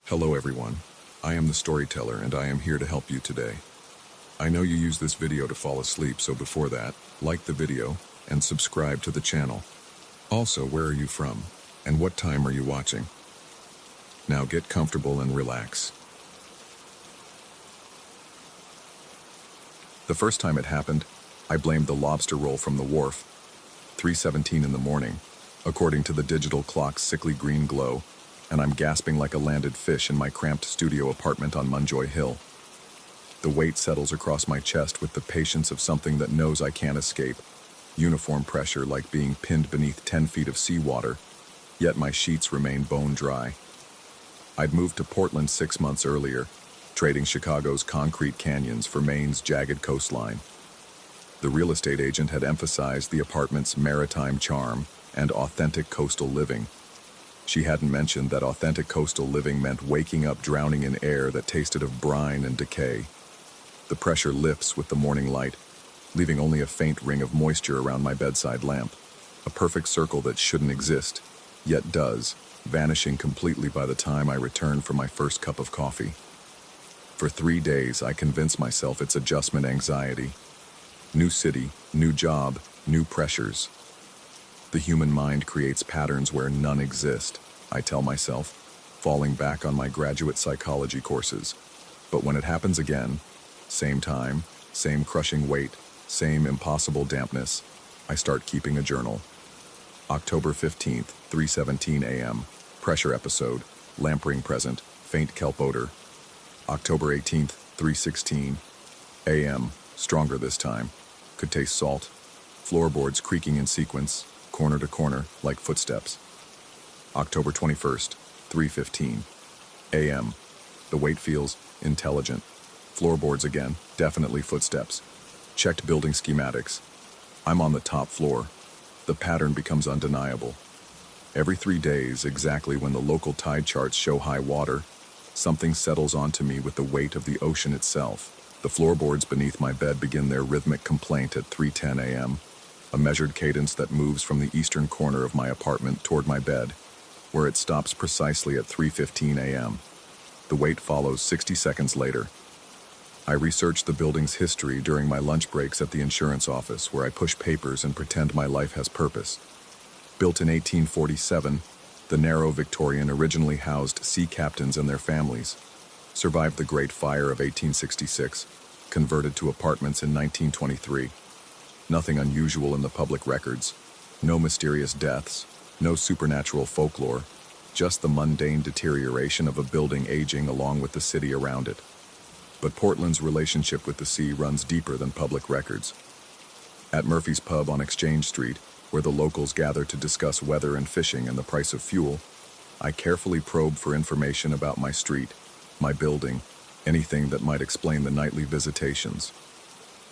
Hello everyone, I am the storyteller and I am here to help you today. I know you use this video to fall asleep, so before that, like the video and subscribe to the channel. Also, where are you from and what time are you watching? Now get comfortable and relax. The first time it happened, I blamed the lobster roll from the wharf. 3:17 in the morning, according to the digital clock's sickly green glow, and I'm gasping like a landed fish in my cramped studio apartment on Munjoy Hill. The weight settles across my chest with the patience of something that knows I can't escape. Uniform pressure like being pinned beneath 10 feet of seawater, yet my sheets remain bone dry. I'd moved to Portland 6 months earlier, trading Chicago's concrete canyons for Maine's jagged coastline. The real estate agent had emphasized the apartment's maritime charm and authentic coastal living. She hadn't mentioned that authentic coastal living meant waking up drowning in air that tasted of brine and decay. The pressure lifts with the morning light, leaving only a faint ring of moisture around my bedside lamp, a perfect circle that shouldn't exist, yet does, vanishing completely by the time I return for my first cup of coffee. For 3 days, I convince myself it's adjustment anxiety. New city, new job, new pressures. The human mind creates patterns where none exist, I tell myself, falling back on my graduate psychology courses. But when it happens again, same time, same crushing weight, same impossible dampness, I start keeping a journal. October 15th, 3:17 a.m., pressure episode, lamp ring present, faint kelp odor. October 18th, 3:16 a.m., stronger this time, could taste salt, floorboards creaking in sequence, corner to corner, like footsteps. October 21st, 3:15 a.m. The weight feels intelligent. Floorboards again, definitely footsteps. Checked building schematics. I'm on the top floor. The pattern becomes undeniable. Every 3 days, exactly when the local tide charts show high water, something settles onto me with the weight of the ocean itself. The floorboards beneath my bed begin their rhythmic complaint at 3:10 a.m., a measured cadence that moves from the eastern corner of my apartment toward my bed, where it stops precisely at 3:15 a.m. The weight follows 60 seconds later. I research the building's history during my lunch breaks at the insurance office, where I push papers and pretend my life has purpose. Built in 1847, the narrow Victorian originally housed sea captains and their families. Survived the Great Fire of 1866, converted to apartments in 1923. Nothing unusual in the public records, no mysterious deaths, no supernatural folklore, just the mundane deterioration of a building aging along with the city around it. But Portland's relationship with the sea runs deeper than public records. At Murphy's Pub on Exchange Street, where the locals gather to discuss weather and fishing and the price of fuel, I carefully probe for information about my street, my building, anything that might explain the nightly visitations.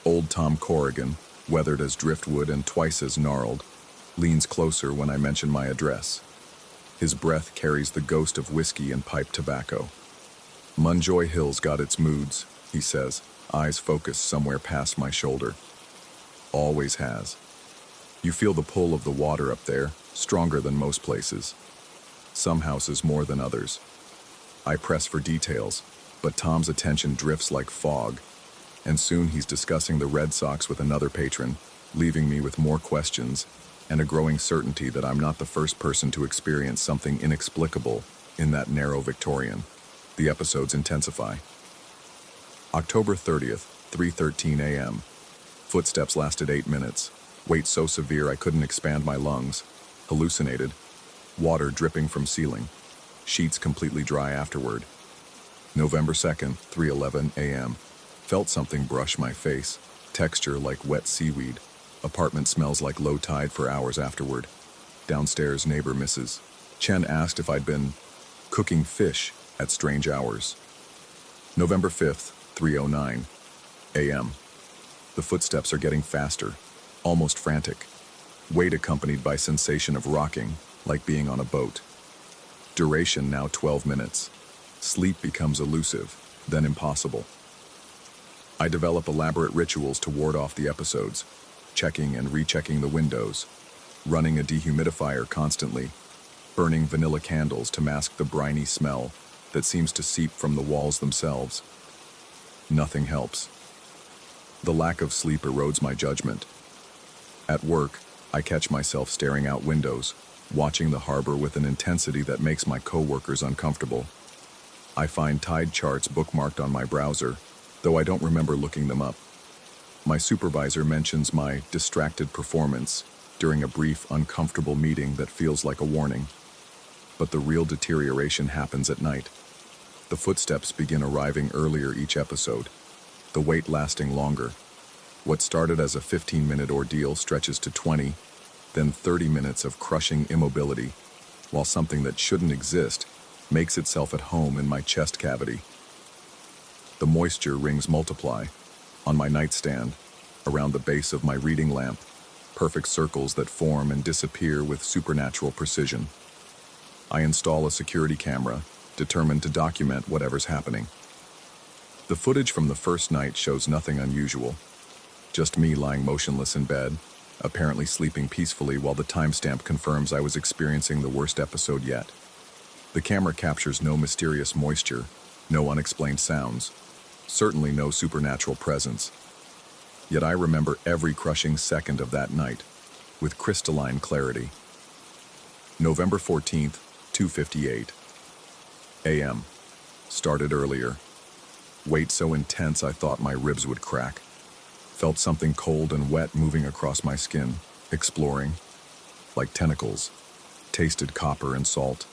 Old Tom Corrigan, weathered as driftwood and twice as gnarled, leans closer when I mention my address. His breath carries the ghost of whiskey and pipe tobacco. Munjoy Hill's got its moods, he says, eyes focused somewhere past my shoulder. Always has. You feel the pull of the water up there, stronger than most places. Some houses more than others. I press for details, but Tom's attention drifts like fog, and soon he's discussing the Red Sox with another patron, leaving me with more questions and a growing certainty that I'm not the first person to experience something inexplicable in that narrow Victorian. The episodes intensify. October 30th, 3:13 a.m. Footsteps lasted 8 minutes. Weight so severe I couldn't expand my lungs. Hallucinated. Water dripping from ceiling. Sheets completely dry afterward. November 2nd, 3:11 a.m. Felt something brush my face. Texture like wet seaweed. Apartment smells like low tide for hours afterward. Downstairs neighbor misses. Chen asked if I'd been cooking fish at strange hours. November 5th, 3:09 a.m. The footsteps are getting faster, almost frantic. Weight accompanied by sensation of rocking, like being on a boat. Duration now 12 minutes. Sleep becomes elusive, then impossible. I develop elaborate rituals to ward off the episodes, checking and rechecking the windows, running a dehumidifier constantly, burning vanilla candles to mask the briny smell, that seems to seep from the walls themselves. Nothing helps. The lack of sleep erodes my judgment. At work, I catch myself staring out windows, watching the harbor with an intensity that makes my coworkers uncomfortable. I find tide charts bookmarked on my browser, though I don't remember looking them up. My supervisor mentions my distracted performance during a brief, uncomfortable meeting that feels like a warning. But the real deterioration happens at night. The footsteps begin arriving earlier each episode, the wait lasting longer. What started as a 15-minute ordeal stretches to 20, then 30 minutes of crushing immobility, while something that shouldn't exist makes itself at home in my chest cavity. The moisture rings multiply on my nightstand, around the base of my reading lamp, perfect circles that form and disappear with supernatural precision. I install a security camera, determined to document whatever's happening. The footage from the first night shows nothing unusual. Just me lying motionless in bed, apparently sleeping peacefully while the timestamp confirms I was experiencing the worst episode yet. The camera captures no mysterious moisture, no unexplained sounds, certainly no supernatural presence. Yet I remember every crushing second of that night, with crystalline clarity. November 14th, 2:58 a.m. Started earlier. Weight so intense I thought my ribs would crack. Felt something cold and wet moving across my skin, exploring, like tentacles. Tasted copper and salt.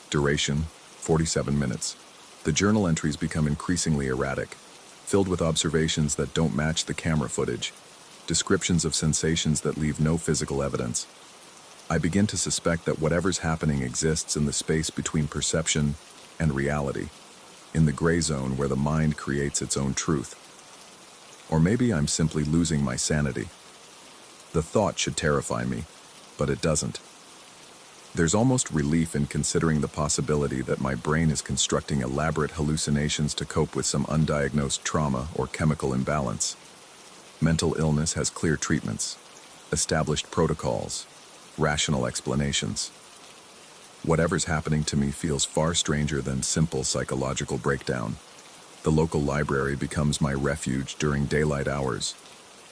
Duration, 47 minutes. The journal entries become increasingly erratic, filled with observations that don't match the camera footage, descriptions of sensations that leave no physical evidence. I begin to suspect that whatever's happening exists in the space between perception and reality, in the gray zone where the mind creates its own truth. Or maybe I'm simply losing my sanity. The thought should terrify me, but it doesn't. There's almost relief in considering the possibility that my brain is constructing elaborate hallucinations to cope with some undiagnosed trauma or chemical imbalance. Mental illness has clear treatments, established protocols, rational explanations. Whatever's happening to me feels far stranger than simple psychological breakdown. The local library becomes my refuge during daylight hours.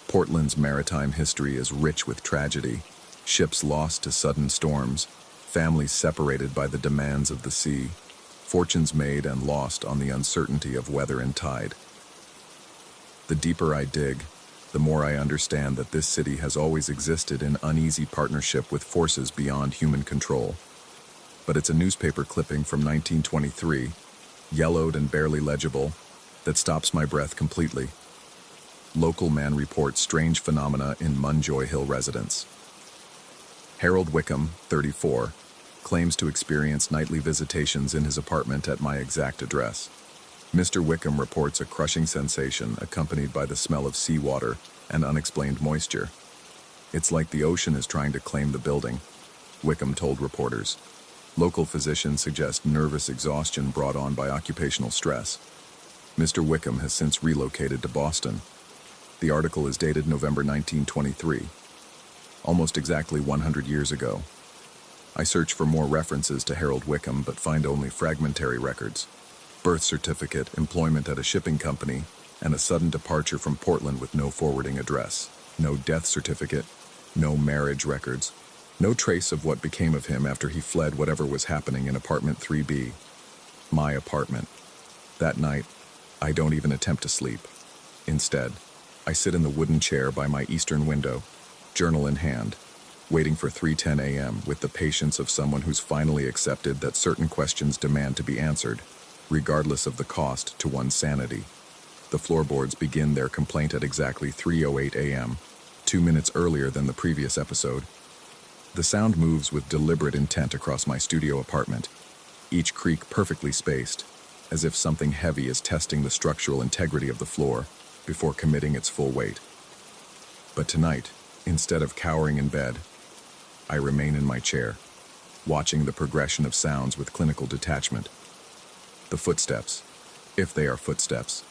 Portland's maritime history is rich with tragedy, ships lost to sudden storms, families separated by the demands of the sea, fortunes made and lost on the uncertainty of weather and tide. The deeper I dig, the more I understand that this city has always existed in uneasy partnership with forces beyond human control. But it's a newspaper clipping from 1923, yellowed and barely legible, that stops my breath completely. Local man reports strange phenomena in Munjoy Hill residence. Harold Wickham, 34, claims to experience nightly visitations in his apartment at my exact address. Mr. Wickham reports a crushing sensation accompanied by the smell of seawater and unexplained moisture. It's like the ocean is trying to claim the building, Wickham told reporters. Local physicians suggest nervous exhaustion brought on by occupational stress. Mr. Wickham has since relocated to Boston. The article is dated November 1923, almost exactly 100 years ago. I search for more references to Harold Wickham but find only fragmentary records. Birth certificate, employment at a shipping company, and a sudden departure from Portland with no forwarding address. No death certificate, no marriage records, no trace of what became of him after he fled whatever was happening in apartment 3B. My apartment. That night, I don't even attempt to sleep. Instead, I sit in the wooden chair by my eastern window, journal in hand, waiting for 3:10 a.m. with the patience of someone who's finally accepted that certain questions demand to be answered, regardless of the cost to one's sanity. The floorboards begin their complaint at exactly 3:08 a.m., 2 minutes earlier than the previous episode. The sound moves with deliberate intent across my studio apartment, each creak perfectly spaced, as if something heavy is testing the structural integrity of the floor before committing its full weight. But tonight, instead of cowering in bed, I remain in my chair, watching the progression of sounds with clinical detachment. The footsteps, if they are footsteps,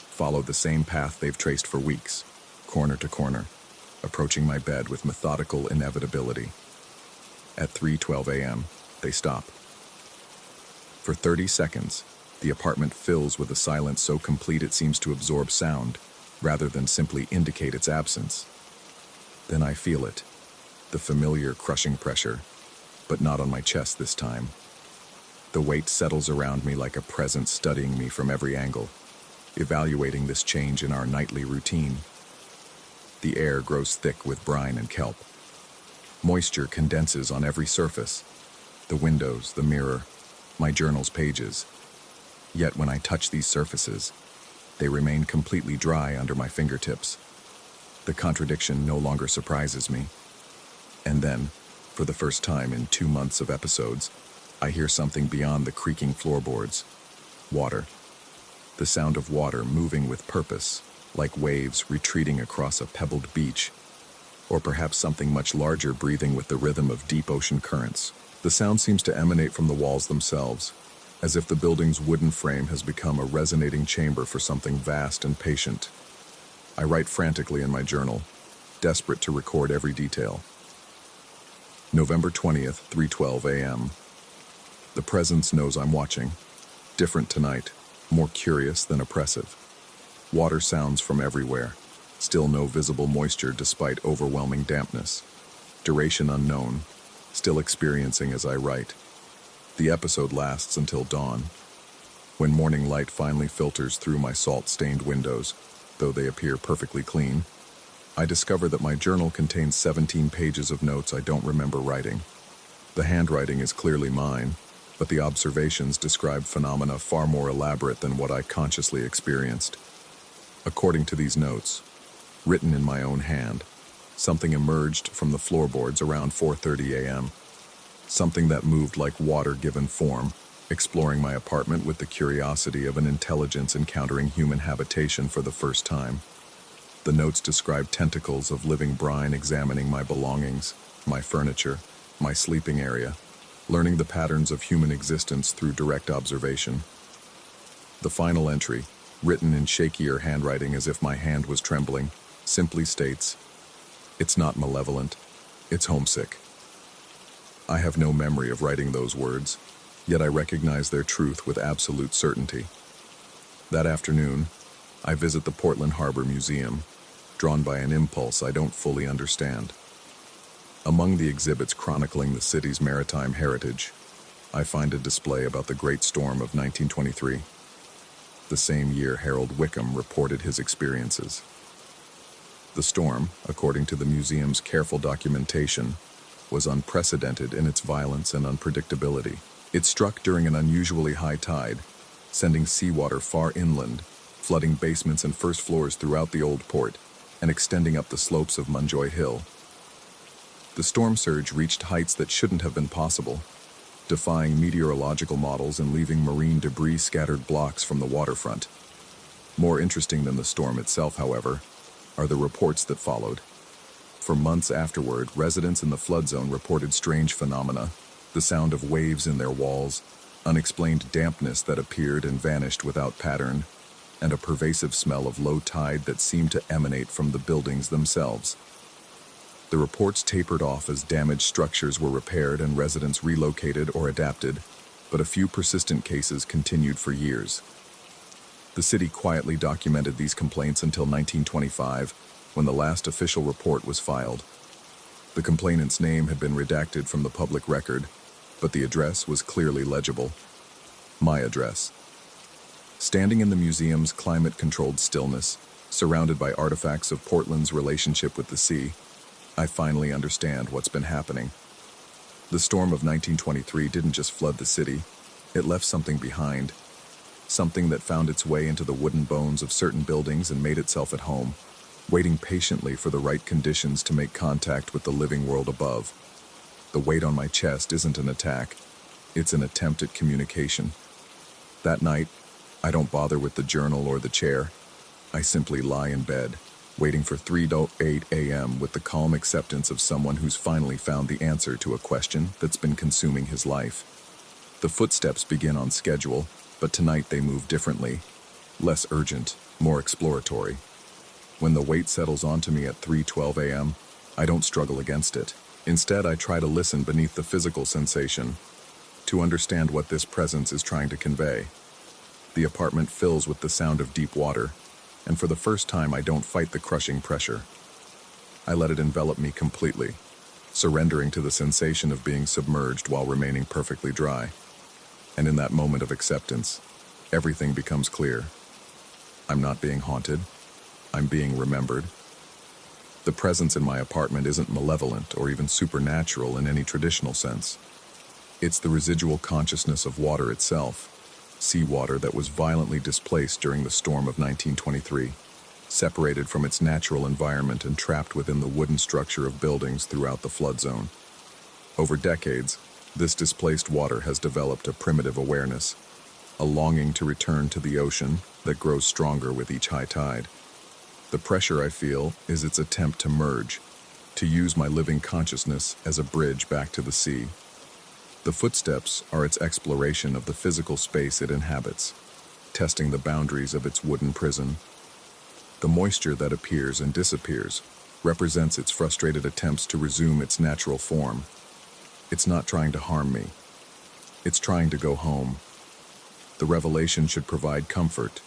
follow the same path they've traced for weeks, corner to corner, approaching my bed with methodical inevitability. At 3:12 a.m., they stop. For 30 seconds, the apartment fills with a silence so complete it seems to absorb sound, rather than simply indicate its absence. Then I feel it, the familiar crushing pressure, but not on my chest this time. The weight settles around me like a presence studying me from every angle, evaluating this change in our nightly routine. The air grows thick with brine and kelp. Moisture condenses on every surface, the windows, the mirror, my journal's pages. Yet when I touch these surfaces, they remain completely dry under my fingertips. The contradiction no longer surprises me. And then, for the first time in 2 months of episodes, I hear something beyond the creaking floorboards. Water. The sound of water moving with purpose, like waves retreating across a pebbled beach, or perhaps something much larger breathing with the rhythm of deep ocean currents. The sound seems to emanate from the walls themselves, as if the building's wooden frame has become a resonating chamber for something vast and patient. I write frantically in my journal, desperate to record every detail. November 20th, 3:12 a.m. The presence knows I'm watching. Different tonight, more curious than oppressive. Water sounds from everywhere, still no visible moisture despite overwhelming dampness. Duration unknown, still experiencing as I write. The episode lasts until dawn, when morning light finally filters through my salt-stained windows, though they appear perfectly clean. I discover that my journal contains 17 pages of notes I don't remember writing. The handwriting is clearly mine, but the observations describe phenomena far more elaborate than what I consciously experienced. According to these notes, written in my own hand, something emerged from the floorboards around 4:30 a.m. Something that moved like water given form, exploring my apartment with the curiosity of an intelligence encountering human habitation for the first time. The notes describe tentacles of living brine examining my belongings, my furniture, my sleeping area, learning the patterns of human existence through direct observation. The final entry, written in shakier handwriting as if my hand was trembling, simply states, "It's not malevolent, it's homesick." I have no memory of writing those words, yet I recognize their truth with absolute certainty. That afternoon, I visit the Portland Harbor Museum, drawn by an impulse I don't fully understand. Among the exhibits chronicling the city's maritime heritage, I find a display about the Great Storm of 1923. The same year Harold Wickham reported his experiences. The storm, according to the museum's careful documentation, was unprecedented in its violence and unpredictability. It struck during an unusually high tide, sending seawater far inland, flooding basements and first floors throughout the old port, and extending up the slopes of Munjoy Hill. The storm surge reached heights that shouldn't have been possible, defying meteorological models and leaving marine debris scattered blocks from the waterfront. More interesting than the storm itself, however, are the reports that followed. For months afterward, residents in the flood zone reported strange phenomena, the sound of waves in their walls, unexplained dampness that appeared and vanished without pattern, and a pervasive smell of low tide that seemed to emanate from the buildings themselves. The reports tapered off as damaged structures were repaired and residents relocated or adapted, but a few persistent cases continued for years. The city quietly documented these complaints until 1925, when the last official report was filed. The complainant's name had been redacted from the public record, but the address was clearly legible. My address. Standing in the museum's climate-controlled stillness, surrounded by artifacts of Portland's relationship with the sea, I finally understand what's been happening. The storm of 1923 didn't just flood the city, it left something behind. Something that found its way into the wooden bones of certain buildings and made itself at home, waiting patiently for the right conditions to make contact with the living world above. The weight on my chest isn't an attack, it's an attempt at communication. That night, I don't bother with the journal or the chair. I simply lie in bed, waiting for 3:08 a.m. with the calm acceptance of someone who's finally found the answer to a question that's been consuming his life. The footsteps begin on schedule, but tonight they move differently, less urgent, more exploratory. When the weight settles onto me at 3:12 a.m., I don't struggle against it. Instead, I try to listen beneath the physical sensation, to understand what this presence is trying to convey. The apartment fills with the sound of deep water, and for the first time I don't fight the crushing pressure. I let it envelop me completely, surrendering to the sensation of being submerged while remaining perfectly dry. And in that moment of acceptance, everything becomes clear. I'm not being haunted. I'm being remembered. The presence in my apartment isn't malevolent or even supernatural in any traditional sense. It's the residual consciousness of water itself, seawater that was violently displaced during the storm of 1923, separated from its natural environment and trapped within the wooden structure of buildings throughout the flood zone. Over decades, this displaced water has developed a primitive awareness, a longing to return to the ocean that grows stronger with each high tide. The pressure I feel is its attempt to merge, to use my living consciousness as a bridge back to the sea. The footsteps are its exploration of the physical space it inhabits, testing the boundaries of its wooden prison. The moisture that appears and disappears represents its frustrated attempts to resume its natural form. It's not trying to harm me. It's trying to go home. The revelation should provide comfort,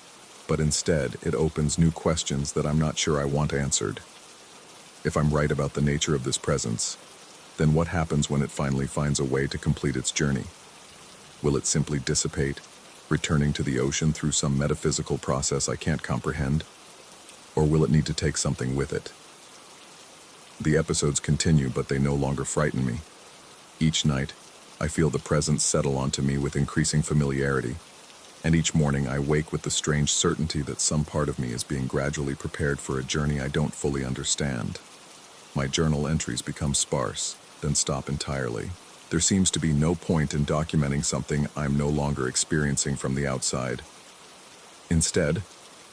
but instead it opens new questions that I'm not sure I want answered. If I'm right about the nature of this presence, then what happens when it finally finds a way to complete its journey? Will it simply dissipate, returning to the ocean through some metaphysical process I can't comprehend? Or will it need to take something with it? The episodes continue, but they no longer frighten me. Each night, I feel the presence settle onto me with increasing familiarity, and each morning I wake with the strange certainty that some part of me is being gradually prepared for a journey I don't fully understand. My journal entries become sparse, then stop entirely. There seems to be no point in documenting something I'm no longer experiencing from the outside. Instead,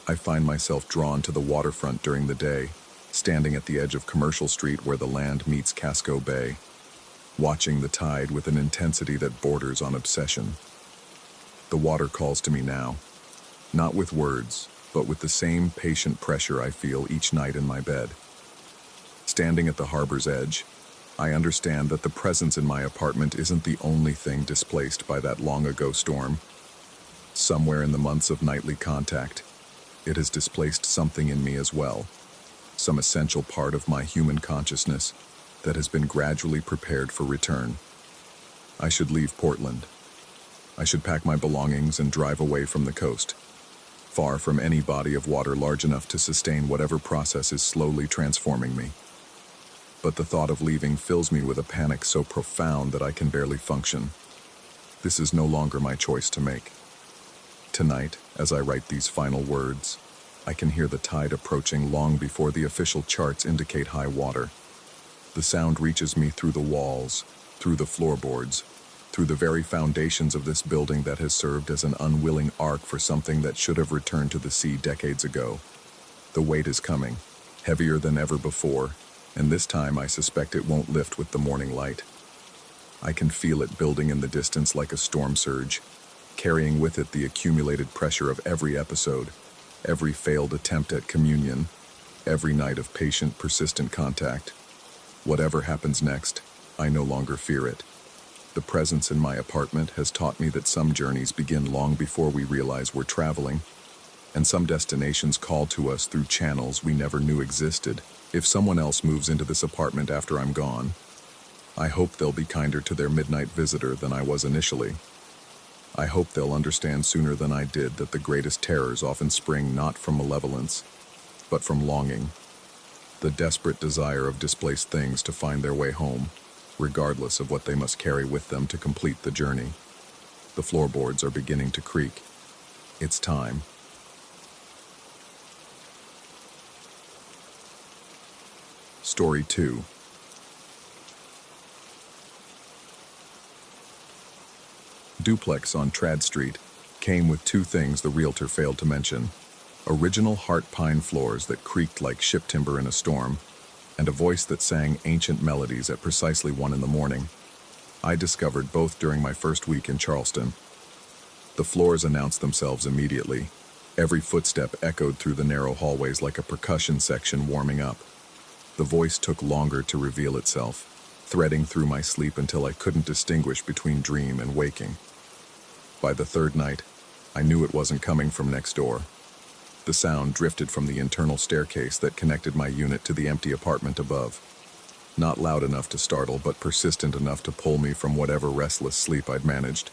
I find myself drawn to the waterfront during the day, standing at the edge of Commercial Street where the land meets Casco Bay, watching the tide with an intensity that borders on obsession. The water calls to me now, not with words, but with the same patient pressure I feel each night in my bed. Standing at the harbor's edge, I understand that the presence in my apartment isn't the only thing displaced by that long-ago storm. Somewhere in the months of nightly contact, it has displaced something in me as well, some essential part of my human consciousness that has been gradually prepared for return. I should leave Portland. I should pack my belongings and drive away from the coast, far from any body of water large enough to sustain whatever process is slowly transforming me. But the thought of leaving fills me with a panic so profound that I can barely function. This is no longer my choice to make. Tonight, as I write these final words, I can hear the tide approaching long before the official charts indicate high water. The sound reaches me through the walls, through the floorboards, through the very foundations of this building that has served as an unwilling ark for something that should have returned to the sea decades ago. The weight is coming, heavier than ever before, and this time I suspect it won't lift with the morning light. I can feel it building in the distance like a storm surge, carrying with it the accumulated pressure of every episode, every failed attempt at communion, every night of patient, persistent contact. Whatever happens next, I no longer fear it. The presence in my apartment has taught me that some journeys begin long before we realize we're traveling, and some destinations call to us through channels we never knew existed. If someone else moves into this apartment after I'm gone, I hope they'll be kinder to their midnight visitor than I was initially. I hope they'll understand sooner than I did that the greatest terrors often spring not from malevolence, but from longing, the desperate desire of displaced things to find their way home, regardless of what they must carry with them to complete the journey. The floorboards are beginning to creak. It's time. Story 2. Duplex on Trad Street came with two things the realtor failed to mention: original heart pine floors that creaked like ship timber in a storm, and a voice that sang ancient melodies at precisely 1 a.m. I discovered both during my first week in Charleston. The floors announced themselves immediately. Every footstep echoed through the narrow hallways like a percussion section warming up. The voice took longer to reveal itself, threading through my sleep until I couldn't distinguish between dream and waking. By the third night, I knew it wasn't coming from next door. The sound drifted from the internal staircase that connected my unit to the empty apartment above. Not loud enough to startle, but persistent enough to pull me from whatever restless sleep I'd managed.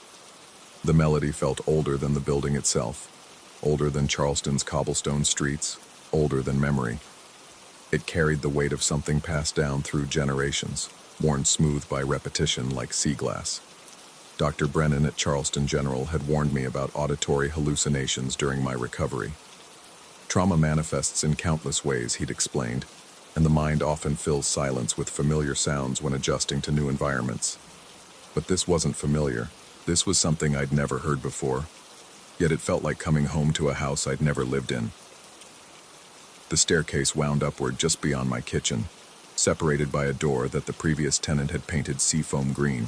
The melody felt older than the building itself, older than Charleston's cobblestone streets, older than memory. It carried the weight of something passed down through generations, worn smooth by repetition like sea glass. Dr. Brennan at Charleston General had warned me about auditory hallucinations during my recovery. Trauma manifests in countless ways, he'd explained, and the mind often fills silence with familiar sounds when adjusting to new environments. But this wasn't familiar. This was something I'd never heard before, yet it felt like coming home to a house I'd never lived in. The staircase wound upward just beyond my kitchen, separated by a door that the previous tenant had painted seafoam green.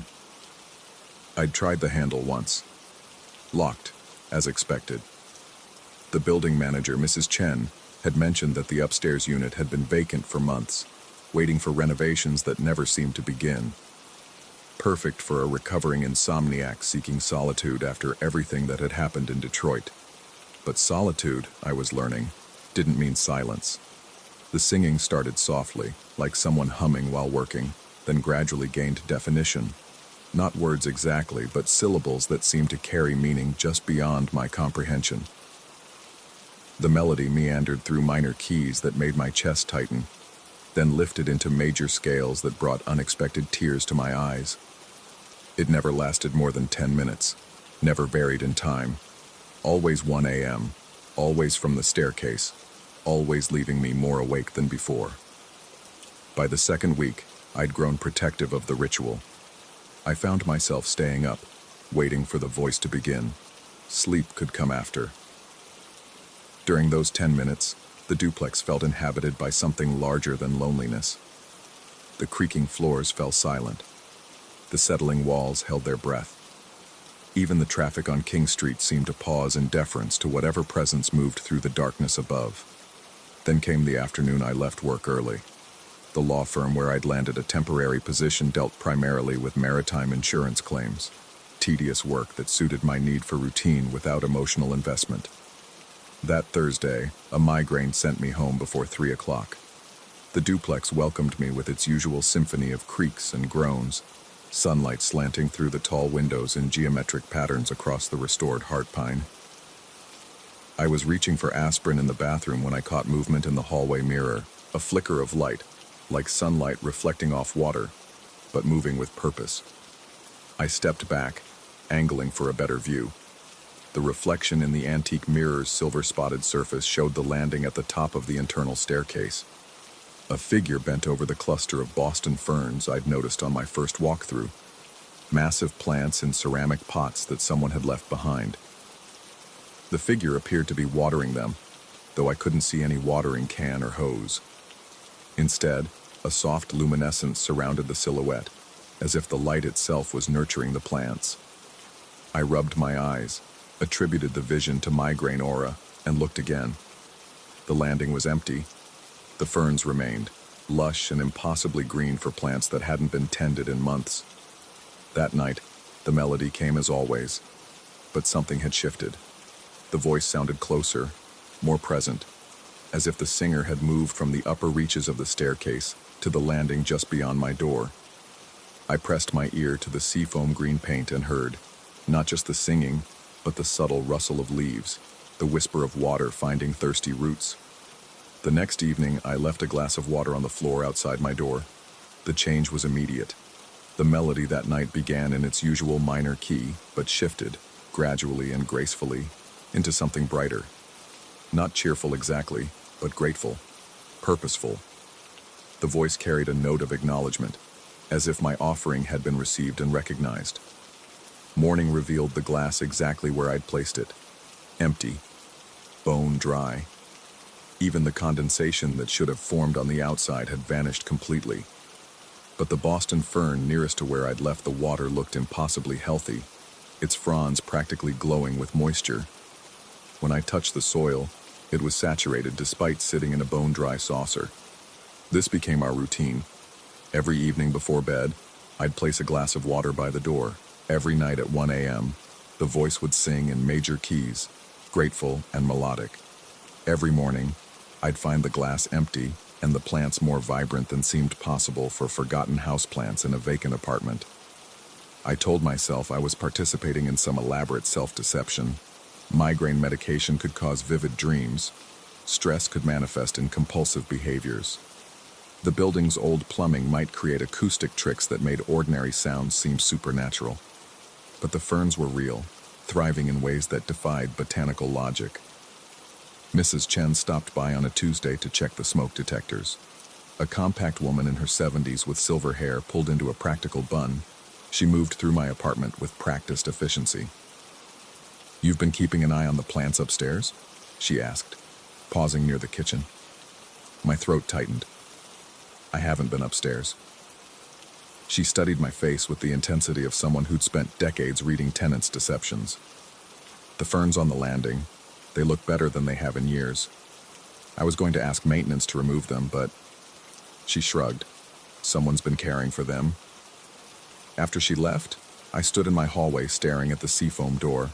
I'd tried the handle once. Locked, as expected. The building manager, Mrs. Chen, had mentioned that the upstairs unit had been vacant for months, waiting for renovations that never seemed to begin. Perfect for a recovering insomniac seeking solitude after everything that had happened in Detroit. But solitude, I was learning, didn't mean silence. The singing started softly, like someone humming while working, then gradually gained definition. Not words exactly, but syllables that seemed to carry meaning just beyond my comprehension. The melody meandered through minor keys that made my chest tighten, then lifted into major scales that brought unexpected tears to my eyes. It never lasted more than 10 minutes, never varied in time. Always 1 a.m., always from the staircase, always leaving me more awake than before. By the second week, I'd grown protective of the ritual. I found myself staying up, waiting for the voice to begin. Sleep could come after. During those 10 minutes, the duplex felt inhabited by something larger than loneliness. The creaking floors fell silent. The settling walls held their breath. Even the traffic on King Street seemed to pause in deference to whatever presence moved through the darkness above. Then came the afternoon I left work early. The law firm where I'd landed a temporary position dealt primarily with maritime insurance claims, tedious work that suited my need for routine without emotional investment. That Thursday, a migraine sent me home before 3 o'clock. The duplex welcomed me with its usual symphony of creaks and groans, sunlight slanting through the tall windows in geometric patterns across the restored heart pine. I was reaching for aspirin in the bathroom when I caught movement in the hallway mirror, a flicker of light, like sunlight reflecting off water, but moving with purpose. I stepped back, angling for a better view. The reflection in the antique mirror's silver-spotted surface showed the landing at the top of the internal staircase. A figure bent over the cluster of Boston ferns I'd noticed on my first walkthrough, massive plants in ceramic pots that someone had left behind. The figure appeared to be watering them, though I couldn't see any watering can or hose. Instead, a soft luminescence surrounded the silhouette, as if the light itself was nurturing the plants. I rubbed my eyes, attributed the vision to migraine aura, and looked again. The landing was empty. The ferns remained, lush and impossibly green for plants that hadn't been tended in months. That night, the melody came as always, but something had shifted. The voice sounded closer, more present, as if the singer had moved from the upper reaches of the staircase to the landing just beyond my door. I pressed my ear to the seafoam green paint and heard, not just the singing, but the subtle rustle of leaves, the whisper of water finding thirsty roots. The next evening, I left a glass of water on the floor outside my door. The change was immediate. The melody that night began in its usual minor key, but shifted, gradually and gracefully, into something brighter. Not cheerful exactly, but grateful, purposeful. The voice carried a note of acknowledgement, as if my offering had been received and recognized. Morning revealed the glass exactly where I'd placed it. Empty, bone dry. Even the condensation that should have formed on the outside had vanished completely. But the Boston fern nearest to where I'd left the water looked impossibly healthy, its fronds practically glowing with moisture. When I touched the soil, it was saturated despite sitting in a bone-dry saucer. This became our routine. Every evening before bed, I'd place a glass of water by the door. Every night at 1 a.m., the voice would sing in major keys, grateful and melodic. Every morning, I'd find the glass empty and the plants more vibrant than seemed possible for forgotten houseplants in a vacant apartment. I told myself I was participating in some elaborate self-deception. Migraine medication could cause vivid dreams. Stress could manifest in compulsive behaviors. The building's old plumbing might create acoustic tricks that made ordinary sounds seem supernatural. But the ferns were real, thriving in ways that defied botanical logic. Mrs. Chen stopped by on a Tuesday to check the smoke detectors. A compact woman in her 70s with silver hair pulled into a practical bun. She moved through my apartment with practiced efficiency. "You've been keeping an eye on the plants upstairs?" she asked, pausing near the kitchen. My throat tightened. "I haven't been upstairs." She studied my face with the intensity of someone who'd spent decades reading tenants' deceptions. "The ferns on the landing, they look better than they have in years. I was going to ask maintenance to remove them, but..." She shrugged. "Someone's been caring for them." After she left, I stood in my hallway staring at the seafoam door.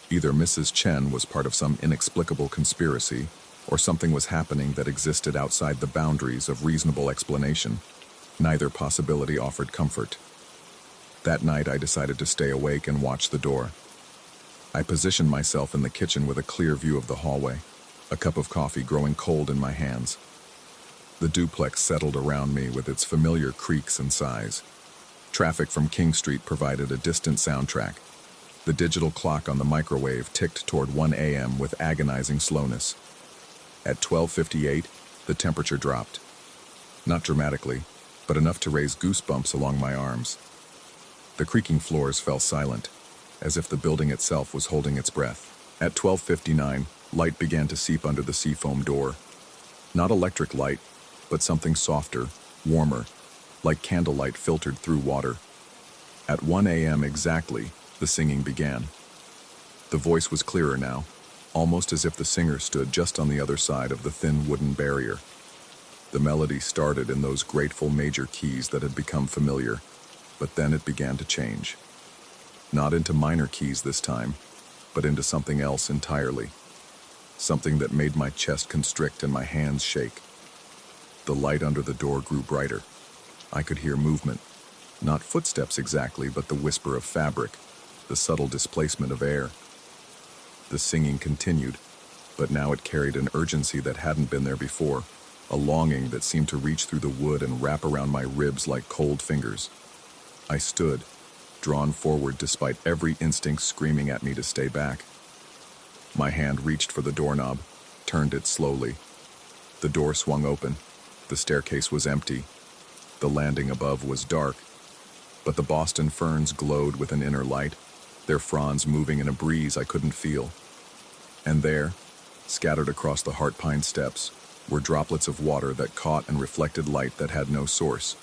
Either Mrs. Chen was part of some inexplicable conspiracy, or something was happening that existed outside the boundaries of reasonable explanation. Neither possibility offered comfort. That night, I decided to stay awake and watch the door. I positioned myself in the kitchen with a clear view of the hallway, a cup of coffee growing cold in my hands. The duplex settled around me with its familiar creaks and sighs. Traffic from King Street provided a distant soundtrack. The digital clock on the microwave ticked toward 1 a.m. with agonizing slowness. At 12:58, the temperature dropped. Not dramatically, but enough to raise goosebumps along my arms. The creaking floors fell silent, as if the building itself was holding its breath. At 12:59, light began to seep under the seafoam door. Not electric light, but something softer, warmer, like candlelight filtered through water. At 1 a.m. exactly, the singing began. The voice was clearer now, almost as if the singer stood just on the other side of the thin wooden barrier. The melody started in those grateful major keys that had become familiar, but then it began to change. Not into minor keys this time, but into something else entirely. Something that made my chest constrict and my hands shake. The light under the door grew brighter. I could hear movement. Not footsteps exactly, but the whisper of fabric, the subtle displacement of air. The singing continued, but now it carried an urgency that hadn't been there before, a longing that seemed to reach through the wood and wrap around my ribs like cold fingers. I stood, drawn forward despite every instinct screaming at me to stay back. My hand reached for the doorknob, turned it slowly. The door swung open. The staircase was empty. The landing above was dark, but the Boston ferns glowed with an inner light, their fronds moving in a breeze I couldn't feel. And there, scattered across the heart pine steps, were droplets of water that caught and reflected light that had no source.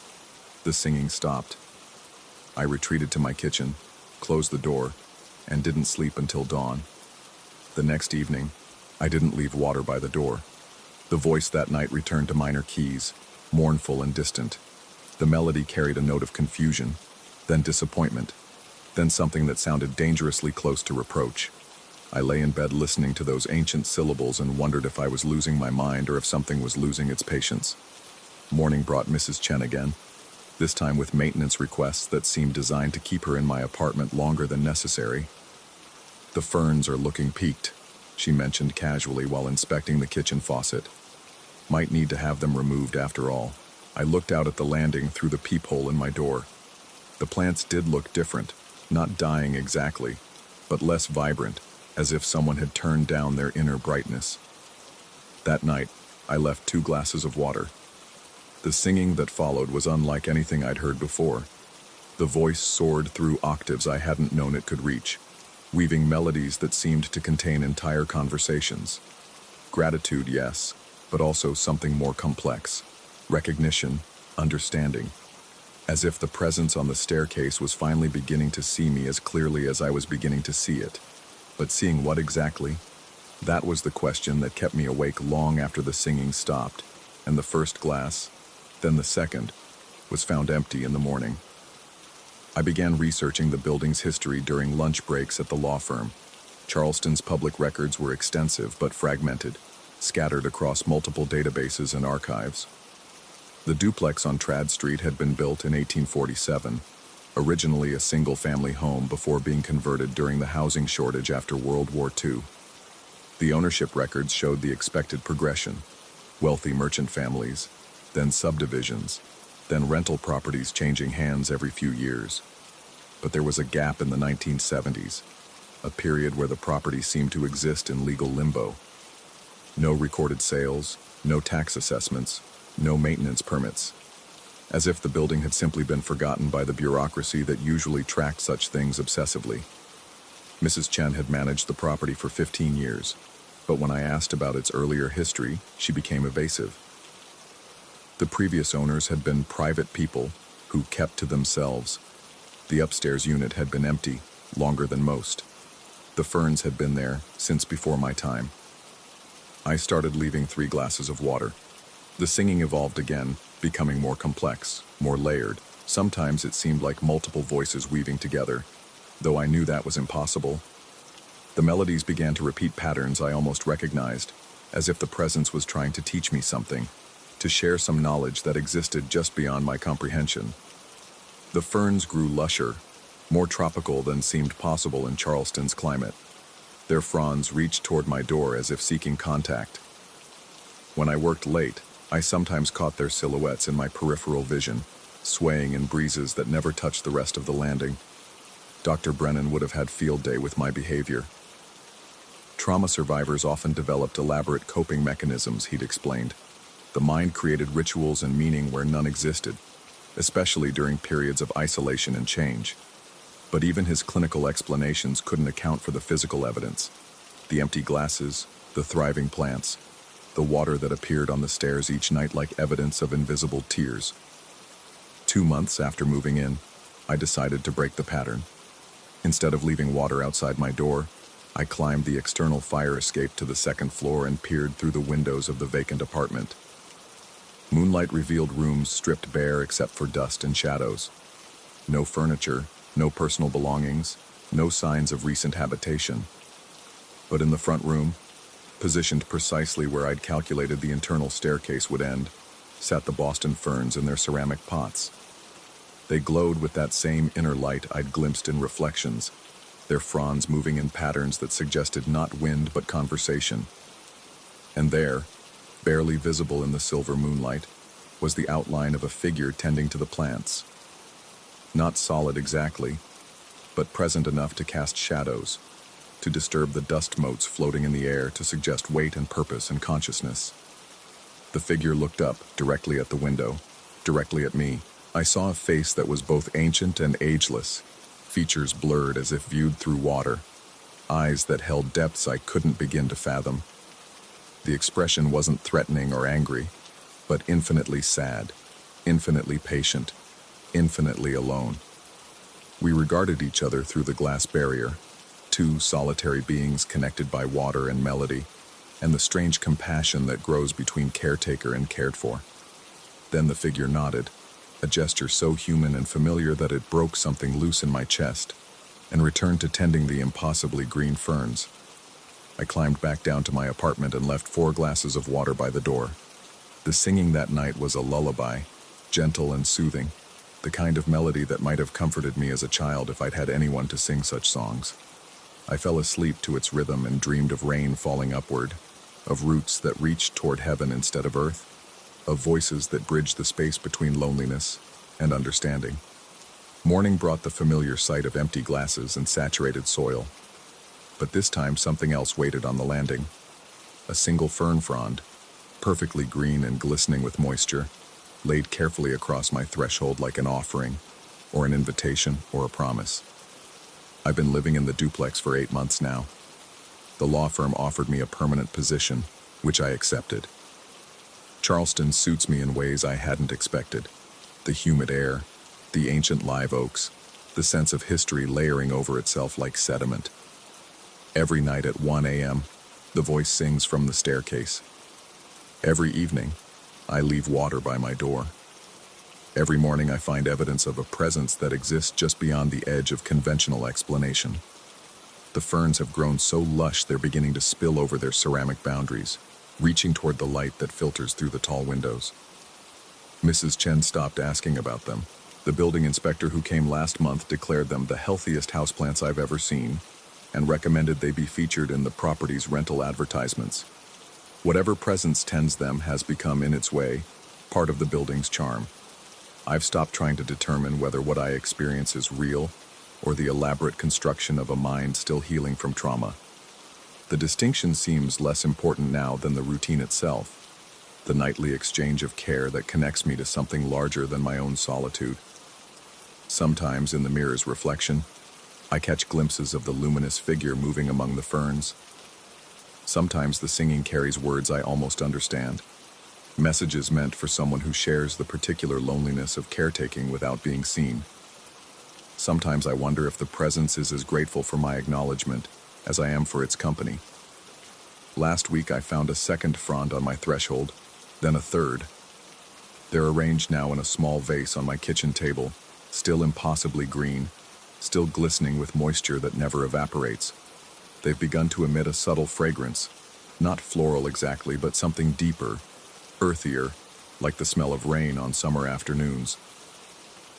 The singing stopped. I retreated to my kitchen, closed the door, and didn't sleep until dawn. The next evening, I didn't leave water by the door. The voice that night returned to minor keys, mournful and distant. The melody carried a note of confusion, then disappointment, then something that sounded dangerously close to reproach. I lay in bed listening to those ancient syllables and wondered if I was losing my mind or if something was losing its patience. Morning brought Mrs. Chen again, this time with maintenance requests that seemed designed to keep her in my apartment longer than necessary. "The ferns are looking peaked," she mentioned casually while inspecting the kitchen faucet. "Might need to have them removed after all." I looked out at the landing through the peephole in my door. The plants did look different, not dying exactly, but less vibrant, as if someone had turned down their inner brightness. That night, I left 2 glasses of water. The singing that followed was unlike anything I'd heard before. The voice soared through octaves I hadn't known it could reach, weaving melodies that seemed to contain entire conversations. Gratitude, yes, but also something more complex. Recognition, understanding. As if the presence on the staircase was finally beginning to see me as clearly as I was beginning to see it. But seeing what exactly? That was the question that kept me awake long after the singing stopped, and the first glass, then the second, was found empty in the morning. I began researching the building's history during lunch breaks at the law firm. Charleston's public records were extensive but fragmented, scattered across multiple databases and archives. The duplex on Trad Street had been built in 1847, originally a single-family home before being converted during the housing shortage after World War II. The ownership records showed the expected progression: wealthy merchant families, then subdivisions, then rental properties changing hands every few years. But there was a gap in the 1970s, a period where the property seemed to exist in legal limbo. No recorded sales, no tax assessments, no maintenance permits. As if the building had simply been forgotten by the bureaucracy that usually tracked such things obsessively. Mrs. Chen had managed the property for 15 years, but when I asked about its earlier history, she became evasive. The previous owners had been private people who kept to themselves. The upstairs unit had been empty longer than most. The ferns had been there since before my time. I started leaving 3 glasses of water. The singing evolved again, becoming more complex, more layered. Sometimes it seemed like multiple voices weaving together, though I knew that was impossible. The melodies began to repeat patterns I almost recognized, as if the presence was trying to teach me something, to share some knowledge that existed just beyond my comprehension. The ferns grew lusher, more tropical than seemed possible in Charleston's climate. Their fronds reached toward my door as if seeking contact. When I worked late, I sometimes caught their silhouettes in my peripheral vision, swaying in breezes that never touched the rest of the landing. Dr. Brennan would have had field day with my behavior. Trauma survivors often developed elaborate coping mechanisms, he'd explained. The mind created rituals and meaning where none existed, especially during periods of isolation and change. But even his clinical explanations couldn't account for the physical evidence: the empty glasses, the thriving plants, the water that appeared on the stairs each night like evidence of invisible tears. 2 months after moving in, I decided to break the pattern. Instead of leaving water outside my door, I climbed the external fire escape to the 2nd floor and peered through the windows of the vacant apartment. Moonlight revealed rooms stripped bare except for dust and shadows. No furniture, no personal belongings, no signs of recent habitation. But in the front room, positioned precisely where I'd calculated the internal staircase would end, sat the Boston ferns in their ceramic pots. They glowed with that same inner light I'd glimpsed in reflections, their fronds moving in patterns that suggested not wind but conversation. And there, barely visible in the silver moonlight, was the outline of a figure tending to the plants. Not solid exactly, but present enough to cast shadows, to disturb the dust motes floating in the air to suggest weight and purpose and consciousness. The figure looked up, directly at the window, directly at me. I saw a face that was both ancient and ageless, features blurred as if viewed through water, eyes that held depths I couldn't begin to fathom. The expression wasn't threatening or angry, but infinitely sad, infinitely patient, infinitely alone. We regarded each other through the glass barrier, 2 solitary beings connected by water and melody, and the strange compassion that grows between caretaker and cared for. Then the figure nodded, a gesture so human and familiar that it broke something loose in my chest, and returned to tending the impossibly green ferns. I climbed back down to my apartment and left 4 glasses of water by the door. The singing that night was a lullaby, gentle and soothing, the kind of melody that might have comforted me as a child if I'd had anyone to sing such songs. I fell asleep to its rhythm and dreamed of rain falling upward, of roots that reached toward heaven instead of earth, of voices that bridged the space between loneliness and understanding. Morning brought the familiar sight of empty glasses and saturated soil. But this time something else waited on the landing. A single fern frond, perfectly green and glistening with moisture, laid carefully across my threshold like an offering, or an invitation, or a promise. I've been living in the duplex for 8 months now. The law firm offered me a permanent position, which I accepted. Charleston suits me in ways I hadn't expected. The humid air, the ancient live oaks, the sense of history layering over itself like sediment. Every night at 1 a.m., the voice sings from the staircase. Every evening, I leave water by my door. Every morning I find evidence of a presence that exists just beyond the edge of conventional explanation. The ferns have grown so lush they're beginning to spill over their ceramic boundaries, reaching toward the light that filters through the tall windows. Mrs. Chen stopped asking about them. The building inspector who came last month declared them the healthiest houseplants I've ever seen and recommended they be featured in the property's rental advertisements. Whatever presence tends them has become, in its way, part of the building's charm. I've stopped trying to determine whether what I experience is real or the elaborate construction of a mind still healing from trauma. The distinction seems less important now than the routine itself, the nightly exchange of care that connects me to something larger than my own solitude. Sometimes, in the mirror's reflection, I catch glimpses of the luminous figure moving among the ferns. Sometimes the singing carries words I almost understand, messages meant for someone who shares the particular loneliness of caretaking without being seen. Sometimes I wonder if the presence is as grateful for my acknowledgement as I am for its company. Last week I found a second frond on my threshold, then a third. They're arranged now in a small vase on my kitchen table, still impossibly green, still glistening with moisture that never evaporates. They've begun to emit a subtle fragrance, not floral exactly, but something deeper, earthier, like the smell of rain on summer afternoons.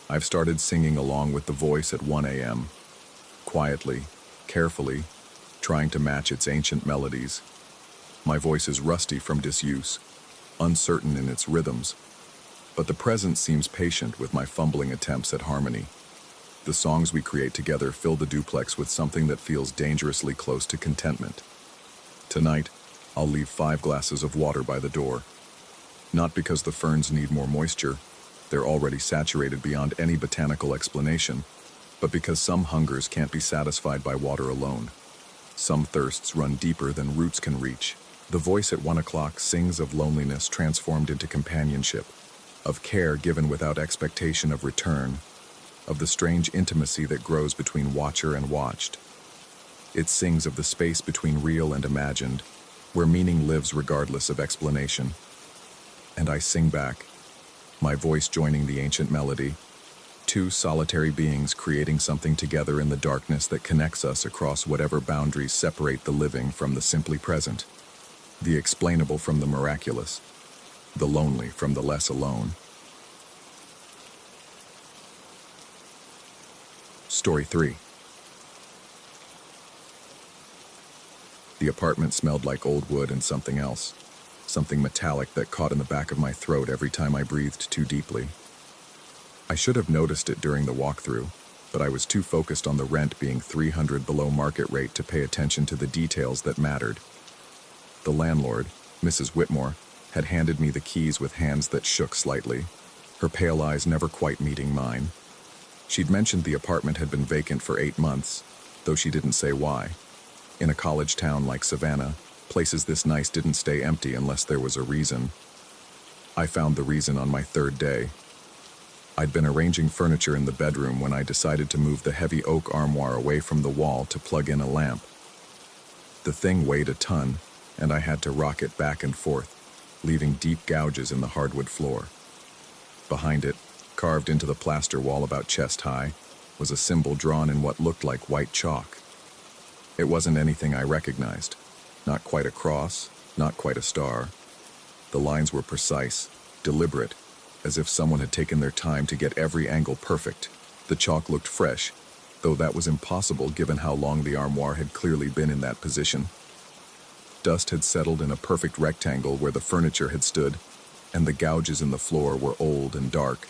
I've started singing along with the voice at 1 a.m., quietly, carefully, trying to match its ancient melodies. My voice is rusty from disuse, uncertain in its rhythms, but the presence seems patient with my fumbling attempts at harmony. The songs we create together fill the duplex with something that feels dangerously close to contentment. Tonight, I'll leave 5 glasses of water by the door. Not because the ferns need more moisture, they're already saturated beyond any botanical explanation, but because some hungers can't be satisfied by water alone. Some thirsts run deeper than roots can reach. The voice at 1 o'clock sings of loneliness transformed into companionship, of care given without expectation of return, of the strange intimacy that grows between watcher and watched. It sings of the space between real and imagined, where meaning lives regardless of explanation. And I sing back, my voice joining the ancient melody, 2 solitary beings creating something together in the darkness that connects us across whatever boundaries separate the living from the simply present, the explainable from the miraculous, the lonely from the less alone. Story 3. The apartment smelled like old wood and something else, something metallic that caught in the back of my throat every time I breathed too deeply. I should have noticed it during the walkthrough, but I was too focused on the rent being $300 below market rate to pay attention to the details that mattered. The landlord, Mrs. Whitmore, had handed me the keys with hands that shook slightly, her pale eyes never quite meeting mine. She'd mentioned the apartment had been vacant for 8 months, though she didn't say why. In a college town like Savannah, places this nice didn't stay empty unless there was a reason. I found the reason on my 3rd day. I'd been arranging furniture in the bedroom when I decided to move the heavy oak armoire away from the wall to plug in a lamp. The thing weighed a ton, and I had to rock it back and forth, leaving deep gouges in the hardwood floor. Behind it, carved into the plaster wall about chest high, was a symbol drawn in what looked like white chalk. It wasn't anything I recognized. Not quite a cross, not quite a star. The lines were precise, deliberate, as if someone had taken their time to get every angle perfect. The chalk looked fresh, though that was impossible given how long the armoire had clearly been in that position. Dust had settled in a perfect rectangle where the furniture had stood, and the gouges in the floor were old and dark.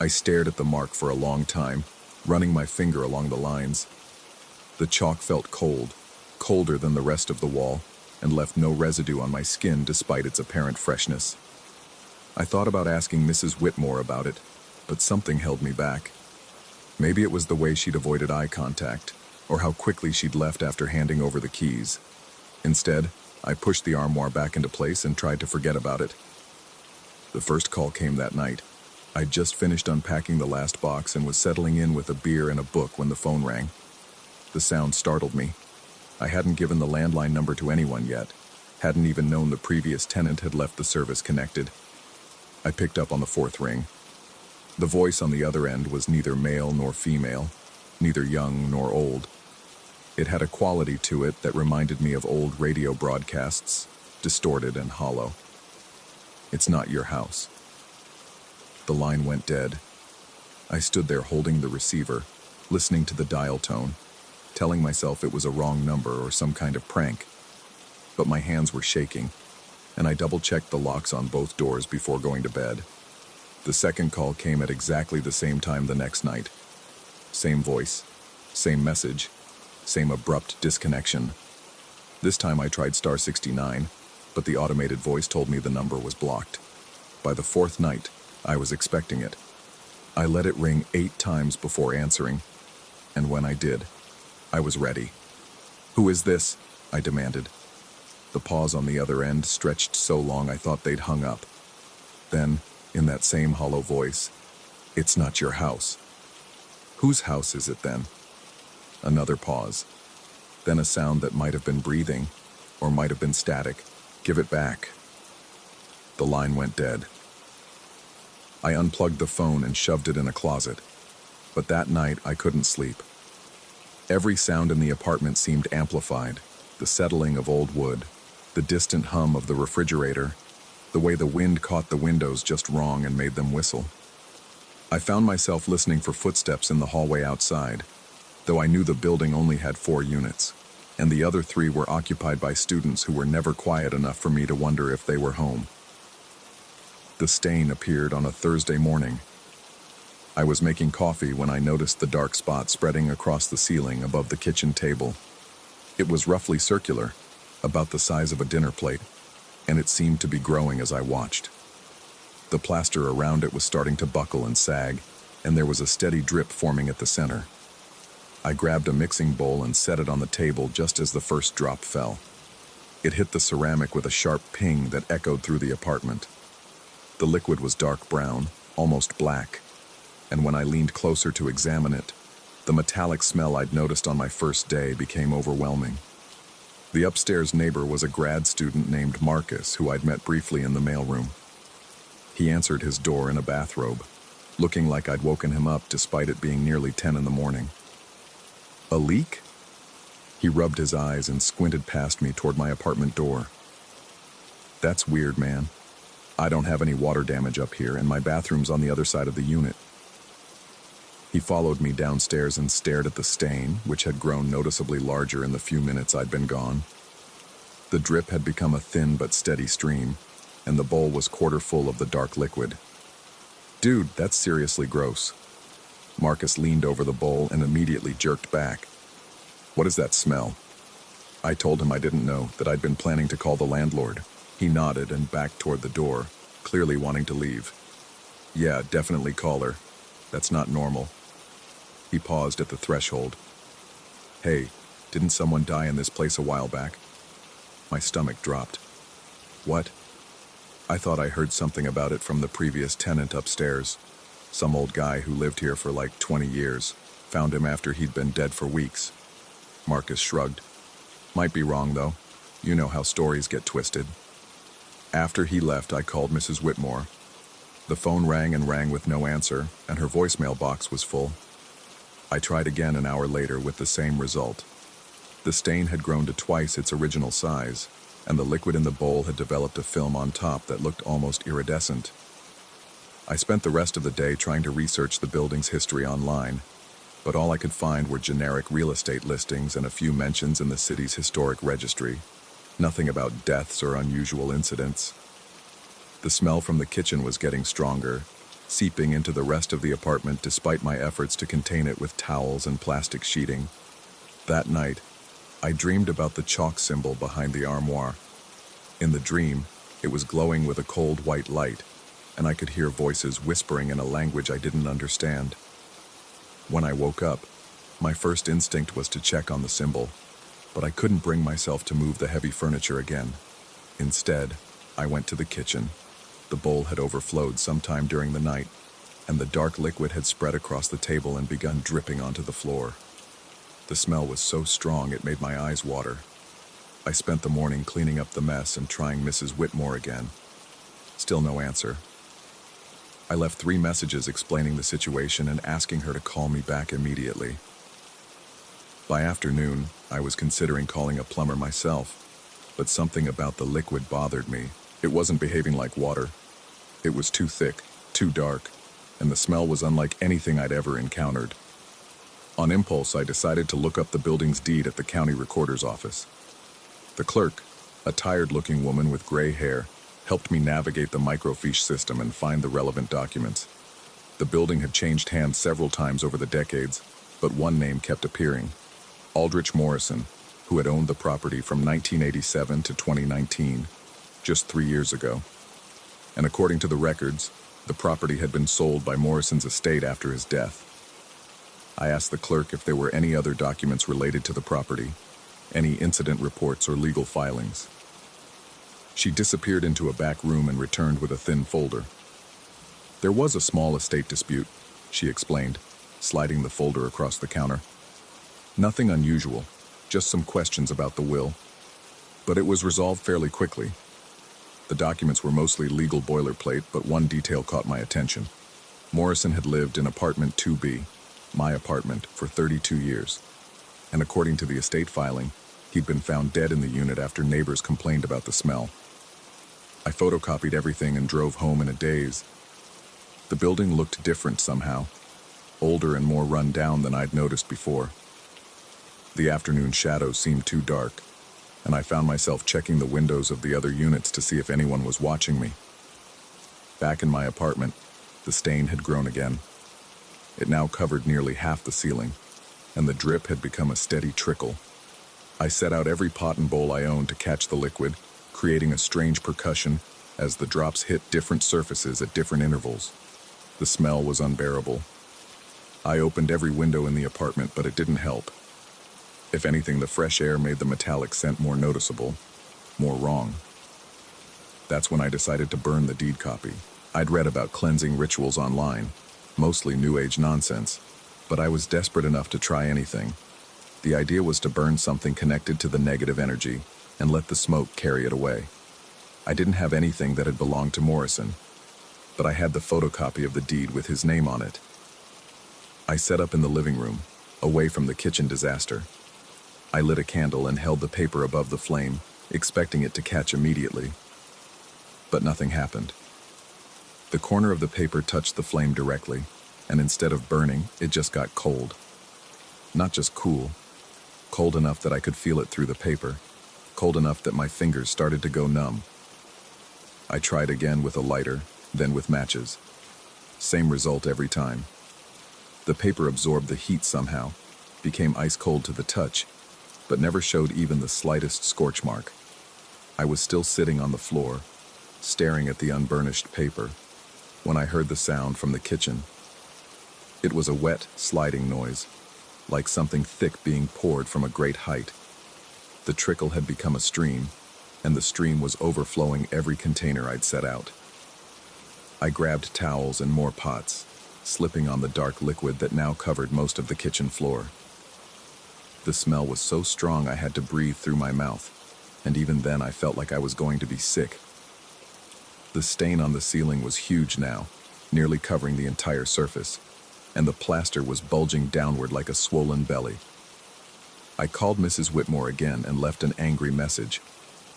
I stared at the mark for a long time, running my finger along the lines. The chalk felt cold, colder than the rest of the wall, and left no residue on my skin despite its apparent freshness. I thought about asking Mrs. Whitmore about it, but something held me back. Maybe it was the way she'd avoided eye contact, or how quickly she'd left after handing over the keys. Instead, I pushed the armoire back into place and tried to forget about it. The first call came that night. I'd just finished unpacking the last box and was settling in with a beer and a book when the phone rang. The sound startled me. I hadn't given the landline number to anyone yet, hadn't even known the previous tenant had left the service connected. I picked up on the 4th ring. The voice on the other end was neither male nor female, neither young nor old. It had a quality to it that reminded me of old radio broadcasts, distorted and hollow. "It's not your house." The line went dead. I stood there holding the receiver, listening to the dial tone, telling myself it was a wrong number or some kind of prank. But my hands were shaking, and I double-checked the locks on both doors before going to bed. The second call came at exactly the same time the next night. Same voice, same message, same abrupt disconnection. This time I tried star 69, but the automated voice told me the number was blocked. By the fourth night, I was expecting it. I let it ring 8 times before answering, and when I did, I was ready. "Who is this?" I demanded. The pause on the other end stretched so long I thought they'd hung up. Then, in that same hollow voice, "It's not your house." "Whose house is it then?" Another pause. Then a sound that might have been breathing, or might have been static. "Give it back." The line went dead. I unplugged the phone and shoved it in a closet. But that night I couldn't sleep. Every sound in the apartment seemed amplified. The settling of old wood, the distant hum of the refrigerator, the way the wind caught the windows just wrong and made them whistle. I found myself listening for footsteps in the hallway outside, though I knew the building only had 4 units, and the other 3 were occupied by students who were never quiet enough for me to wonder if they were home. The stain appeared on a Thursday morning. I was making coffee when I noticed the dark spot spreading across the ceiling above the kitchen table. It was roughly circular, about the size of a dinner plate, and it seemed to be growing as I watched. The plaster around it was starting to buckle and sag, and there was a steady drip forming at the center. I grabbed a mixing bowl and set it on the table just as the first drop fell. It hit the ceramic with a sharp ping that echoed through the apartment. The liquid was dark brown, almost black, and when I leaned closer to examine it, the metallic smell I'd noticed on my first day became overwhelming. The upstairs neighbor was a grad student named Marcus, who I'd met briefly in the mailroom. He answered his door in a bathrobe, looking like I'd woken him up despite it being nearly 10 in the morning. "A leak?" He rubbed his eyes and squinted past me toward my apartment door. "That's weird, man. I don't have any water damage up here, and my bathroom's on the other side of the unit." He followed me downstairs and stared at the stain, which had grown noticeably larger in the few minutes I'd been gone. The drip had become a thin but steady stream, and the bowl was quarter full of the dark liquid. "Dude, that's seriously gross." Marcus leaned over the bowl and immediately jerked back. "What is that smell?" I told him I didn't know, that I'd been planning to call the landlord. He nodded and backed toward the door, clearly wanting to leave. "Yeah, definitely call her. That's not normal." He paused at the threshold. "Hey, didn't someone die in this place a while back?" My stomach dropped. "What?" I thought I heard something about it from the previous tenant upstairs. Some old guy who lived here for like 20 years. Found him after he'd been dead for weeks. Marcus shrugged. "Might be wrong, though. You know how stories get twisted." After he left, I called Mrs. Whitmore. The phone rang and rang with no answer, and her voicemail box was full. I tried again an hour later with the same result. The stain had grown to twice its original size, and the liquid in the bowl had developed a film on top that looked almost iridescent. I spent the rest of the day trying to research the building's history online, but all I could find were generic real estate listings and a few mentions in the city's historic registry. Nothing about deaths or unusual incidents. The smell from the kitchen was getting stronger, seeping into the rest of the apartment despite my efforts to contain it with towels and plastic sheeting. That night, I dreamed about the chalk symbol behind the armoire. In the dream, it was glowing with a cold white light, and I could hear voices whispering in a language I didn't understand. When I woke up, my first instinct was to check on the symbol, but I couldn't bring myself to move the heavy furniture again. Instead, I went to the kitchen. The bowl had overflowed sometime during the night, and the dark liquid had spread across the table and begun dripping onto the floor. The smell was so strong it made my eyes water. I spent the morning cleaning up the mess and trying Mrs. Whitmore again. Still no answer. I left 3 messages explaining the situation and asking her to call me back immediately. By afternoon, I was considering calling a plumber myself, but something about the liquid bothered me. It wasn't behaving like water. It was too thick, too dark, and the smell was unlike anything I'd ever encountered. On impulse, I decided to look up the building's deed at the county recorder's office. The clerk, a tired-looking woman with gray hair, helped me navigate the microfiche system and find the relevant documents. The building had changed hands several times over the decades, but one name kept appearing: Aldrich Morrison, who had owned the property from 1987 to 2019, just 3 years ago. And according to the records, the property had been sold by Morrison's estate after his death. I asked the clerk if there were any other documents related to the property, any incident reports or legal filings. She disappeared into a back room and returned with a thin folder. There was a small estate dispute, she explained, sliding the folder across the counter. Nothing unusual, just some questions about the will. But it was resolved fairly quickly. The documents were mostly legal boilerplate, but one detail caught my attention. Morrison had lived in apartment 2B, my apartment, for 32 years. And according to the estate filing, he'd been found dead in the unit after neighbors complained about the smell. I photocopied everything and drove home in a daze. The building looked different somehow, older and more run down than I'd noticed before. The afternoon shadows seemed too dark, and I found myself checking the windows of the other units to see if anyone was watching me. Back in my apartment, the stain had grown again. It now covered nearly half the ceiling, and the drip had become a steady trickle. I set out every pot and bowl I owned to catch the liquid, creating a strange percussion as the drops hit different surfaces at different intervals. The smell was unbearable. I opened every window in the apartment, but it didn't help. If anything, the fresh air made the metallic scent more noticeable, more wrong. That's when I decided to burn the deed copy. I'd read about cleansing rituals online, mostly New Age nonsense, but I was desperate enough to try anything. The idea was to burn something connected to the negative energy and let the smoke carry it away. I didn't have anything that had belonged to Morrison, but I had the photocopy of the deed with his name on it. I set up in the living room, away from the kitchen disaster. I lit a candle and held the paper above the flame, expecting it to catch immediately. But nothing happened. The corner of the paper touched the flame directly, and instead of burning, it just got cold. Not just cool, cold enough that I could feel it through the paper, cold enough that my fingers started to go numb. I tried again with a lighter, then with matches. Same result every time. The paper absorbed the heat somehow, became ice cold to the touch, but never showed even the slightest scorch mark. I was still sitting on the floor, staring at the unburnished paper, when I heard the sound from the kitchen. It was a wet, sliding noise, like something thick being poured from a great height. The trickle had become a stream, and the stream was overflowing every container I'd set out. I grabbed towels and more pots, slipping on the dark liquid that now covered most of the kitchen floor. The smell was so strong I had to breathe through my mouth, and even then I felt like I was going to be sick. The stain on the ceiling was huge now, nearly covering the entire surface, and the plaster was bulging downward like a swollen belly. I called Mrs. Whitmore again and left an angry message.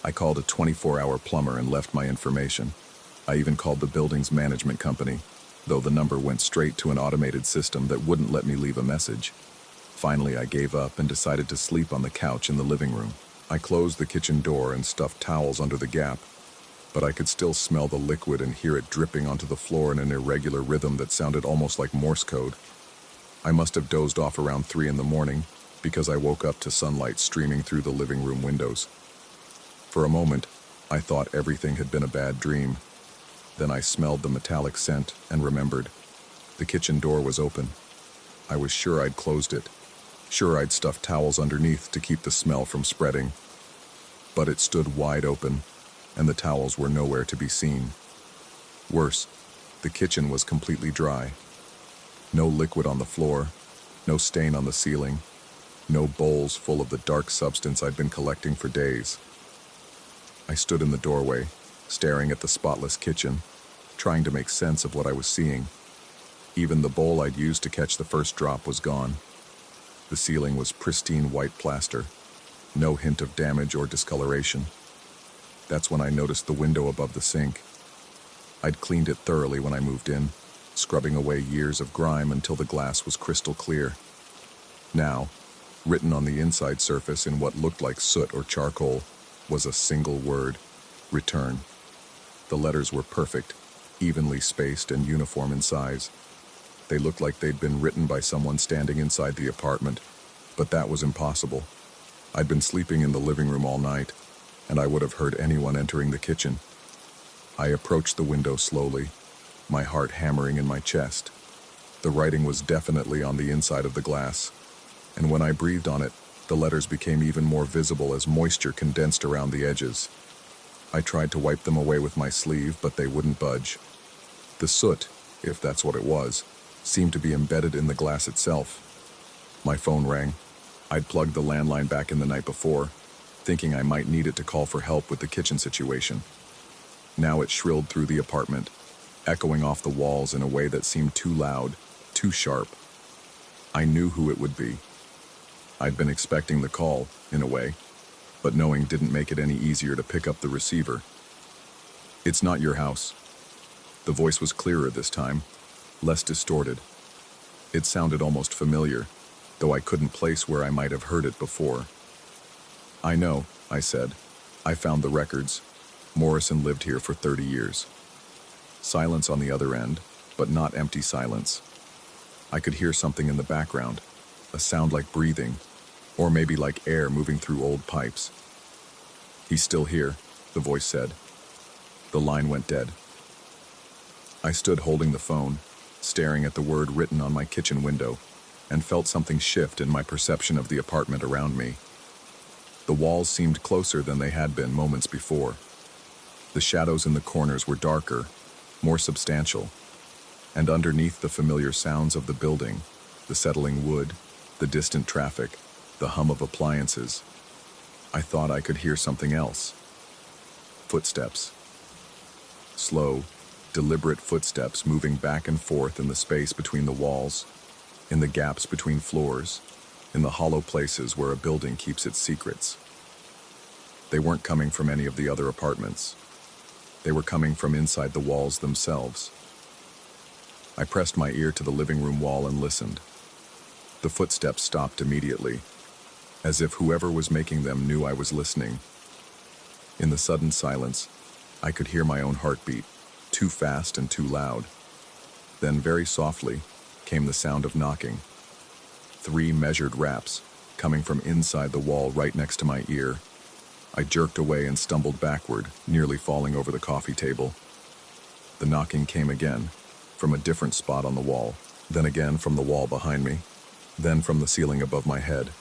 I called a 24-hour plumber and left my information. I even called the building's management company, though the number went straight to an automated system that wouldn't let me leave a message. Finally, I gave up and decided to sleep on the couch in the living room. I closed the kitchen door and stuffed towels under the gap, but I could still smell the liquid and hear it dripping onto the floor in an irregular rhythm that sounded almost like Morse code. I must have dozed off around 3 in the morning because I woke up to sunlight streaming through the living room windows. For a moment, I thought everything had been a bad dream. Then I smelled the metallic scent and remembered. The kitchen door was open. I was sure I'd closed it. Sure I'd stuffed towels underneath to keep the smell from spreading. But it stood wide open, and the towels were nowhere to be seen. Worse, the kitchen was completely dry. No liquid on the floor, no stain on the ceiling, no bowls full of the dark substance I'd been collecting for days. I stood in the doorway, staring at the spotless kitchen, trying to make sense of what I was seeing. Even the bowl I'd used to catch the first drop was gone. The ceiling was pristine white plaster, no hint of damage or discoloration. That's when I noticed the window above the sink. I'd cleaned it thoroughly when I moved in, scrubbing away years of grime until the glass was crystal clear. Now, written on the inside surface in what looked like soot or charcoal, was a single word: return. The letters were perfect, evenly spaced and uniform in size. They looked like they'd been written by someone standing inside the apartment, but that was impossible. I'd been sleeping in the living room all night, and I would have heard anyone entering the kitchen. I approached the window slowly, my heart hammering in my chest. The writing was definitely on the inside of the glass, and when I breathed on it, the letters became even more visible as moisture condensed around the edges. I tried to wipe them away with my sleeve, but they wouldn't budge. The soot, if that's what it was, seemed to be embedded in the glass itself. My phone rang. I'd plugged the landline back in the night before, thinking I might need it to call for help with the kitchen situation. Now it shrilled through the apartment, echoing off the walls in a way that seemed too loud, too sharp. I knew who it would be. I'd been expecting the call, in a way, but knowing didn't make it any easier to pick up the receiver. "It's not your house." The voice was clearer this time, less distorted. It sounded almost familiar, though I couldn't place where I might have heard it before. "I know," I said. "I found the records. Morrison lived here for 30 years. Silence on the other end, but not empty silence. I could hear something in the background, a sound like breathing, or maybe like air moving through old pipes. "He's still here," the voice said. The line went dead. I stood holding the phone, staring at the word written on my kitchen window, and felt something shift in my perception of the apartment around me. The walls seemed closer than they had been moments before. The shadows in the corners were darker, more substantial, and underneath the familiar sounds of the building, the settling wood, the distant traffic, the hum of appliances, I thought I could hear something else. Footsteps. Slow, deliberate footsteps moving back and forth in the space between the walls, in the gaps between floors, in the hollow places where a building keeps its secrets. They weren't coming from any of the other apartments. They were coming from inside the walls themselves. I pressed my ear to the living room wall and listened. The footsteps stopped immediately, as if whoever was making them knew I was listening. In the sudden silence, I could hear my own heartbeat, too fast and too loud. Then, very softly, came the sound of knocking. 3 measured raps, coming from inside the wall right next to my ear. I jerked away and stumbled backward, nearly falling over the coffee table. The knocking came again, from a different spot on the wall, then again from the wall behind me, then from the ceiling above my head.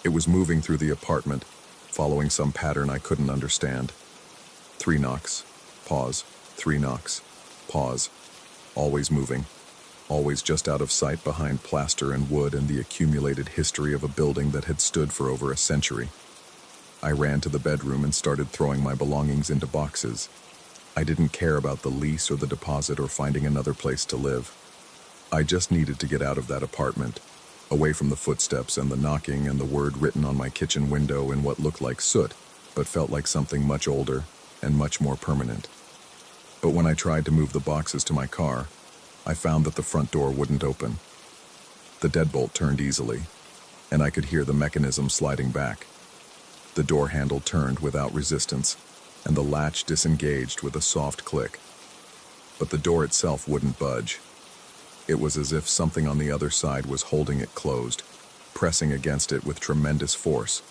It was moving through the apartment, following some pattern I couldn't understand. 3 knocks, pause, 3 knocks, pause, always moving, always just out of sight behind plaster and wood and the accumulated history of a building that had stood for over a century. I ran to the bedroom and started throwing my belongings into boxes. I didn't care about the lease or the deposit or finding another place to live. I just needed to get out of that apartment, away from the footsteps and the knocking and the word written on my kitchen window in what looked like soot, but felt like something much older and much more permanent. But when I tried to move the boxes to my car, I found that the front door wouldn't open. The deadbolt turned easily, and I could hear the mechanism sliding back. The door handle turned without resistance, and the latch disengaged with a soft click. But the door itself wouldn't budge. It was as if something on the other side was holding it closed, pressing against it with tremendous force.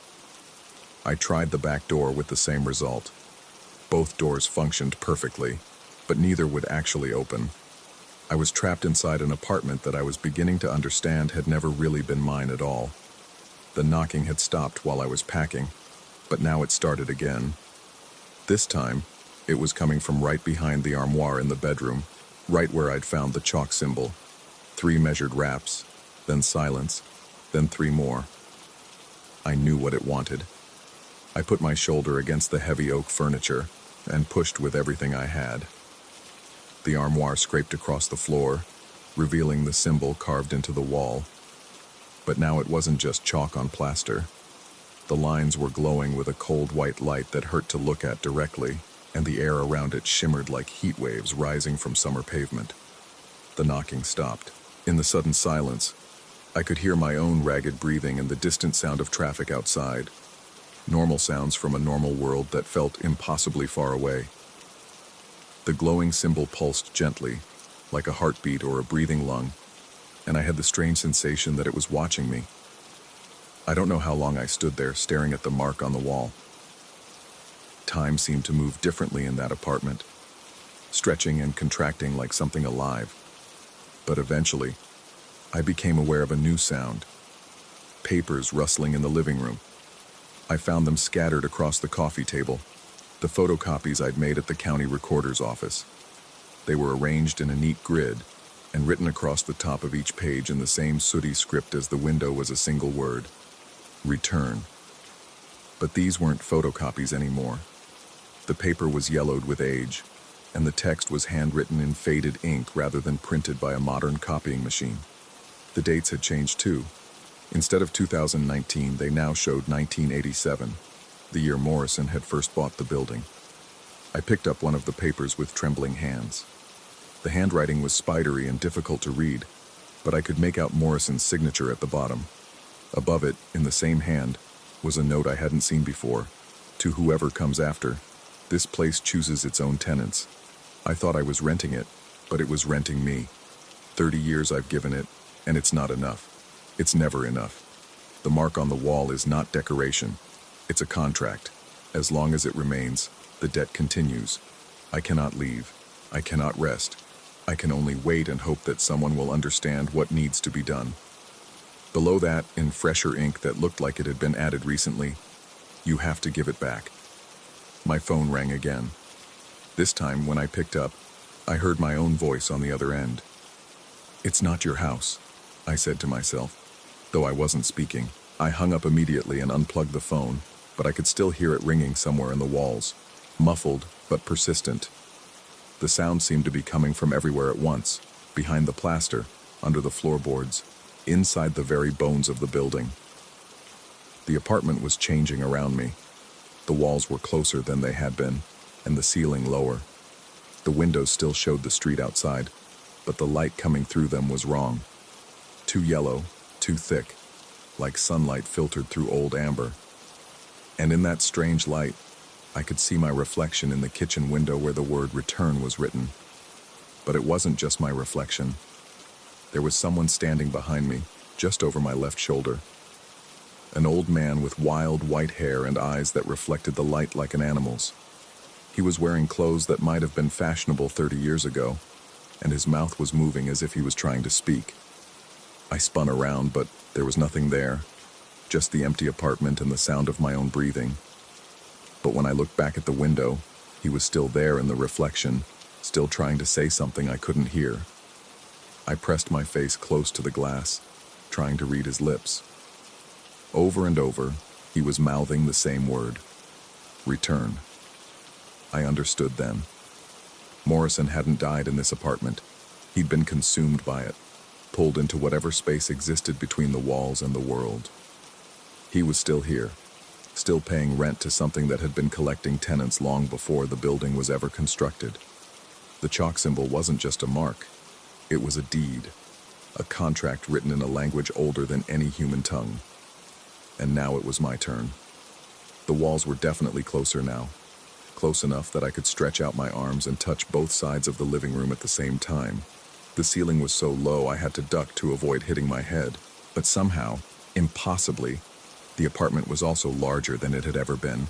I tried the back door with the same result. Both doors functioned perfectly, but neither would actually open. I was trapped inside an apartment that I was beginning to understand had never really been mine at all. The knocking had stopped while I was packing, but now it started again. This time, it was coming from right behind the armoire in the bedroom, right where I'd found the chalk symbol. 3 measured raps, then silence, then 3 more. I knew what it wanted. I put my shoulder against the heavy oak furniture and pushed with everything I had. The armoire scraped across the floor, revealing the symbol carved into the wall. But now it wasn't just chalk on plaster. The lines were glowing with a cold white light that hurt to look at directly, and the air around it shimmered like heat waves rising from summer pavement. The knocking stopped. In the sudden silence, I could hear my own ragged breathing and the distant sound of traffic outside. Normal sounds from a normal world that felt impossibly far away. The glowing symbol pulsed gently, like a heartbeat or a breathing lung, and I had the strange sensation that it was watching me. I don't know how long I stood there staring at the mark on the wall. Time seemed to move differently in that apartment, stretching and contracting like something alive. But eventually, I became aware of a new sound. Papers rustling in the living room. I found them scattered across the coffee table, the photocopies I'd made at the county recorder's office. They were arranged in a neat grid, and written across the top of each page in the same sooty script as the window was a single word: return. But these weren't photocopies anymore. The paper was yellowed with age, and the text was handwritten in faded ink rather than printed by a modern copying machine. The dates had changed too. Instead of 2019, they now showed 1987, the year Morrison had first bought the building. I picked up one of the papers with trembling hands. The handwriting was spidery and difficult to read, but I could make out Morrison's signature at the bottom. Above it, in the same hand, was a note I hadn't seen before. To whoever comes after, this place chooses its own tenants. I thought I was renting it, but it was renting me. 30 years I've given it, and it's not enough. It's never enough. The mark on the wall is not decoration. It's a contract. As long as it remains, the debt continues. I cannot leave. I cannot rest. I can only wait and hope that someone will understand what needs to be done. Below that, in fresher ink that looked like it had been added recently, you have to give it back. My phone rang again. This time, when I picked up, I heard my own voice on the other end. "It's not your house," I said to myself. Though I wasn't speaking, I hung up immediately and unplugged the phone, but I could still hear it ringing somewhere in the walls, muffled but persistent. The sound seemed to be coming from everywhere at once, behind the plaster, under the floorboards, inside the very bones of the building. The apartment was changing around me. The walls were closer than they had been, and the ceiling lower. The windows still showed the street outside, but the light coming through them was wrong. Too yellow, too thick, like sunlight filtered through old amber. And in that strange light, I could see my reflection in the kitchen window where the word return was written. But it wasn't just my reflection. There was someone standing behind me, just over my left shoulder. An old man with wild white hair and eyes that reflected the light like an animal's. He was wearing clothes that might have been fashionable 30 years ago, and his mouth was moving as if he was trying to speak. I spun around, but there was nothing there, just the empty apartment and the sound of my own breathing. But when I looked back at the window, he was still there in the reflection, still trying to say something I couldn't hear. I pressed my face close to the glass, trying to read his lips. Over and over, he was mouthing the same word: return. I understood then. Morrison hadn't died in this apartment. He'd been consumed by it, pulled into whatever space existed between the walls and the world. He was still here, still paying rent to something that had been collecting tenants long before the building was ever constructed. The chalk symbol wasn't just a mark. It was a deed, a contract written in a language older than any human tongue. And now it was my turn. The walls were definitely closer now, close enough that I could stretch out my arms and touch both sides of the living room at the same time. The ceiling was so low I had to duck to avoid hitting my head, but somehow, impossibly, the apartment was also larger than it had ever been,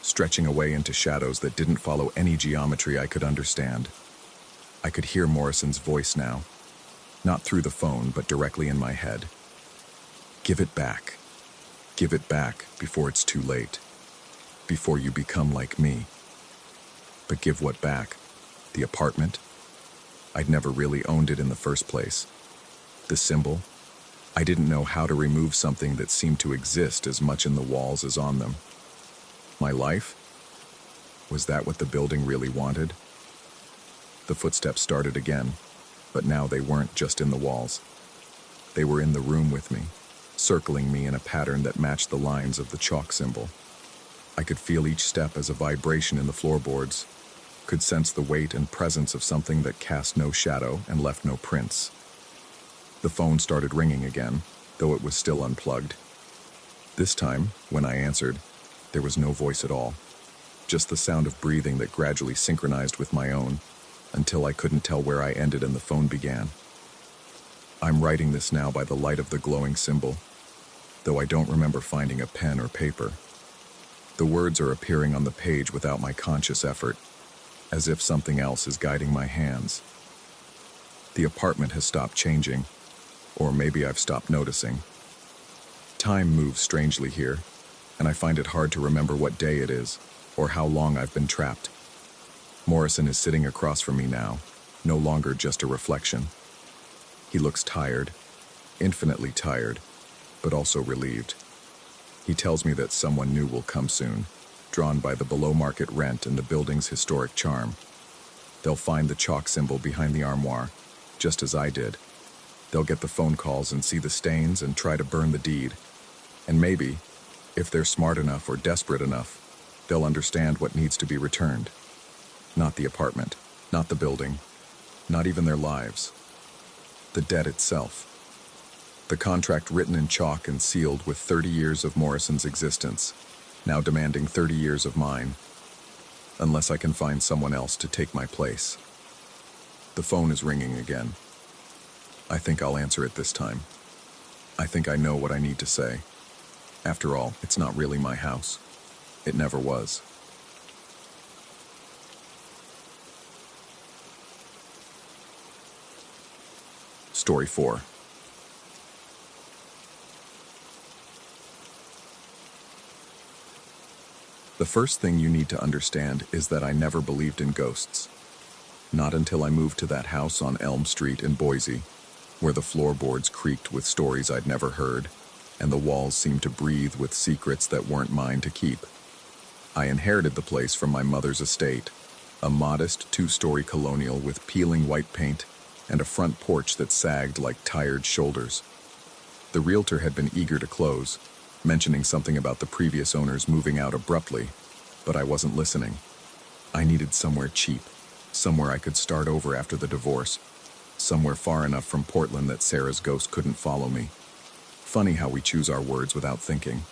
stretching away into shadows that didn't follow any geometry I could understand. I could hear Morrison's voice now, not through the phone, but directly in my head. Give it back. Give it back before it's too late, before you become like me. But give what back? The apartment? I'd never really owned it in the first place. The symbol? I didn't know how to remove something that seemed to exist as much in the walls as on them. My life? Was that what the building really wanted? The footsteps started again, but now they weren't just in the walls. They were in the room with me, circling me in a pattern that matched the lines of the chalk symbol. I could feel each step as a vibration in the floorboards, could sense the weight and presence of something that cast no shadow and left no prints. The phone started ringing again, though it was still unplugged. This time, when I answered, there was no voice at all, just the sound of breathing that gradually synchronized with my own, until I couldn't tell where I ended and the phone began. I'm writing this now by the light of the glowing symbol, though I don't remember finding a pen or paper. The words are appearing on the page without my conscious effort, as if something else is guiding my hands. The apartment has stopped changing, or maybe I've stopped noticing. Time moves strangely here, and I find it hard to remember what day it is, or how long I've been trapped. Morrison is sitting across from me now, no longer just a reflection. He looks tired, infinitely tired, but also relieved. He tells me that someone new will come soon, drawn by the below-market rent and the building's historic charm. They'll find the chalk symbol behind the armoire, just as I did. They'll get the phone calls and see the stains and try to burn the deed. And maybe, if they're smart enough or desperate enough, they'll understand what needs to be returned. Not the apartment, not the building, not even their lives. The debt itself. The contract written in chalk and sealed with 30 years of Morrison's existence, now demanding 30 years of mine, unless I can find someone else to take my place. The phone is ringing again. I think I'll answer it this time. I think I know what I need to say. After all, it's not really my house. It never was. Story 4. The first thing you need to understand is that I never believed in ghosts. Not until I moved to that house on Elm Street in Boise, where the floorboards creaked with stories I'd never heard, and the walls seemed to breathe with secrets that weren't mine to keep. I inherited the place from my mother's estate, a modest 2-story colonial with peeling white paint and a front porch that sagged like tired shoulders. The realtor had been eager to close, mentioning something about the previous owners moving out abruptly, but I wasn't listening. I needed somewhere cheap, somewhere I could start over after the divorce, somewhere far enough from Portland that Sarah's ghost couldn't follow me. Funny how we choose our words without thinking.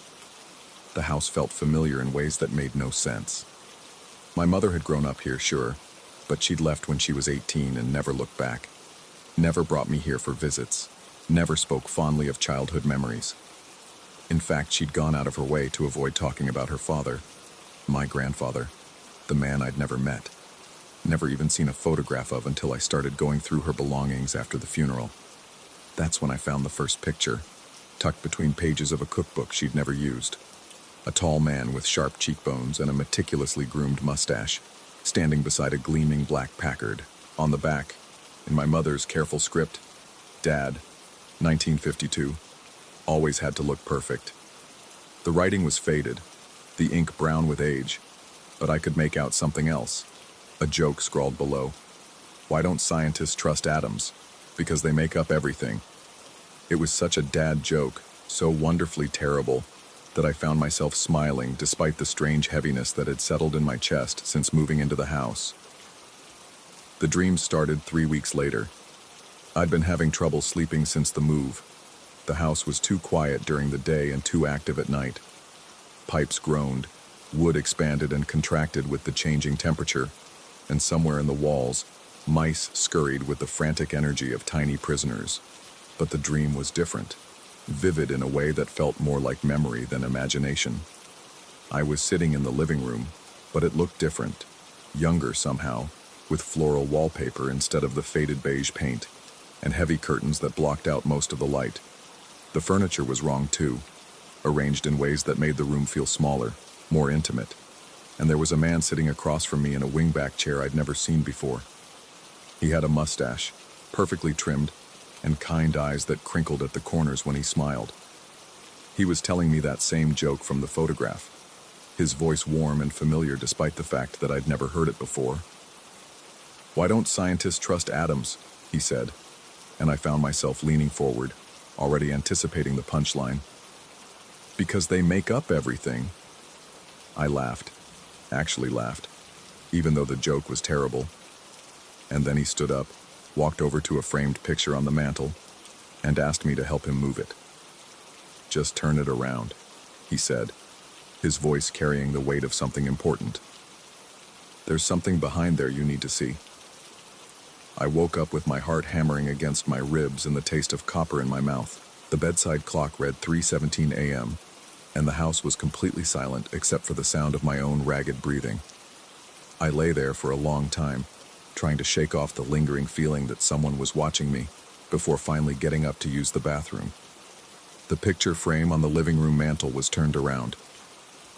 The house felt familiar in ways that made no sense. My mother had grown up here, sure, but she'd left when she was 18 and never looked back. Never brought me here for visits, never spoke fondly of childhood memories. In fact, she'd gone out of her way to avoid talking about her father, my grandfather, the man I'd never met, never even seen a photograph of until I started going through her belongings after the funeral. That's when I found the first picture, tucked between pages of a cookbook she'd never used. A tall man with sharp cheekbones and a meticulously groomed mustache, standing beside a gleaming black Packard. On the back, in my mother's careful script, Dad, 1952, always had to look perfect. The writing was faded, the ink brown with age, but I could make out something else. A joke scrawled below. Why don't scientists trust atoms? Because they make up everything. It was such a dad joke, so wonderfully terrible, that I found myself smiling despite the strange heaviness that had settled in my chest since moving into the house. The dream started 3 weeks later. I'd been having trouble sleeping since the move. The house was too quiet during the day and too active at night. Pipes groaned, wood expanded and contracted with the changing temperature, and somewhere in the walls, mice scurried with the frantic energy of tiny prisoners. But the dream was different, vivid in a way that felt more like memory than imagination. I was sitting in the living room, but it looked different, younger somehow, with floral wallpaper instead of the faded beige paint, and heavy curtains that blocked out most of the light. The furniture was wrong too, arranged in ways that made the room feel smaller, more intimate, and there was a man sitting across from me in a wingback chair I'd never seen before. He had a mustache, perfectly trimmed, and kind eyes that crinkled at the corners when he smiled. He was telling me that same joke from the photograph, his voice warm and familiar despite the fact that I'd never heard it before. Why don't scientists trust atoms? He said, and I found myself leaning forward, already anticipating the punchline. Because they make up everything. I laughed, actually laughed, even though the joke was terrible. And then he stood up, walked over to a framed picture on the mantel, and asked me to help him move it. Just turn it around, he said, his voice carrying the weight of something important. There's something behind there you need to see. I woke up with my heart hammering against my ribs and the taste of copper in my mouth. The bedside clock read 3:17 a.m., and the house was completely silent except for the sound of my own ragged breathing. I lay there for a long time, trying to shake off the lingering feeling that someone was watching me, before finally getting up to use the bathroom. The picture frame on the living room mantel was turned around.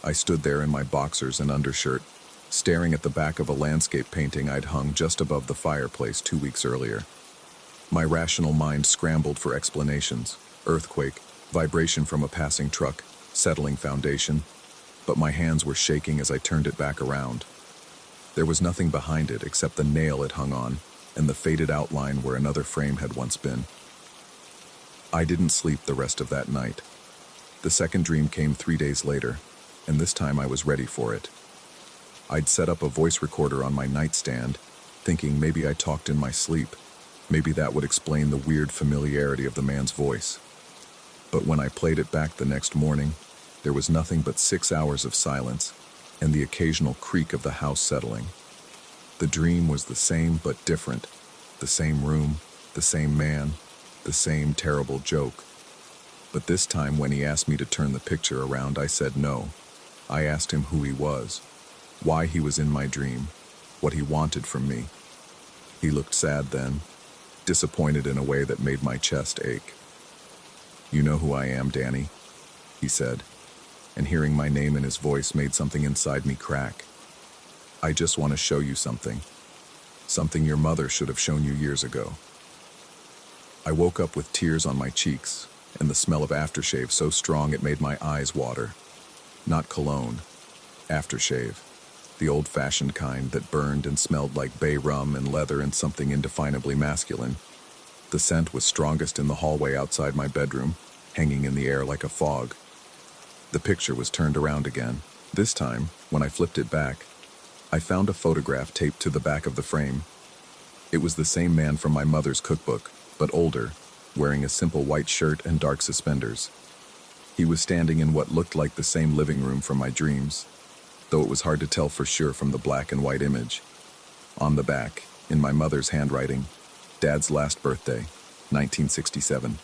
I stood there in my boxers and undershirt, staring at the back of a landscape painting I'd hung just above the fireplace 2 weeks earlier. My rational mind scrambled for explanations: earthquake, vibration from a passing truck, settling foundation, but my hands were shaking as I turned it back around. There was nothing behind it except the nail it hung on and the faded outline where another frame had once been. I didn't sleep the rest of that night. The second dream came 3 days later, and this time I was ready for it. I'd set up a voice recorder on my nightstand, thinking maybe I talked in my sleep. Maybe that would explain the weird familiarity of the man's voice. But when I played it back the next morning, there was nothing but 6 hours of silence and the occasional creak of the house settling. The dream was the same but different. The same room, the same man, the same terrible joke. But this time when he asked me to turn the picture around, I said no. I asked him who he was, why he was in my dream, what he wanted from me. He looked sad then, disappointed in a way that made my chest ache. "You know who I am, Danny," he said, and hearing my name in his voice made something inside me crack. "I just want to show you something. Something your mother should have shown you years ago." I woke up with tears on my cheeks and the smell of aftershave so strong it made my eyes water. Not cologne, aftershave, the old-fashioned kind that burned and smelled like bay rum and leather and something indefinably masculine. The scent was strongest in the hallway outside my bedroom, hanging in the air like a fog. The picture was turned around again. This time, when I flipped it back, I found a photograph taped to the back of the frame. It was the same man from my mother's cookbook, but older, wearing a simple white shirt and dark suspenders. He was standing in what looked like the same living room from my dreams, though it was hard to tell for sure from the black and white image. On the back, in my mother's handwriting, Dad's last birthday, 1967.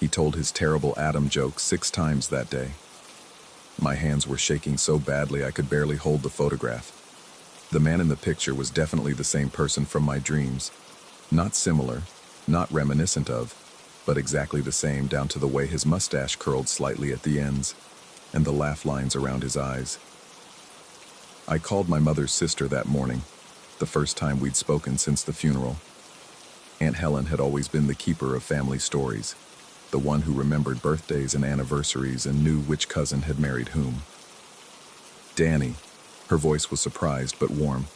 He told his terrible atom joke 6 times that day. My hands were shaking so badly I could barely hold the photograph. The man in the picture was definitely the same person from my dreams. Not similar, not reminiscent of, but exactly the same down to the way his mustache curled slightly at the ends, and the laugh lines around his eyes. I called my mother's sister that morning, the first time we'd spoken since the funeral. Aunt Helen had always been the keeper of family stories, the one who remembered birthdays and anniversaries and knew which cousin had married whom. "Danny," her voice was surprised but warm.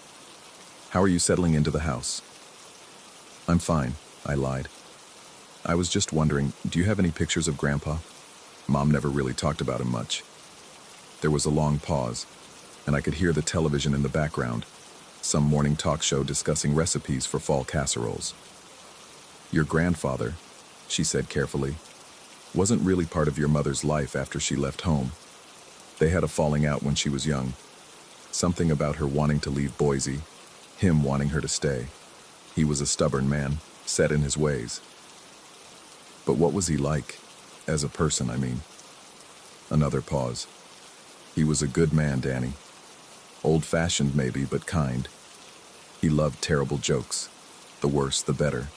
"How are you settling into the house?" "I'm fine," I lied. "I was just wondering, do you have any pictures of Grandpa? Mom never really talked about him much." There was a long pause, and I could hear the television in the background, some morning talk show discussing recipes for fall casseroles. "Your grandfather," she said carefully, "wasn't really part of your mother's life after she left home. They had a falling out when she was young. Something about her wanting to leave Boise, him wanting her to stay. He was a stubborn man, set in his ways." "But what was he like? As a person, I mean?" Another pause. "He was a good man, Danny. Old-fashioned maybe, but kind. He loved terrible jokes. The worse, the better.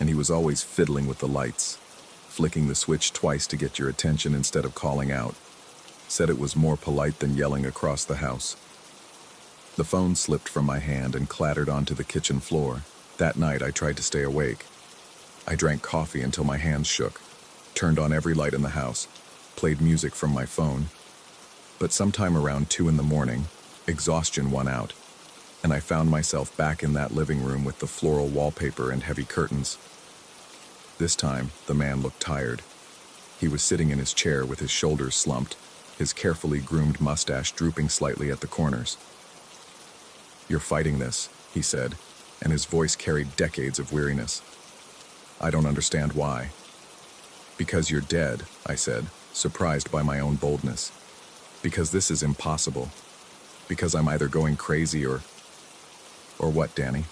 And he was always fiddling with the lights, flicking the switch twice to get your attention instead of calling out. Said it was more polite than yelling across the house." The phone slipped from my hand and clattered onto the kitchen floor. That night I tried to stay awake. I drank coffee until my hands shook, turned on every light in the house, played music from my phone. But sometime around 2 in the morning, exhaustion won out. and I found myself back in that living room with the floral wallpaper and heavy curtains. This time, the man looked tired. He was sitting in his chair with his shoulders slumped, his carefully groomed mustache drooping slightly at the corners. "You're fighting this," he said, and his voice carried decades of weariness. "I don't understand why." "Because you're dead," I said, surprised by my own boldness. "Because this is impossible. Because I'm either going crazy or what, Danny?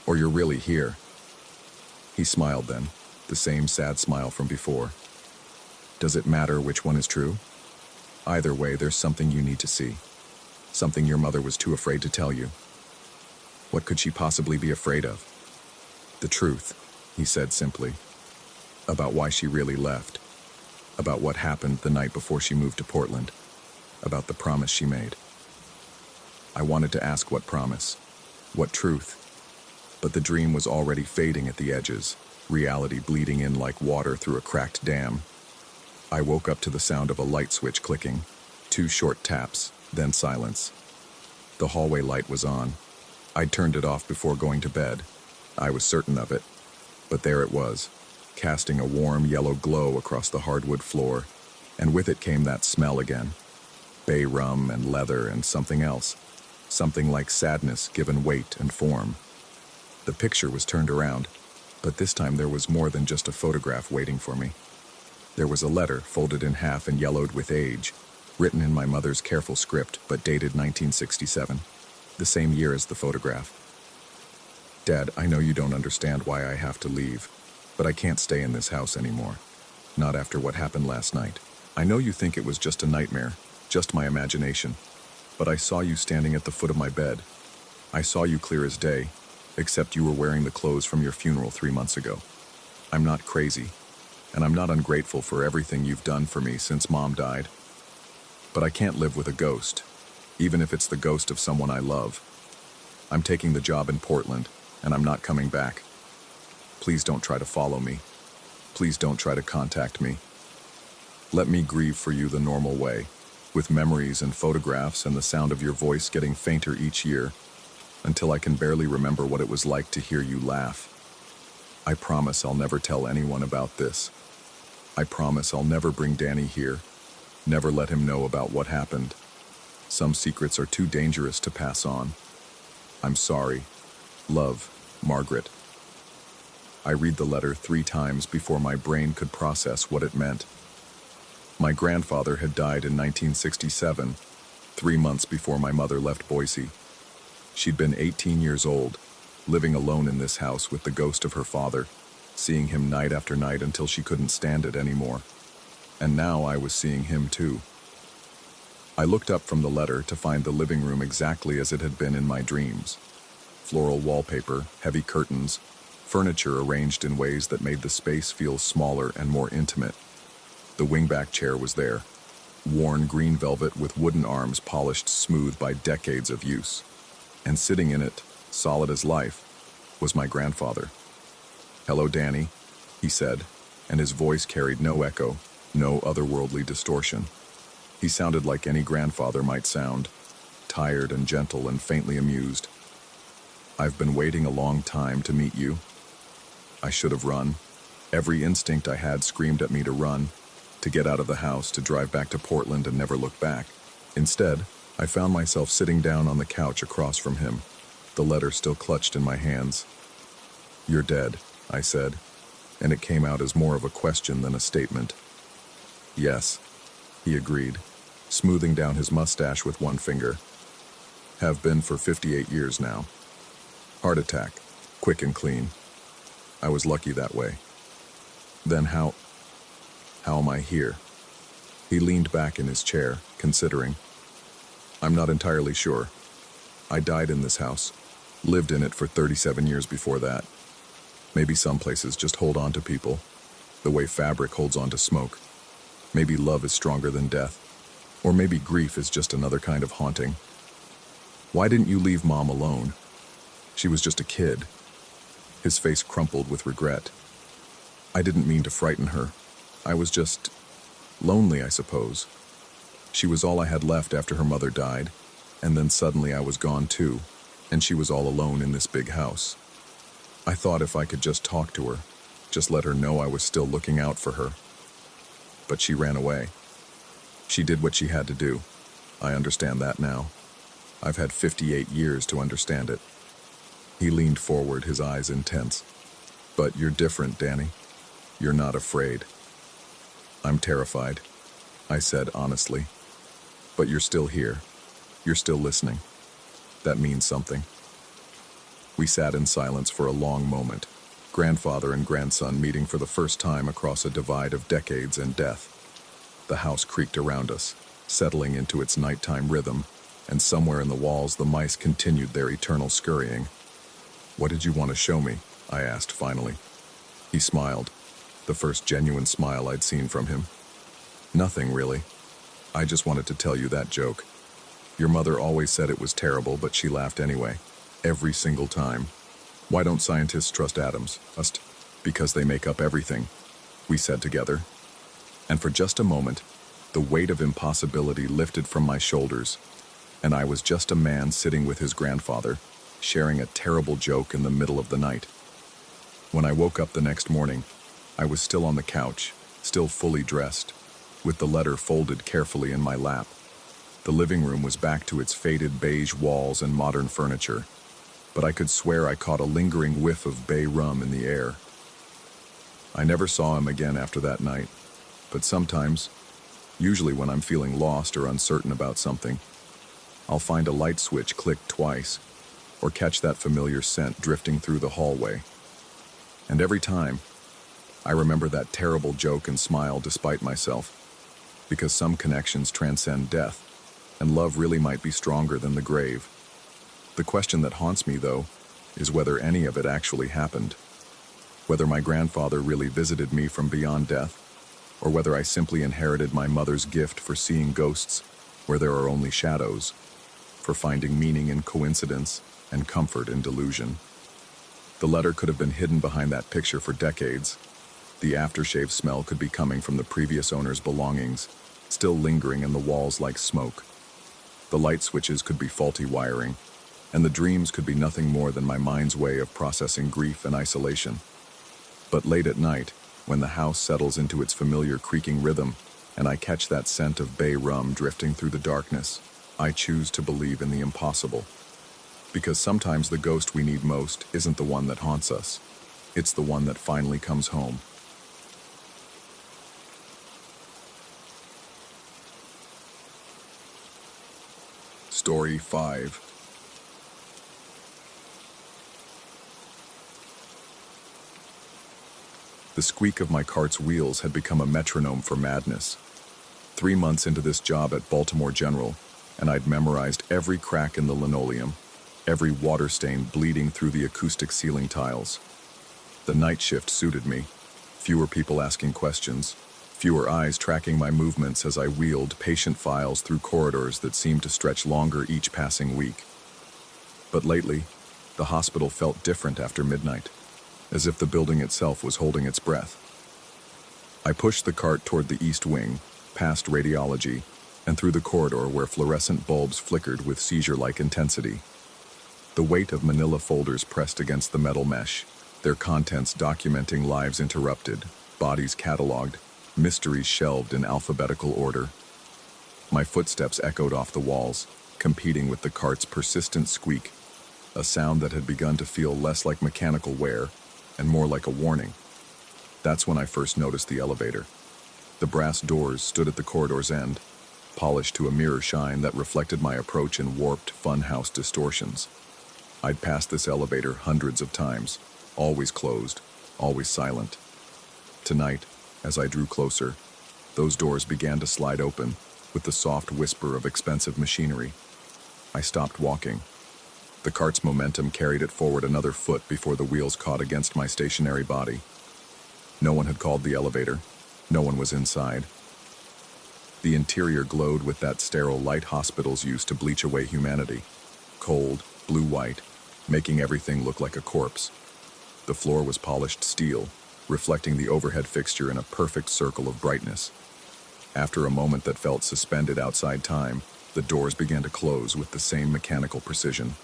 Or you're really here." He smiled then, the same sad smile from before. "Does it matter which one is true? Either way, there's something you need to see. Something your mother was too afraid to tell you." "What could she possibly be afraid of?" "The truth," he said simply. "About why she really left. About what happened the night before she moved to Portland. About the promise she made." I wanted to ask what promise, what truth, but the dream was already fading at the edges, reality bleeding in like water through a cracked dam. I woke up to the sound of a light switch clicking, 2 short taps, then silence. The hallway light was on. I'd turned it off before going to bed. I was certain of it. But there it was, casting a warm yellow glow across the hardwood floor, and with it came that smell again. Bay rum and leather and something else. Something like sadness given weight and form. The picture was turned around, but this time there was more than just a photograph waiting for me. There was a letter folded in half and yellowed with age, written in my mother's careful script, but dated 1967, the same year as the photograph. "Dad, I know you don't understand why I have to leave, but I can't stay in this house anymore. Not after what happened last night. I know you think it was just a nightmare, just my imagination, but I saw you standing at the foot of my bed. I saw you clear as day, except you were wearing the clothes from your funeral 3 months ago. I'm not crazy, and I'm not ungrateful for everything you've done for me since Mom died. But I can't live with a ghost, even if it's the ghost of someone I love. I'm taking the job in Portland, and I'm not coming back. Please don't try to follow me. Please don't try to contact me. Let me grieve for you the normal way, with memories and photographs and the sound of your voice getting fainter each year, until I can barely remember what it was like to hear you laugh. I promise I'll never tell anyone about this. I promise I'll never bring Danny here, never let him know about what happened. Some secrets are too dangerous to pass on. I'm sorry. Love, Margaret." I read the letter 3 times before my brain could process what it meant. My grandfather had died in 1967, 3 months before my mother left Boise. She'd been 18 years old, living alone in this house with the ghost of her father, seeing him night after night until she couldn't stand it anymore. And now I was seeing him too. I looked up from the letter to find the living room exactly as it had been in my dreams. Floral wallpaper, heavy curtains, furniture arranged in ways that made the space feel smaller and more intimate. The wingback chair was there, worn green velvet with wooden arms polished smooth by decades of use. And sitting in it, solid as life, was my grandfather. "Hello, Danny," he said, and his voice carried no echo, no otherworldly distortion. He sounded like any grandfather might sound, tired and gentle and faintly amused. "I've been waiting a long time to meet you. I should have run. Every instinct I had screamed at me to run, to get out of the house, to drive back to Portland and never look back. Instead, I found myself sitting down on the couch across from him, the letter still clutched in my hands. "You're dead," I said, and it came out as more of a question than a statement. "Yes," he agreed, smoothing down his mustache with one finger. "Have been for 58 years now. Heart attack, quick and clean. I was lucky that way. Then how am I here?" He leaned back in his chair, considering. "I'm not entirely sure. I died in this house, lived in it for 37 years before that. Maybe some places just hold on to people, the way fabric holds on to smoke. Maybe love is stronger than death, or maybe grief is just another kind of haunting. Why didn't you leave Mom alone? She was just a kid." His face crumpled with regret. "I didn't mean to frighten her. I was just lonely, I suppose. She was all I had left after her mother died, and then suddenly I was gone too. and she was all alone in this big house. I thought if I could just talk to her, just let her know I was still looking out for her. But she ran away. She did what she had to do. I understand that now. I've had 58 years to understand it. He leaned forward, his eyes intense. But you're different, Danny. You're not afraid. I'm terrified, I said honestly. But you're still here. You're still listening. That means something. We sat in silence for a long moment, grandfather and grandson meeting for the first time across a divide of decades and death. The house creaked around us, settling into its nighttime rhythm, and somewhere in the walls the mice continued their eternal scurrying. "What did you want to show me?" I asked finally. He smiled, the first genuine smile I'd seen from him. "Nothing, really. I just wanted to tell you that joke. Your mother always said it was terrible, but she laughed anyway, every single time. Why don't scientists trust atoms? Because they make up everything," we said together. And for just a moment, the weight of impossibility lifted from my shoulders, and I was just a man sitting with his grandfather, sharing a terrible joke in the middle of the night. When I woke up the next morning, I was still on the couch, still fully dressed, with the letter folded carefully in my lap. The living room was back to its faded beige walls and modern furniture, but I could swear I caught a lingering whiff of bay rum in the air. I never saw him again after that night, but sometimes, usually when I'm feeling lost or uncertain about something, I'll find a light switch click twice, or catch that familiar scent drifting through the hallway. And every time, I remember that terrible joke and smile despite myself, because some connections transcend death, and love really might be stronger than the grave. The question that haunts me, though, is whether any of it actually happened. Whether my grandfather really visited me from beyond death, or whether I simply inherited my mother's gift for seeing ghosts where there are only shadows, for finding meaning in coincidence and comfort in delusion. The letter could have been hidden behind that picture for decades. The aftershave smell could be coming from the previous owner's belongings, still lingering in the walls like smoke. The light switches could be faulty wiring, and the dreams could be nothing more than my mind's way of processing grief and isolation. But late at night, when the house settles into its familiar creaking rhythm, and I catch that scent of bay rum drifting through the darkness, I choose to believe in the impossible. Because sometimes the ghost we need most isn't the one that haunts us. It's the one that finally comes home. Story 5. The squeak of my cart's wheels had become a metronome for madness. 3 months into this job at Baltimore General, and I'd memorized every crack in the linoleum, every water stain bleeding through the acoustic ceiling tiles. The night shift suited me. Fewer people asking questions, fewer eyes tracking my movements as I wheeled patient files through corridors that seemed to stretch longer each passing week. But lately, the hospital felt different after midnight, as if the building itself was holding its breath. I pushed the cart toward the east wing, past radiology, and through the corridor where fluorescent bulbs flickered with seizure-like intensity. The weight of manila folders pressed against the metal mesh, their contents documenting lives interrupted, bodies catalogued, mysteries shelved in alphabetical order. My footsteps echoed off the walls, competing with the cart's persistent squeak, a sound that had begun to feel less like mechanical wear and more like a warning. That's when I first noticed the elevator. The brass doors stood at the corridor's end, polished to a mirror shine that reflected my approach in warped funhouse distortions. I'd passed this elevator hundreds of times, always closed, always silent. Tonight, as I drew closer, those doors began to slide open with the soft whisper of expensive machinery. I stopped walking. The cart's momentum carried it forward another foot before the wheels caught against my stationary body. No one had called the elevator. No one was inside. The interior glowed with that sterile light hospitals use to bleach away humanity. Cold, blue-white, making everything look like a corpse. The floor was polished steel, reflecting the overhead fixture in a perfect circle of brightness. After a moment that felt suspended outside time, the doors began to close with the same mechanical precision.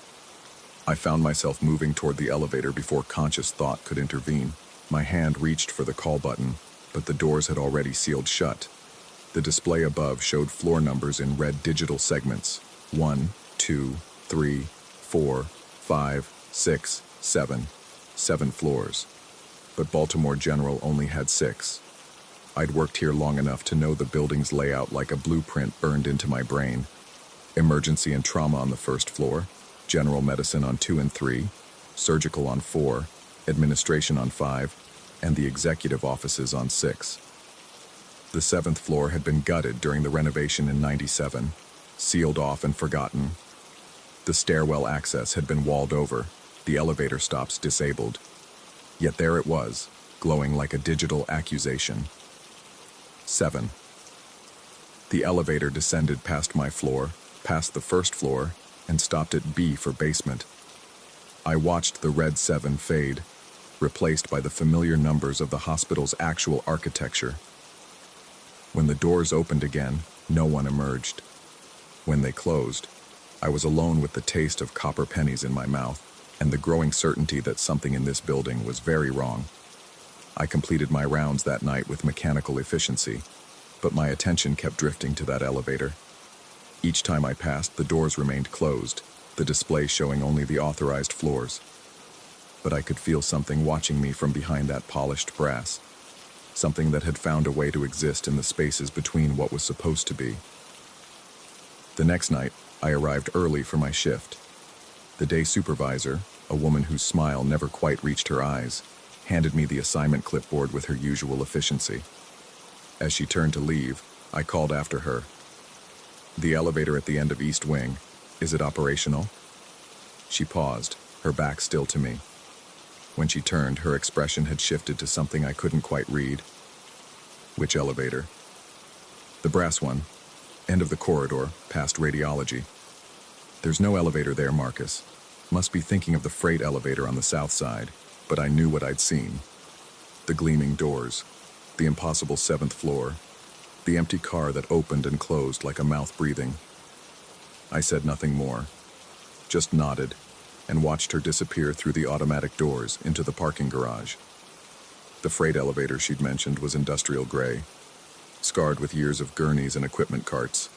I found myself moving toward the elevator before conscious thought could intervene. My hand reached for the call button, but the doors had already sealed shut. The display above showed floor numbers in red digital segments. 1, 2, 3, 4, 5, 6, 7. 7 floors. But Baltimore General only had 6. I'd worked here long enough to know the building's layout like a blueprint burned into my brain. Emergency and trauma on the first floor, general medicine on 2 and 3, surgical on 4, administration on 5, and the executive offices on 6. The 7th floor had been gutted during the renovation in '97, sealed off and forgotten. The stairwell access had been walled over, the elevator stops disabled. Yet there it was, glowing like a digital accusation. 7. The elevator descended past my floor, past the first floor, and stopped at B for basement. I watched the red 7 fade, replaced by the familiar numbers of the hospital's actual architecture. When the doors opened again, no one emerged. When they closed, I was alone with the taste of copper pennies in my mouth and the growing certainty that something in this building was very wrong. I completed my rounds that night with mechanical efficiency, but my attention kept drifting to that elevator. Each time I passed, the doors remained closed, the display showing only the authorized floors. But I could feel something watching me from behind that polished brass, something that had found a way to exist in the spaces between what was supposed to be. The next night, I arrived early for my shift. The day supervisor, a woman whose smile never quite reached her eyes, handed me the assignment clipboard with her usual efficiency. As she turned to leave, I called after her. "The elevator at the end of East Wing, is it operational?" She paused, her back still to me. When she turned, her expression had shifted to something I couldn't quite read. "Which elevator?" "The brass one. End of the corridor, past radiology." "There's no elevator there, Marcus. Must be thinking of the freight elevator on the south side." But I knew what I'd seen. The gleaming doors, the impossible 7th floor, the empty car that opened and closed like a mouth breathing. I said nothing more, just nodded and watched her disappear through the automatic doors into the parking garage. The freight elevator she'd mentioned was industrial gray, scarred with years of gurneys and equipment carts.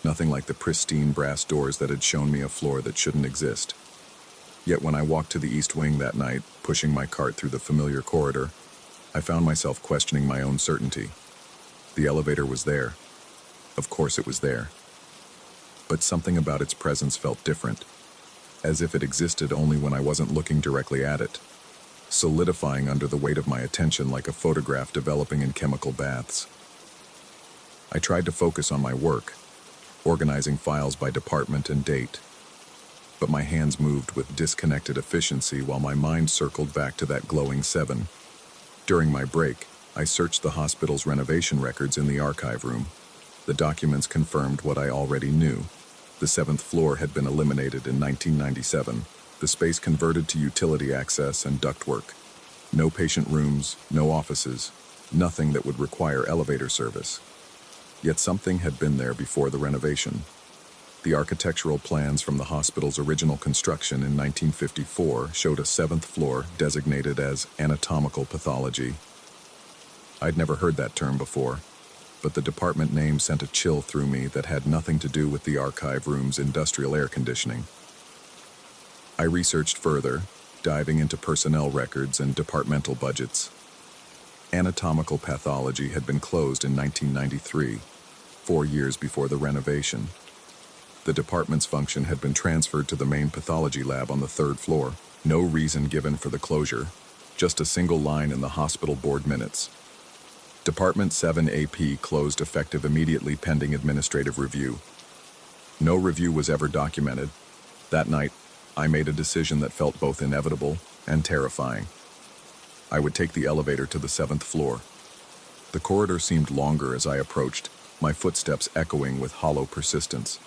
Nothing like the pristine brass doors that had shown me a floor that shouldn't exist. Yet when I walked to the East Wing that night, pushing my cart through the familiar corridor, I found myself questioning my own certainty. The elevator was there. Of course it was there. But something about its presence felt different, as if it existed only when I wasn't looking directly at it, solidifying under the weight of my attention like a photograph developing in chemical baths. I tried to focus on my work, organizing files by department and date. But my hands moved with disconnected efficiency while my mind circled back to that glowing 7. During my break, I searched the hospital's renovation records in the archive room. The documents confirmed what I already knew. The 7th floor had been eliminated in 1997, the space converted to utility access and ductwork. No patient rooms, no offices, nothing that would require elevator service. Yet something had been there before the renovation. The architectural plans from the hospital's original construction in 1954 showed a 7th floor designated as anatomical pathology. I'd never heard that term before, but the department name sent a chill through me that had nothing to do with the archive room's industrial air conditioning. I researched further, diving into personnel records and departmental budgets. Anatomical pathology had been closed in 1993, 4 years before the renovation. The department's function had been transferred to the main pathology lab on the 3rd floor. No reason given for the closure, just a single line in the hospital board minutes. Department 7 AP closed effective immediately pending administrative review. No review was ever documented. That night, I made a decision that felt both inevitable and terrifying. I would take the elevator to the 7th floor. The corridor seemed longer as I approached, my footsteps echoing with hollow persistence.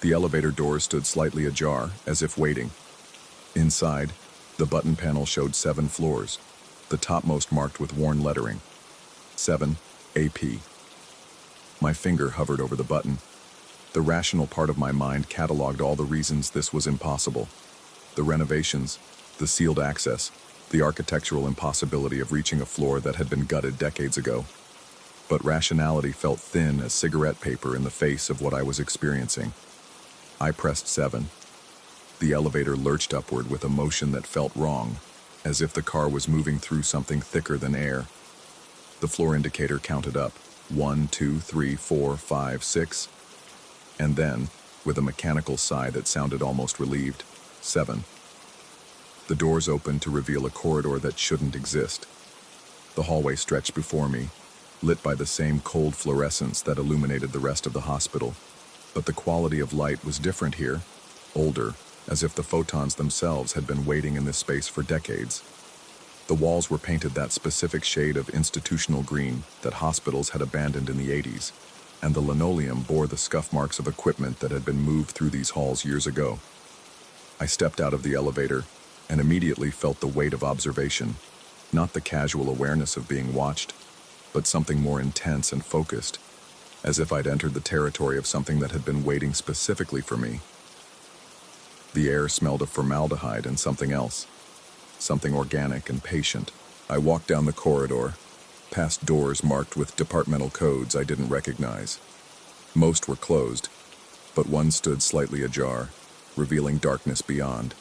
The elevator doors stood slightly ajar, as if waiting. Inside, the button panel showed 7 floors, the topmost marked with worn lettering. 7 AP. My finger hovered over the button. The rational part of my mind cataloged all the reasons this was impossible. The renovations, the sealed access, the architectural impossibility of reaching a floor that had been gutted decades ago. But rationality felt thin as cigarette paper in the face of what I was experiencing. I pressed 7. The elevator lurched upward with a motion that felt wrong, as if the car was moving through something thicker than air. The floor indicator counted up, 1, 2, 3, 4, 5, 6, and then, with a mechanical sigh that sounded almost relieved, 7. The doors opened to reveal a corridor that shouldn't exist. The hallway stretched before me, lit by the same cold fluorescence that illuminated the rest of the hospital, but the quality of light was different here, older, as if the photons themselves had been waiting in this space for decades. The walls were painted that specific shade of institutional green that hospitals had abandoned in the 80s, and the linoleum bore the scuff marks of equipment that had been moved through these halls years ago. I stepped out of the elevator and immediately felt the weight of observation, not the casual awareness of being watched, but something more intense and focused, as if I'd entered the territory of something that had been waiting specifically for me. The air smelled of formaldehyde and something else, something organic and patient. I walked down the corridor, past doors marked with departmental codes I didn't recognize. Most were closed, but one stood slightly ajar, revealing darkness beyond.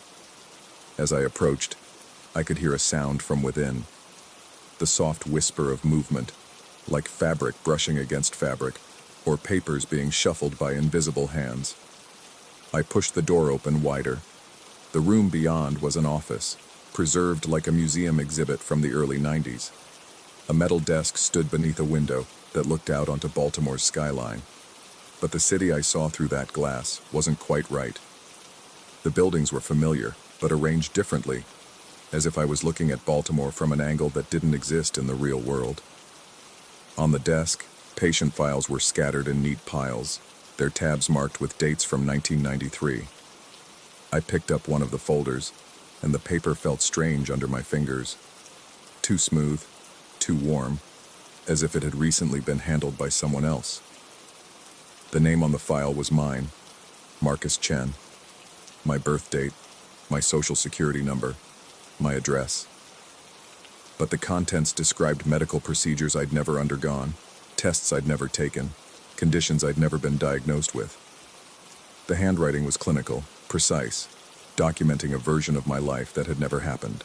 As I approached, I could hear a sound from within, the soft whisper of movement, like fabric brushing against fabric, or papers being shuffled by invisible hands. I pushed the door open wider. The room beyond was an office, preserved like a museum exhibit from the early 90s. A metal desk stood beneath a window that looked out onto Baltimore's skyline. But the city I saw through that glass wasn't quite right. The buildings were familiar, but arranged differently, as if I was looking at Baltimore from an angle that didn't exist in the real world. On the desk, patient files were scattered in neat piles, their tabs marked with dates from 1993. I picked up one of the folders, and the paper felt strange under my fingers. Too smooth, too warm, as if it had recently been handled by someone else. The name on the file was mine, Marcus Chen. My birth date, my social security number, my address. But the contents described medical procedures I'd never undergone, tests I'd never taken, conditions I'd never been diagnosed with. The handwriting was clinical, precise, documenting a version of my life that had never happened.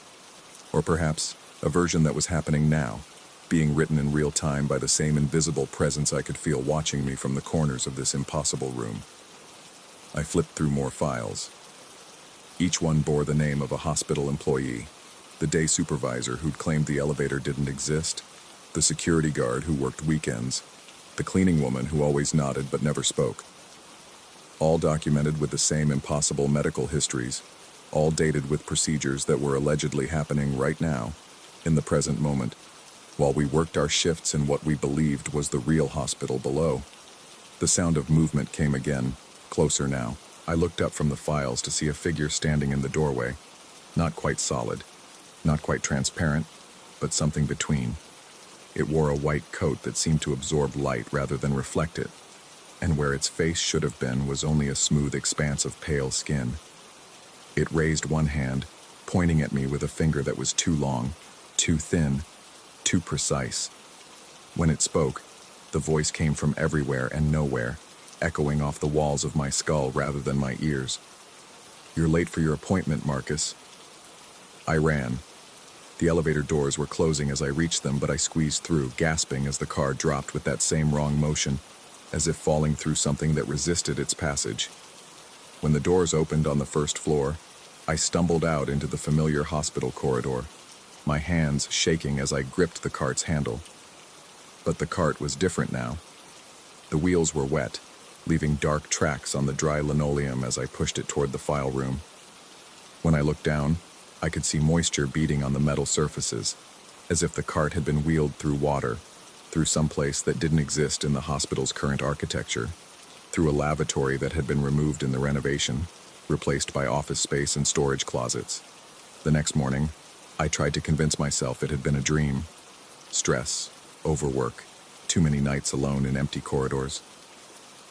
Or perhaps a version that was happening now, being written in real time by the same invisible presence I could feel watching me from the corners of this impossible room. I flipped through more files. Each one bore the name of a hospital employee, the day supervisor who'd claimed the elevator didn't exist, the security guard who worked weekends, the cleaning woman who always nodded but never spoke. All documented with the same impossible medical histories, all dated with procedures that were allegedly happening right now, in the present moment, while we worked our shifts in what we believed was the real hospital below. The sound of movement came again, closer now. I looked up from the files to see a figure standing in the doorway, not quite solid, not quite transparent, but something between. It wore a white coat that seemed to absorb light rather than reflect it, and where its face should have been was only a smooth expanse of pale skin. It raised one hand, pointing at me with a finger that was too long, too thin, too precise. When it spoke, the voice came from everywhere and nowhere, echoing off the walls of my skull rather than my ears. "You're late for your appointment, Marcus." I ran. The elevator doors were closing as I reached them, but I squeezed through, gasping as the car dropped with that same wrong motion, as if falling through something that resisted its passage. When the doors opened on the first floor, I stumbled out into the familiar hospital corridor, my hands shaking as I gripped the cart's handle. But the cart was different now. The wheels were wet, leaving dark tracks on the dry linoleum as I pushed it toward the file room. When I looked down, I could see moisture beading on the metal surfaces, as if the cart had been wheeled through water, through some place that didn't exist in the hospital's current architecture, through a lavatory that had been removed in the renovation, replaced by office space and storage closets. The next morning, I tried to convince myself it had been a dream. Stress, overwork, too many nights alone in empty corridors.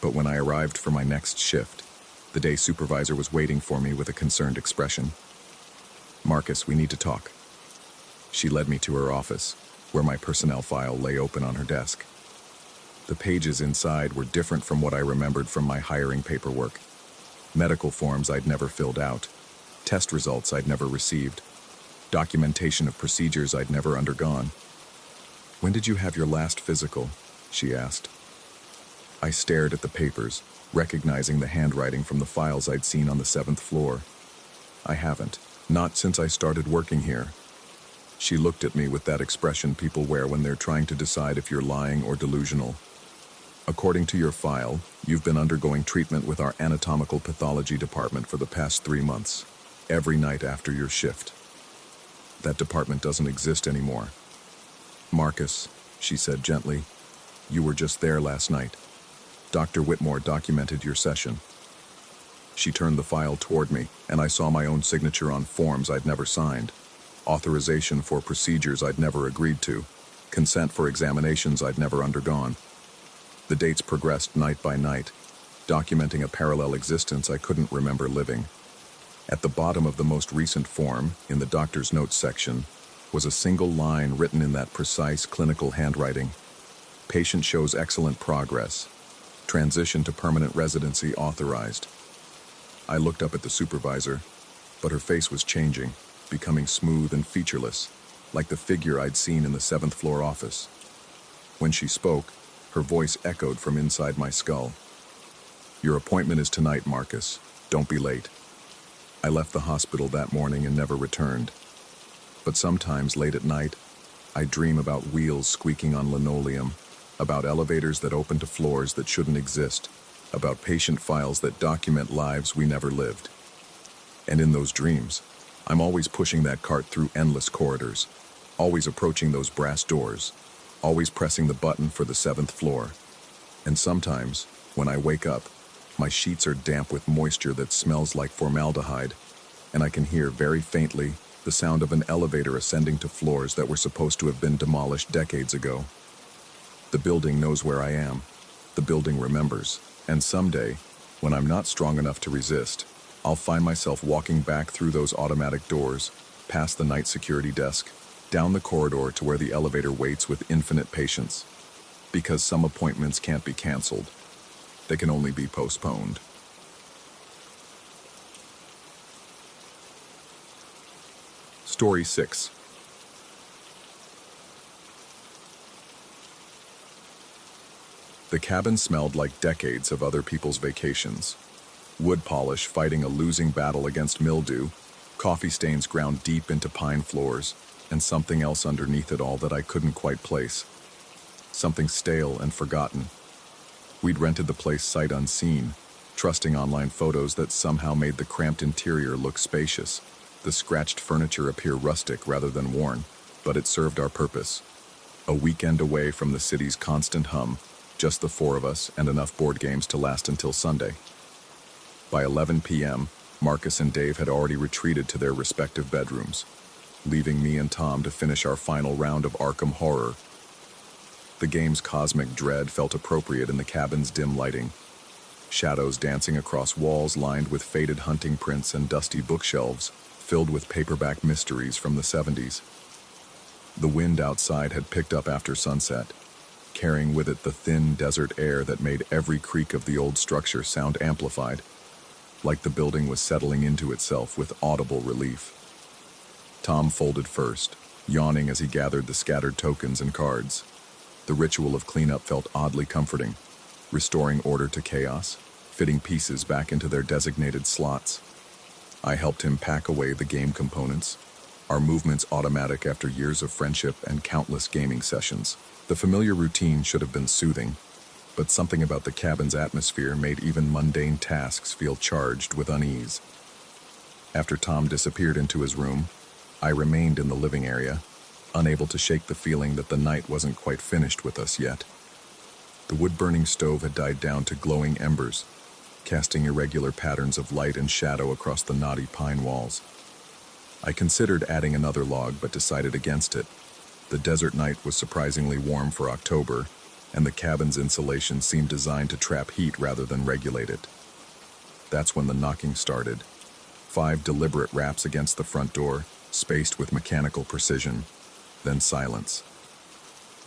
But when I arrived for my next shift, the day supervisor was waiting for me with a concerned expression. "Marcus, we need to talk." She led me to her office, where my personnel file lay open on her desk. The pages inside were different from what I remembered from my hiring paperwork. Medical forms I'd never filled out, test results I'd never received, documentation of procedures I'd never undergone. "When did you have your last physical?" she asked. I stared at the papers, recognizing the handwriting from the files I'd seen on the 7th floor. "I haven't. Not since I started working here." She looked at me with that expression people wear when they're trying to decide if you're lying or delusional. "According to your file, you've been undergoing treatment with our anatomical pathology department for the past 3 months, every night after your shift. That department doesn't exist anymore. Marcus," she said gently, "you were just there last night. Dr. Whitmore documented your session." She turned the file toward me, and I saw my own signature on forms I'd never signed, authorization for procedures I'd never agreed to, consent for examinations I'd never undergone. The dates progressed night by night, documenting a parallel existence I couldn't remember living. At the bottom of the most recent form, in the doctor's notes section, was a single line written in that precise clinical handwriting. "Patient shows excellent progress. Transition to permanent residency authorized." I looked up at the supervisor, but her face was changing, becoming smooth and featureless, like the figure I'd seen in the 7th floor office. When she spoke, her voice echoed from inside my skull. "Your appointment is tonight, Marcus. Don't be late." I left the hospital that morning and never returned. But sometimes late at night, I dream about wheels squeaking on linoleum, about elevators that open to floors that shouldn't exist, about patient files that document lives we never lived. And in those dreams, I'm always pushing that cart through endless corridors, always approaching those brass doors, always pressing the button for the 7th floor. And sometimes, when I wake up, my sheets are damp with moisture that smells like formaldehyde, and I can hear very faintly the sound of an elevator ascending to floors that were supposed to have been demolished decades ago. The building knows where I am. The building remembers. And someday, when I'm not strong enough to resist, I'll find myself walking back through those automatic doors, past the night security desk, down the corridor to where the elevator waits with infinite patience. Because some appointments can't be canceled. They can only be postponed. Story 6. The cabin smelled like decades of other people's vacations. Wood polish fighting a losing battle against mildew, coffee stains ground deep into pine floors, and something else underneath it all that I couldn't quite place. Something stale and forgotten. We'd rented the place sight unseen, trusting online photos that somehow made the cramped interior look spacious, the scratched furniture appear rustic rather than worn, but it served our purpose. A weekend away from the city's constant hum, just the 4 of us and enough board games to last until Sunday. By 11 p.m., Marcus and Dave had already retreated to their respective bedrooms, leaving me and Tom to finish our final round of Arkham Horror. The game's cosmic dread felt appropriate in the cabin's dim lighting. Shadows dancing across walls lined with faded hunting prints and dusty bookshelves, filled with paperback mysteries from the 70s. The wind outside had picked up after sunset, carrying with it the thin desert air that made every creak of the old structure sound amplified, like the building was settling into itself with audible relief. Tom folded first, yawning as he gathered the scattered tokens and cards. The ritual of cleanup felt oddly comforting, restoring order to chaos, fitting pieces back into their designated slots. I helped him pack away the game components, our movements automatic after years of friendship and countless gaming sessions. The familiar routine should have been soothing, but something about the cabin's atmosphere made even mundane tasks feel charged with unease. After Tom disappeared into his room, I remained in the living area, unable to shake the feeling that the night wasn't quite finished with us yet. The wood-burning stove had died down to glowing embers, casting irregular patterns of light and shadow across the knotty pine walls. I considered adding another log, but decided against it. The desert night was surprisingly warm for October, and the cabin's insulation seemed designed to trap heat rather than regulate it. That's when the knocking started. 5 deliberate raps against the front door, spaced with mechanical precision, then silence.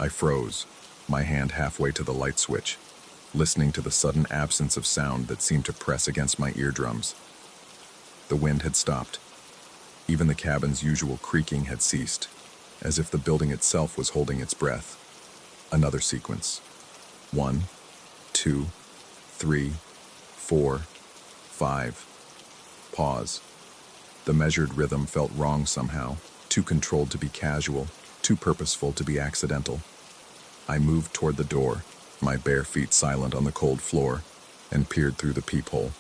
I froze, my hand halfway to the light switch, listening to the sudden absence of sound that seemed to press against my eardrums. The wind had stopped. Even the cabin's usual creaking had ceased, as if the building itself was holding its breath. Another sequence. 1, 2, 3, 4, 5. Pause. The measured rhythm felt wrong somehow, too controlled to be casual, too purposeful to be accidental. I moved toward the door, my bare feet silent on the cold floor, and peered through the peephole.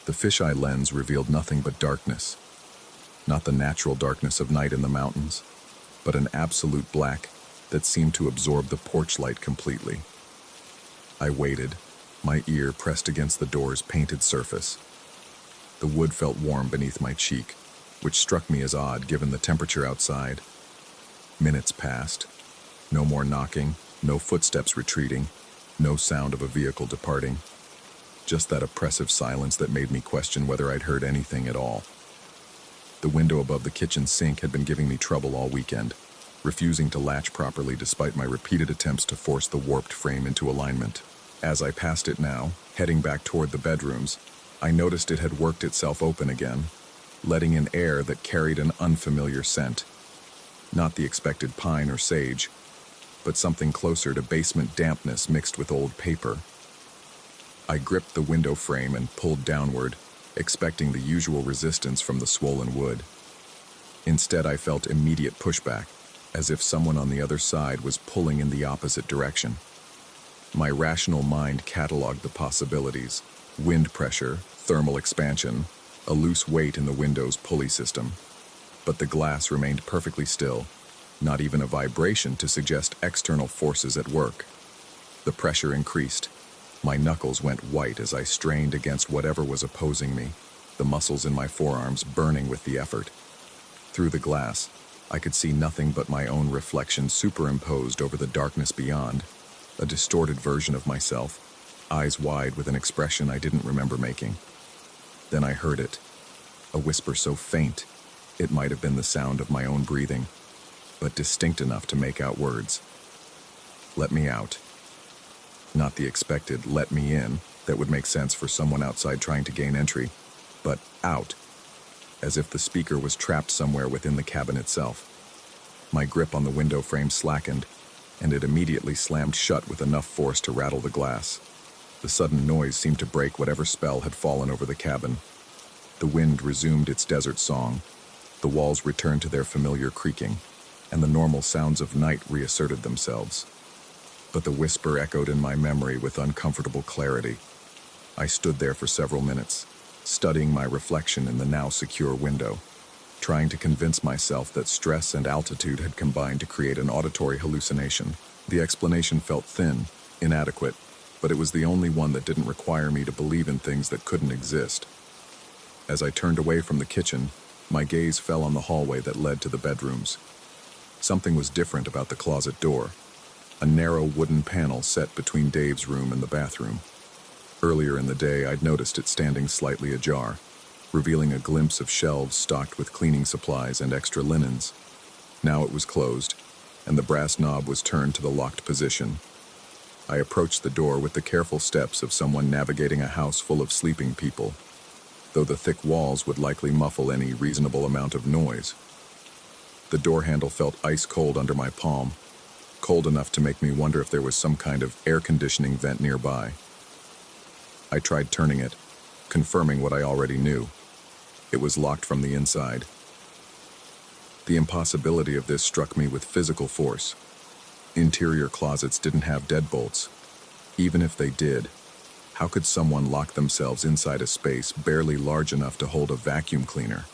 The fisheye lens revealed nothing but darkness. Not the natural darkness of night in the mountains, but an absolute black that seemed to absorb the porch light completely. I waited, my ear pressed against the door's painted surface. The wood felt warm beneath my cheek, which struck me as odd given the temperature outside. Minutes passed. No more knocking, no footsteps retreating, no sound of a vehicle departing. Just that oppressive silence that made me question whether I'd heard anything at all. The window above the kitchen sink had been giving me trouble all weekend, refusing to latch properly despite my repeated attempts to force the warped frame into alignment. As I passed it now, heading back toward the bedrooms, I noticed it had worked itself open again, letting in air that carried an unfamiliar scent. Not the expected pine or sage, but something closer to basement dampness mixed with old paper. I gripped the window frame and pulled downward, expecting the usual resistance from the swollen wood. Instead, I felt immediate pushback, as if someone on the other side was pulling in the opposite direction. My rational mind cataloged the possibilities: wind pressure, thermal expansion, a loose weight in the window's pulley system. But the glass remained perfectly still, not even a vibration to suggest external forces at work. The pressure increased. My knuckles went white as I strained against whatever was opposing me, the muscles in my forearms burning with the effort. Through the glass, I could see nothing but my own reflection superimposed over the darkness beyond, a distorted version of myself, eyes wide with an expression I didn't remember making. Then I heard it, a whisper so faint, it might have been the sound of my own breathing, but distinct enough to make out words. Let me out. Not the expected let me in that would make sense for someone outside trying to gain entry, but out, as if the speaker was trapped somewhere within the cabin itself. My grip on the window frame slackened, and it immediately slammed shut with enough force to rattle the glass. The sudden noise seemed to break whatever spell had fallen over the cabin. The wind resumed its desert song, the walls returned to their familiar creaking, and the normal sounds of night reasserted themselves. But the whisper echoed in my memory with uncomfortable clarity. I stood there for several minutes, studying my reflection in the now secure window, trying to convince myself that stress and altitude had combined to create an auditory hallucination. The explanation felt thin, inadequate, but it was the only one that didn't require me to believe in things that couldn't exist. As I turned away from the kitchen, my gaze fell on the hallway that led to the bedrooms. Something was different about the closet door, a narrow wooden panel set between Dave's room and the bathroom. Earlier in the day, I'd noticed it standing slightly ajar, revealing a glimpse of shelves stocked with cleaning supplies and extra linens. Now it was closed, and the brass knob was turned to the locked position. I approached the door with the careful steps of someone navigating a house full of sleeping people, though the thick walls would likely muffle any reasonable amount of noise. The door handle felt ice cold under my palm, cold enough to make me wonder if there was some kind of air conditioning vent nearby. I tried turning it, confirming what I already knew. It was locked from the inside. The impossibility of this struck me with physical force. Interior closets didn't have deadbolts. Even if they did, how could someone lock themselves inside a space barely large enough to hold a vacuum cleaner?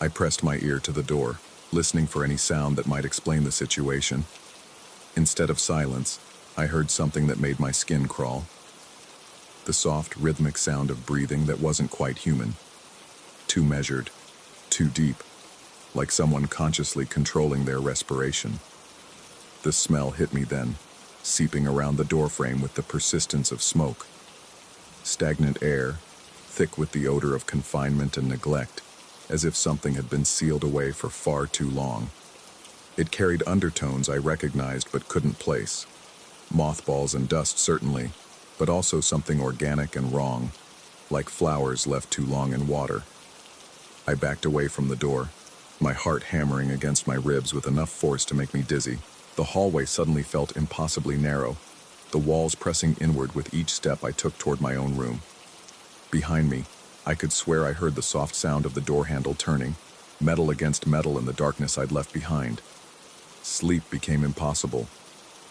I pressed my ear to the door, listening for any sound that might explain the situation. Instead of silence, I heard something that made my skin crawl. The soft, rhythmic sound of breathing that wasn't quite human. Too measured, too deep, like someone consciously controlling their respiration. The smell hit me then, seeping around the doorframe with the persistence of smoke. Stagnant air, thick with the odor of confinement and neglect, as if something had been sealed away for far too long. It carried undertones I recognized but couldn't place. Mothballs and dust, certainly, but also something organic and wrong, like flowers left too long in water. I backed away from the door, my heart hammering against my ribs with enough force to make me dizzy. The hallway suddenly felt impossibly narrow, the walls pressing inward with each step I took toward my own room. Behind me, I could swear I heard the soft sound of the door handle turning, metal against metal in the darkness I'd left behind. Sleep became impossible.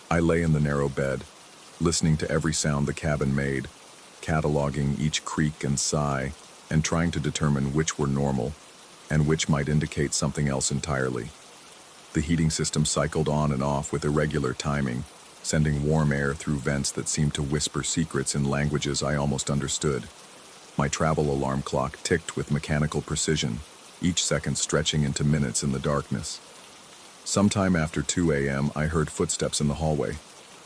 I lay in the narrow bed, listening to every sound the cabin made, cataloging each creak and sigh, and trying to determine which were normal and which might indicate something else entirely. The heating system cycled on and off with irregular timing, sending warm air through vents that seemed to whisper secrets in languages I almost understood. My travel alarm clock ticked with mechanical precision, each second stretching into minutes in the darkness. Sometime after 2 a.m., I heard footsteps in the hallway,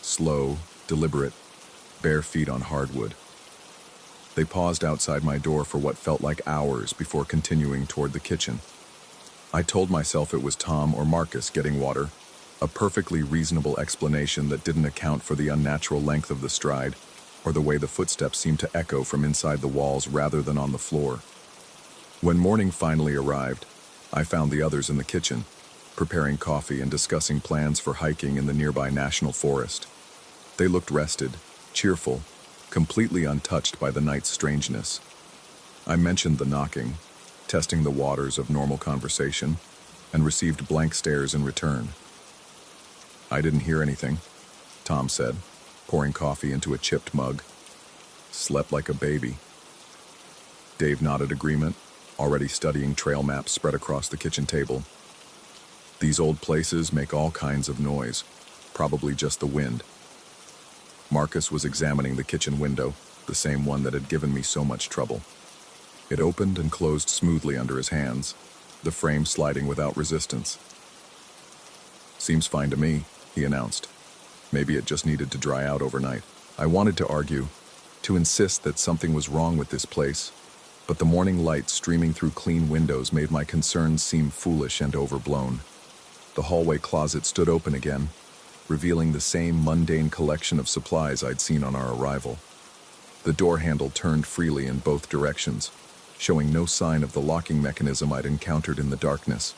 slow, deliberate, bare feet on hardwood. They paused outside my door for what felt like hours before continuing toward the kitchen. I told myself it was Tom or Marcus getting water, a perfectly reasonable explanation that didn't account for the unnatural length of the stride, or the way the footsteps seemed to echo from inside the walls rather than on the floor. When morning finally arrived, I found the others in the kitchen, preparing coffee and discussing plans for hiking in the nearby national forest. They looked rested, cheerful, completely untouched by the night's strangeness. I mentioned the knocking, testing the waters of normal conversation, and received blank stares in return. "I didn't hear anything," Tom said, pouring coffee into a chipped mug. "Slept like a baby." Dave nodded agreement, already studying trail maps spread across the kitchen table. "These old places make all kinds of noise, probably just the wind." Marcus was examining the kitchen window, the same one that had given me so much trouble. It opened and closed smoothly under his hands, the frame sliding without resistance. "Seems fine to me," he announced. Maybe it just needed to dry out overnight. I wanted to argue, to insist that something was wrong with this place, but the morning light streaming through clean windows made my concerns seem foolish and overblown. The hallway closet stood open again, revealing the same mundane collection of supplies I'd seen on our arrival. The door handle turned freely in both directions, showing no sign of the locking mechanism I'd encountered in the darkness.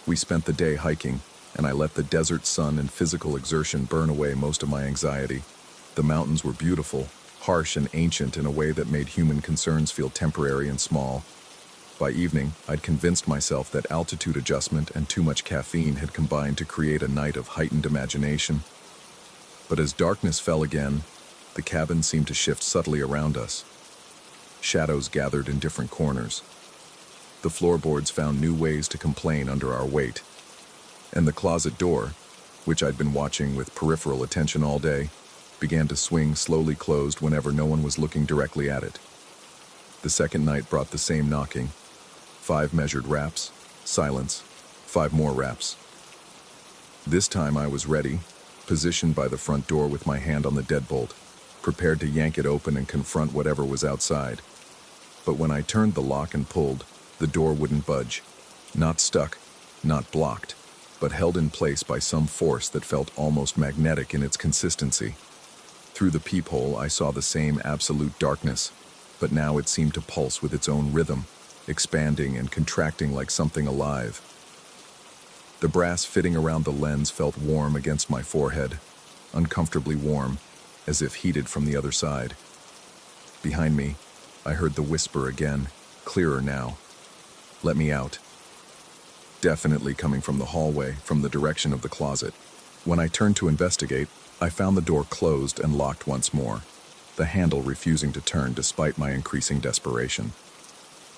We spent the day hiking, and I let the desert sun and physical exertion burn away most of my anxiety. The mountains were beautiful, harsh and ancient in a way that made human concerns feel temporary and small. By evening, I'd convinced myself that altitude adjustment and too much caffeine had combined to create a night of heightened imagination. But as darkness fell again, the cabin seemed to shift subtly around us. Shadows gathered in different corners. The floorboards found new ways to complain under our weight. And the closet door, which I'd been watching with peripheral attention all day, began to swing slowly closed whenever no one was looking directly at it. The second night brought the same knocking. 5 measured raps, silence, 5 more raps. This time I was ready, positioned by the front door with my hand on the deadbolt, prepared to yank it open and confront whatever was outside. But when I turned the lock and pulled, the door wouldn't budge. Not stuck, not blocked, but held in place by some force that felt almost magnetic in its consistency. Through the peephole, I saw the same absolute darkness, but now it seemed to pulse with its own rhythm, expanding and contracting like something alive. The brass fitting around the lens felt warm against my forehead, uncomfortably warm, as if heated from the other side. Behind me, I heard the whisper again, clearer now. "Let me out." Definitely coming from the hallway, from the direction of the closet. When I turned to investigate, I found the door closed and locked once more, the handle refusing to turn despite my increasing desperation.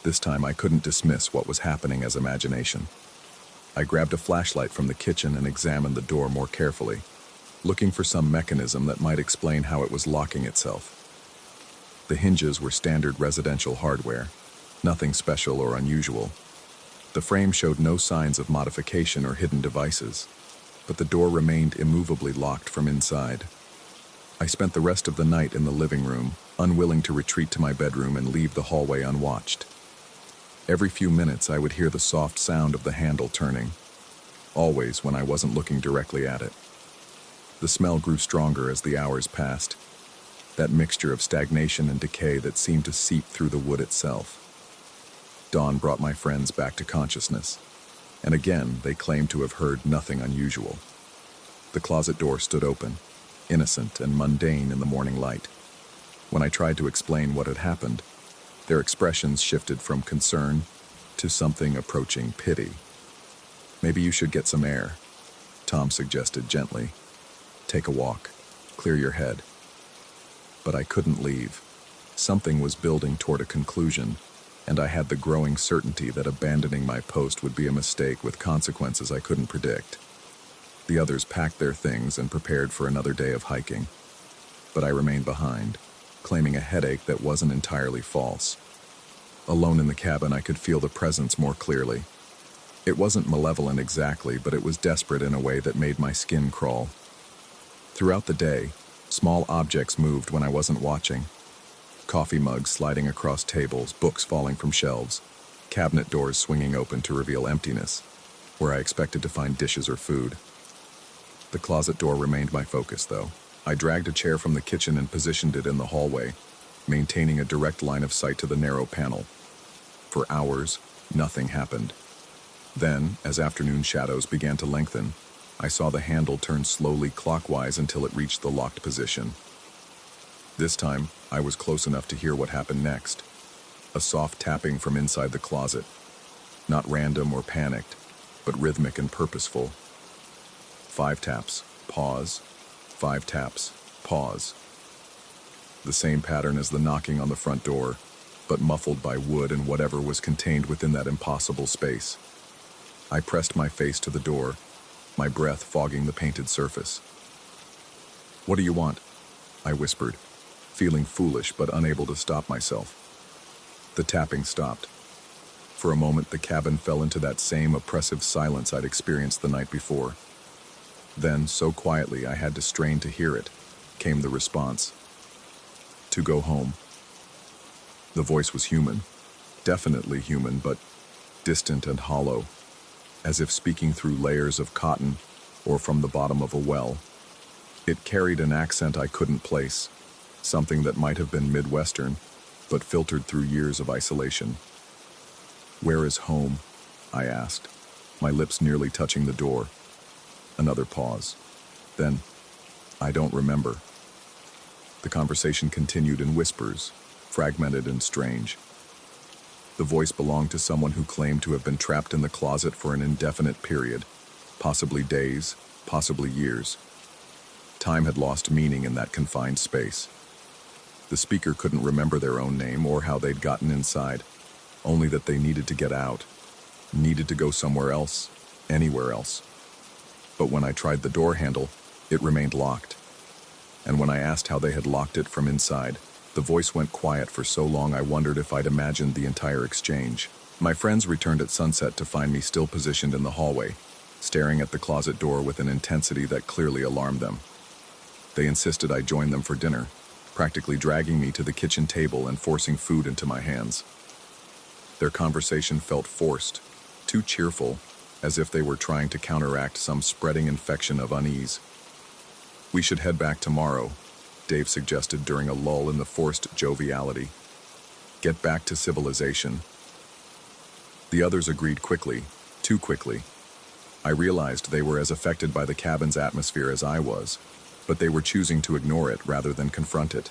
This time I couldn't dismiss what was happening as imagination. I grabbed a flashlight from the kitchen and examined the door more carefully, looking for some mechanism that might explain how it was locking itself. The hinges were standard residential hardware, nothing special or unusual. The frame showed no signs of modification or hidden devices, but the door remained immovably locked from inside. I spent the rest of the night in the living room, unwilling to retreat to my bedroom and leave the hallway unwatched. Every few minutes I would hear the soft sound of the handle turning, always when I wasn't looking directly at it. The smell grew stronger as the hours passed, that mixture of stagnation and decay that seemed to seep through the wood itself. Dawn brought my friends back to consciousness, and again they claimed to have heard nothing unusual. The closet door stood open, innocent and mundane in the morning light. When I tried to explain what had happened, their expressions shifted from concern to something approaching pity. "Maybe you should get some air," Tom suggested gently. "Take a walk, clear your head." But I couldn't leave. Something was building toward a conclusion, and I had the growing certainty that abandoning my post would be a mistake with consequences I couldn't predict. The others packed their things and prepared for another day of hiking, but I remained behind, claiming a headache that wasn't entirely false. Alone in the cabin, I could feel the presence more clearly. It wasn't malevolent exactly, but it was desperate in a way that made my skin crawl. Throughout the day, small objects moved when I wasn't watching. Coffee mugs sliding across tables, books falling from shelves, cabinet doors swinging open to reveal emptiness, where I expected to find dishes or food. The closet door remained my focus, though. I dragged a chair from the kitchen and positioned it in the hallway, maintaining a direct line of sight to the narrow panel. For hours, nothing happened. Then, as afternoon shadows began to lengthen, I saw the handle turn slowly clockwise until it reached the locked position. This time, I was close enough to hear what happened next. A soft tapping from inside the closet. Not random or panicked, but rhythmic and purposeful. 5 taps, pause. 5 taps, pause. The same pattern as the knocking on the front door, but muffled by wood and whatever was contained within that impossible space. I pressed my face to the door, my breath fogging the painted surface. "What do you want?" I whispered, feeling foolish but unable to stop myself. The tapping stopped. For a moment, the cabin fell into that same oppressive silence I'd experienced the night before. Then, so quietly I had to strain to hear it, came the response. "To go home." The voice was human, definitely human, but distant and hollow, as if speaking through layers of cotton or from the bottom of a well. It carried an accent I couldn't place, something that might have been Midwestern, but filtered through years of isolation. "Where is home?" I asked, my lips nearly touching the door. Another pause. Then, "I don't remember." The conversation continued in whispers, fragmented and strange. The voice belonged to someone who claimed to have been trapped in the closet for an indefinite period, possibly days, possibly years. Time had lost meaning in that confined space. The speaker couldn't remember their own name or how they'd gotten inside, only that they needed to get out, needed to go somewhere else, anywhere else. But when I tried the door handle, it remained locked. And when I asked how they had locked it from inside, the voice went quiet for so long I wondered if I'd imagined the entire exchange. My friends returned at sunset to find me still positioned in the hallway, staring at the closet door with an intensity that clearly alarmed them. They insisted I join them for dinner, practically dragging me to the kitchen table and forcing food into my hands. Their conversation felt forced, too cheerful, as if they were trying to counteract some spreading infection of unease. "We should head back tomorrow," Dave suggested during a lull in the forced joviality. "Get back to civilization." The others agreed quickly, too quickly. I realized they were as affected by the cabin's atmosphere as I was, but they were choosing to ignore it rather than confront it.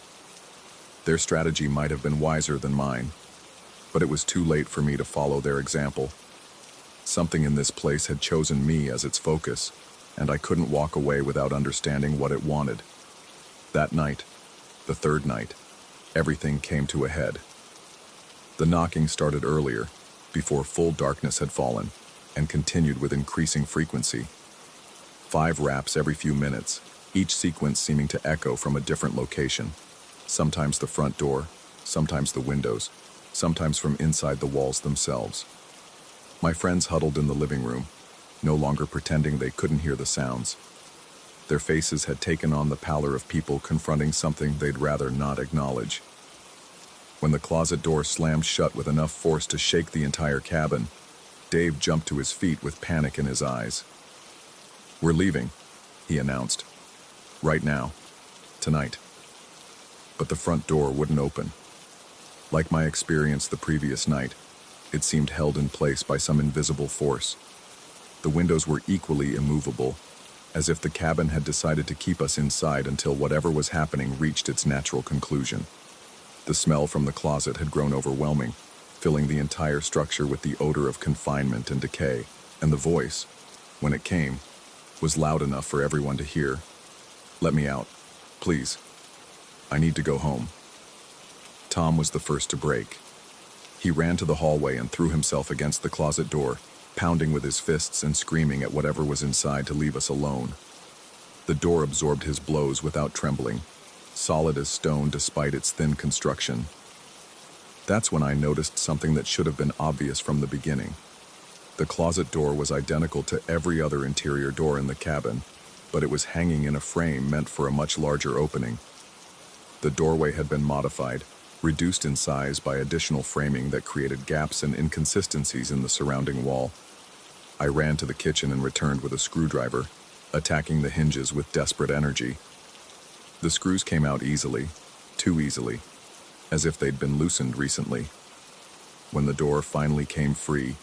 Their strategy might have been wiser than mine, but it was too late for me to follow their example. Something in this place had chosen me as its focus, and I couldn't walk away without understanding what it wanted. That night, the third night, everything came to a head. The knocking started earlier, before full darkness had fallen, and continued with increasing frequency. 5 raps every few minutes, each sequence seeming to echo from a different location. Sometimes the front door, sometimes the windows, sometimes from inside the walls themselves. My friends huddled in the living room, no longer pretending they couldn't hear the sounds. Their faces had taken on the pallor of people confronting something they'd rather not acknowledge. When the closet door slammed shut with enough force to shake the entire cabin, Dave jumped to his feet with panic in his eyes. "We're leaving," he announced. "Right now. Tonight." But the front door wouldn't open. Like my experience the previous night, it seemed held in place by some invisible force. The windows were equally immovable, as if the cabin had decided to keep us inside until whatever was happening reached its natural conclusion. The smell from the closet had grown overwhelming, filling the entire structure with the odor of confinement and decay, and the voice, when it came, was loud enough for everyone to hear. "Let me out, please. I need to go home." Tom was the first to break. He ran to the hallway and threw himself against the closet door, pounding with his fists and screaming at whatever was inside to leave us alone. The door absorbed his blows without trembling, solid as stone despite its thin construction. That's when I noticed something that should have been obvious from the beginning. The closet door was identical to every other interior door in the cabin, but it was hanging in a frame meant for a much larger opening. The doorway had been modified, reduced in size by additional framing that created gaps and inconsistencies in the surrounding wall. I ran to the kitchen and returned with a screwdriver, attacking the hinges with desperate energy. The screws came out easily, too easily, as if they'd been loosened recently. When the door finally came free,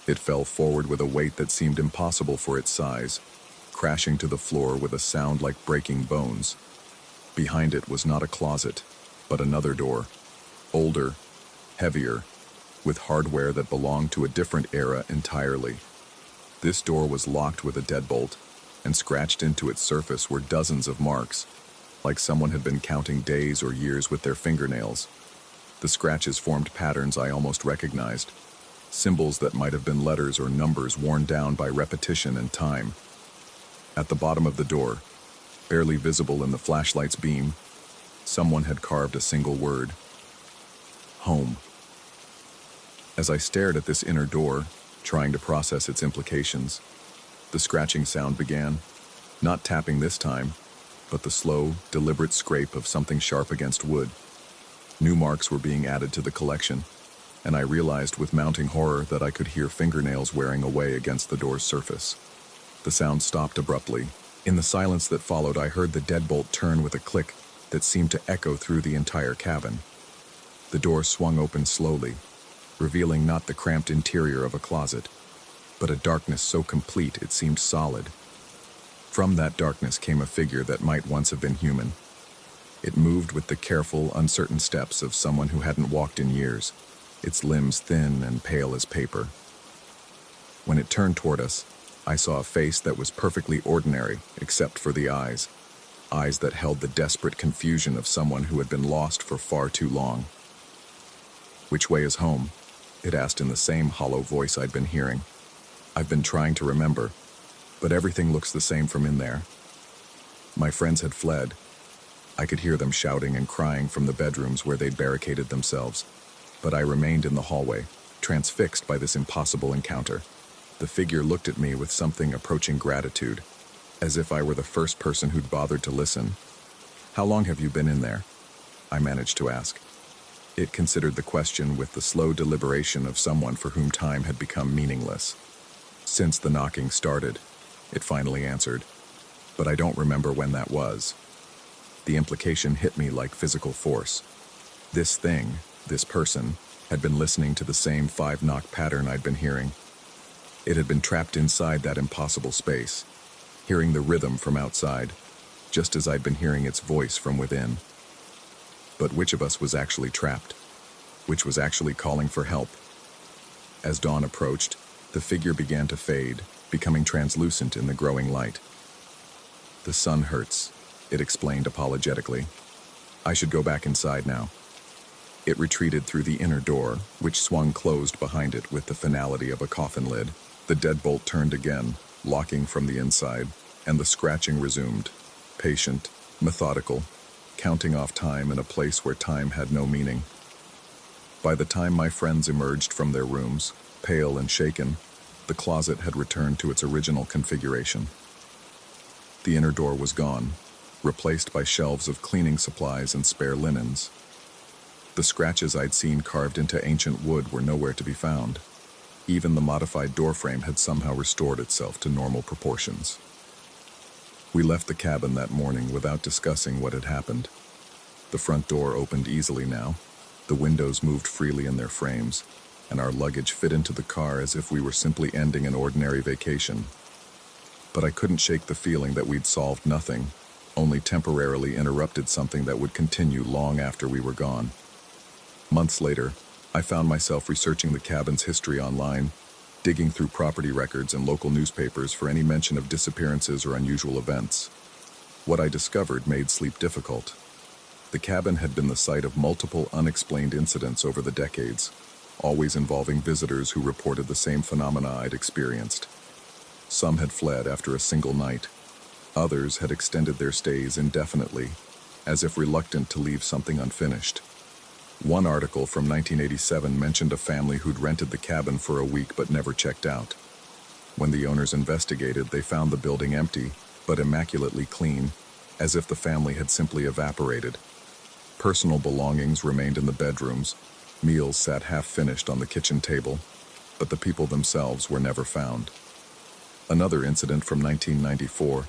it fell forward with a weight that seemed impossible for its size, crashing to the floor with a sound like breaking bones. Behind it was not a closet, but another door, older, heavier, with hardware that belonged to a different era entirely. This door was locked with a deadbolt, and scratched into its surface were dozens of marks, like someone had been counting days or years with their fingernails. The scratches formed patterns I almost recognized, symbols that might have been letters or numbers worn down by repetition and time. At the bottom of the door, barely visible in the flashlight's beam, someone had carved a single word: home. As I stared at this inner door, trying to process its implications, the scratching sound began, not tapping this time, but the slow, deliberate scrape of something sharp against wood. New marks were being added to the collection, and I realized with mounting horror that I could hear fingernails wearing away against the door's surface. The sound stopped abruptly. In the silence that followed, I heard the deadbolt turn with a click that seemed to echo through the entire cabin. The door swung open slowly, revealing not the cramped interior of a closet, but a darkness so complete it seemed solid. From that darkness came a figure that might once have been human. It moved with the careful, uncertain steps of someone who hadn't walked in years, its limbs thin and pale as paper. When it turned toward us, I saw a face that was perfectly ordinary, except for the eyes that held the desperate confusion of someone who had been lost for far too long. "Which way is home?" it asked in the same hollow voice I'd been hearing. "I've been trying to remember, but everything looks the same from in there." My friends had fled. I could hear them shouting and crying from the bedrooms where they'd barricaded themselves, but I remained in the hallway, transfixed by this impossible encounter. The figure looked at me with something approaching gratitude, as if I were the first person who'd bothered to listen. "How long have you been in there?" I managed to ask. It considered the question with the slow deliberation of someone for whom time had become meaningless. "Since the knocking started," it finally answered, "but I don't remember when that was." The implication hit me like physical force. This thing, this person, had been listening to the same 5-knock pattern I'd been hearing. It had been trapped inside that impossible space, hearing the rhythm from outside, just as I'd been hearing its voice from within. But which of us was actually trapped? Which was actually calling for help? As dawn approached, the figure began to fade, becoming translucent in the growing light. "The sun hurts," it explained apologetically. "I should go back inside now." It retreated through the inner door, which swung closed behind it with the finality of a coffin lid. The deadbolt turned again, locking from the inside, and the scratching resumed, patient, methodical, counting off time in a place where time had no meaning. By the time my friends emerged from their rooms, pale and shaken, the closet had returned to its original configuration. The inner door was gone, replaced by shelves of cleaning supplies and spare linens. The scratches I'd seen carved into ancient wood were nowhere to be found. Even the modified doorframe had somehow restored itself to normal proportions. We left the cabin that morning without discussing what had happened. The front door opened easily now, the windows moved freely in their frames, and our luggage fit into the car as if we were simply ending an ordinary vacation. But I couldn't shake the feeling that we'd solved nothing, only temporarily interrupted something that would continue long after we were gone. Months later, I found myself researching the cabin's history online, digging through property records and local newspapers for any mention of disappearances or unusual events. What I discovered made sleep difficult. The cabin had been the site of multiple unexplained incidents over the decades, always involving visitors who reported the same phenomena I'd experienced. Some had fled after a single night. Others had extended their stays indefinitely, as if reluctant to leave something unfinished. One article from 1987 mentioned a family who'd rented the cabin for a week but never checked out. When the owners investigated, they found the building empty, but immaculately clean, as if the family had simply evaporated. Personal belongings remained in the bedrooms, meals sat half-finished on the kitchen table, but the people themselves were never found. Another incident from 1994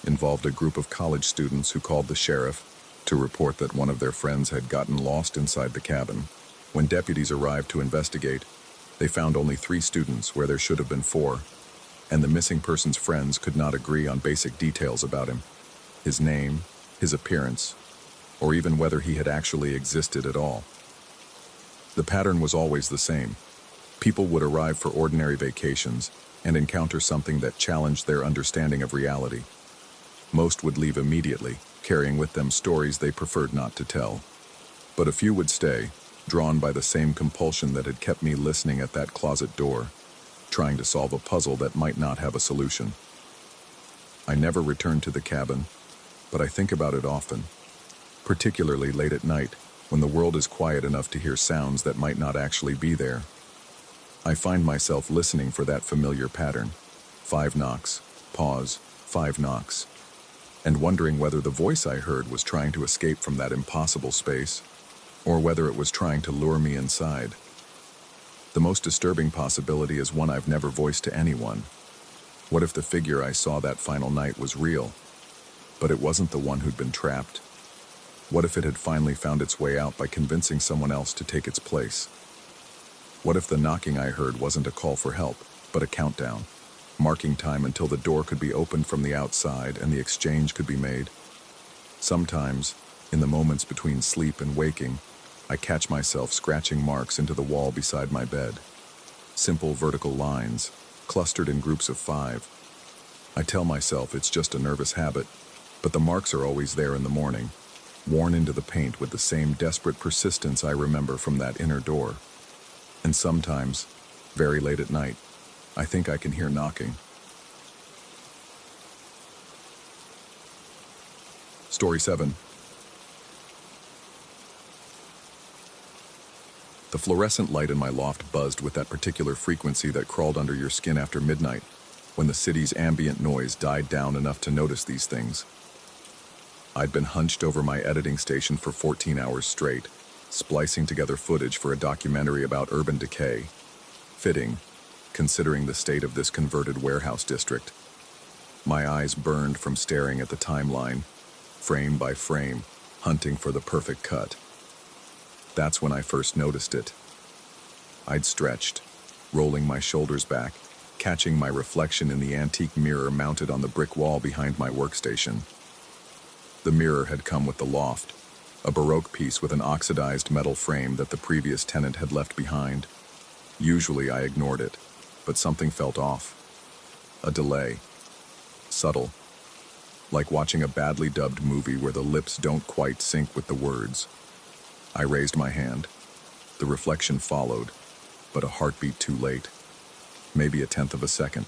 involved a group of college students who called the sheriff to report that one of their friends had gotten lost inside the cabin. When deputies arrived to investigate, they found only 3 students where there should have been 4, and the missing person's friends could not agree on basic details about him: his name, his appearance, or even whether he had actually existed at all. The pattern was always the same. People would arrive for ordinary vacations and encounter something that challenged their understanding of reality. Most would leave immediately, carrying with them stories they preferred not to tell. But a few would stay, drawn by the same compulsion that had kept me listening at that closet door, trying to solve a puzzle that might not have a solution. I never returned to the cabin, but I think about it often, particularly late at night, when the world is quiet enough to hear sounds that might not actually be there. I find myself listening for that familiar pattern: 5 knocks, pause, 5 knocks, and wondering whether the voice I heard was trying to escape from that impossible space, or whether it was trying to lure me inside. The most disturbing possibility is one I've never voiced to anyone. What if the figure I saw that final night was real, but it wasn't the one who'd been trapped? What if it had finally found its way out by convincing someone else to take its place? What if the knocking I heard wasn't a call for help, but a countdown, marking time until the door could be opened from the outside and the exchange could be made? Sometimes, in the moments between sleep and waking, I catch myself scratching marks into the wall beside my bed. Simple vertical lines, clustered in groups of 5. I tell myself it's just a nervous habit, but the marks are always there in the morning, worn into the paint with the same desperate persistence I remember from that inner door. And sometimes, very late at night, I think I can hear knocking. Story 7. The fluorescent light in my loft buzzed with that particular frequency that crawled under your skin after midnight, when the city's ambient noise died down enough to notice these things. I'd been hunched over my editing station for 14 hours straight, splicing together footage for a documentary about urban decay. Fitting, considering the state of this converted warehouse district. My eyes burned from staring at the timeline, frame by frame, hunting for the perfect cut. That's when I first noticed it. I'd stretched, rolling my shoulders back, catching my reflection in the antique mirror mounted on the brick wall behind my workstation. The mirror had come with the loft, a Baroque piece with an oxidized metal frame that the previous tenant had left behind. Usually I ignored it, but something felt off. A delay. Subtle. Like watching a badly dubbed movie where the lips don't quite sync with the words. I raised my hand. The reflection followed, but a heartbeat too late. Maybe a 1/10 of a second.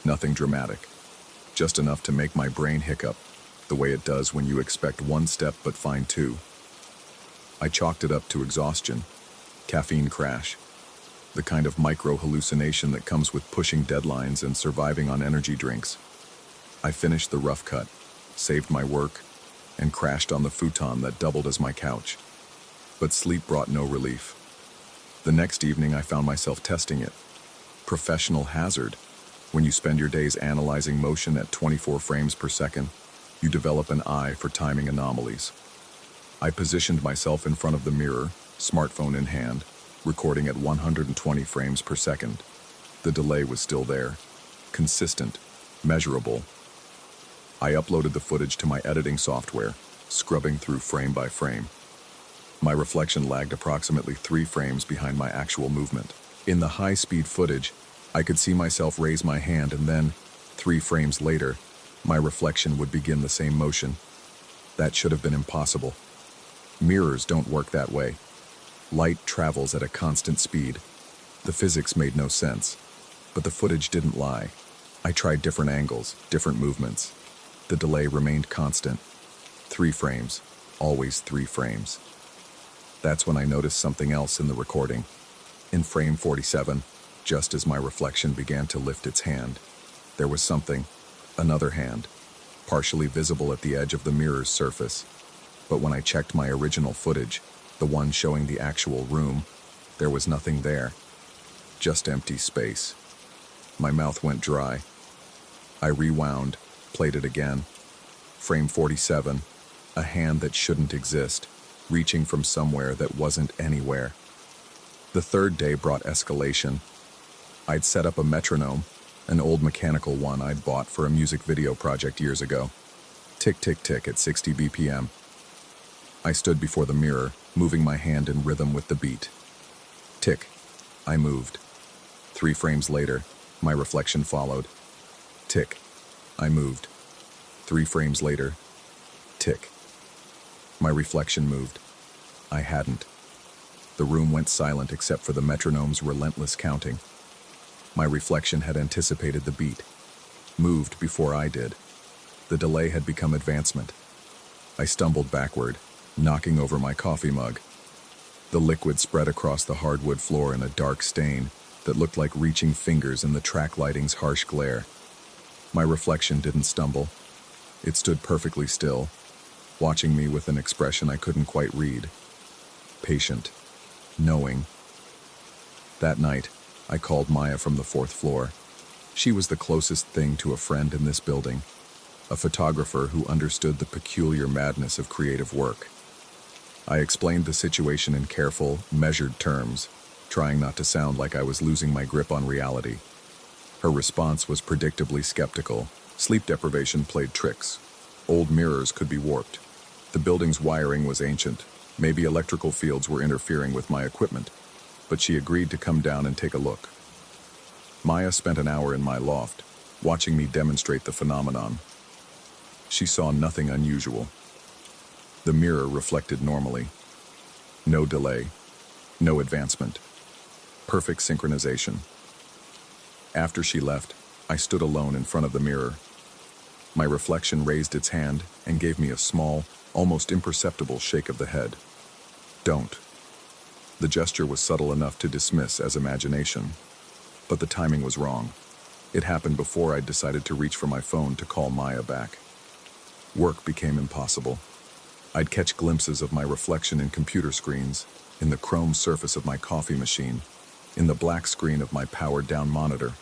Nothing dramatic. Just enough to make my brain hiccup, the way it does when you expect 1 step but find 2. I chalked it up to exhaustion. Caffeine crash. The kind of micro-hallucination that comes with pushing deadlines and surviving on energy drinks. I finished the rough cut, saved my work, and crashed on the futon that doubled as my couch. but sleep brought no relief. The next evening, I found myself testing it. Professional hazard. When you spend your days analyzing motion at 24 frames per second, you develop an eye for timing anomalies. I positioned myself in front of the mirror, smartphone in hand, recording at 120 frames per second. The delay was still there, consistent, measurable. I uploaded the footage to my editing software, scrubbing through frame by frame. My reflection lagged approximately 3 frames behind my actual movement. In the high-speed footage, I could see myself raise my hand, and then, 3 frames later, my reflection would begin the same motion. That should have been impossible. Mirrors don't work that way. Light travels at a constant speed. The physics made no sense, but the footage didn't lie. I tried different angles, different movements. The delay remained constant. 3 frames, always 3 frames. That's when I noticed something else in the recording. In frame 47, just as my reflection began to lift its hand, there was something, another hand, partially visible at the edge of the mirror's surface. But when I checked my original footage, the one showing the actual room, there was nothing there. Just empty space. My mouth went dry. I rewound, played it again. Frame 47, a hand that shouldn't exist, reaching from somewhere that wasn't anywhere. The third day brought escalation. I'd set up a metronome, an old mechanical one I'd bought for a music video project years ago. Tick, tick, tick at 60 BPM. I stood before the mirror, moving my hand in rhythm with the beat. Tick. I moved. 3 frames later, my reflection followed. Tick. I moved. 3 frames later, tick. My reflection moved. I hadn't. The room went silent except for the metronome's relentless counting. My reflection had anticipated the beat, moved before I did. The delay had become advancement. I stumbled backward, knocking over my coffee mug. The liquid spread across the hardwood floor in a dark stain that looked like reaching fingers in the track lighting's harsh glare. My reflection didn't stumble. It stood perfectly still, watching me with an expression I couldn't quite read. Patient. Knowing. That night, I called Maya from the 4th floor. She was the closest thing to a friend in this building, a photographer who understood the peculiar madness of creative work. I explained the situation in careful, measured terms, trying not to sound like I was losing my grip on reality. Her response was predictably skeptical. Sleep deprivation played tricks. Old mirrors could be warped. The building's wiring was ancient. Maybe electrical fields were interfering with my equipment, but she agreed to come down and take a look. Maya spent an hour in my loft, watching me demonstrate the phenomenon. She saw nothing unusual. The mirror reflected normally. No delay, no advancement. Perfect synchronization. After she left, I stood alone in front of the mirror. My reflection raised its hand and gave me a small, almost imperceptible shake of the head. Don't. The gesture was subtle enough to dismiss as imagination, but the timing was wrong. It happened before I'd decided to reach for my phone to call Maya back. Work became impossible. I'd catch glimpses of my reflection in computer screens, in the chrome surface of my coffee machine, in the black screen of my powered-down monitor.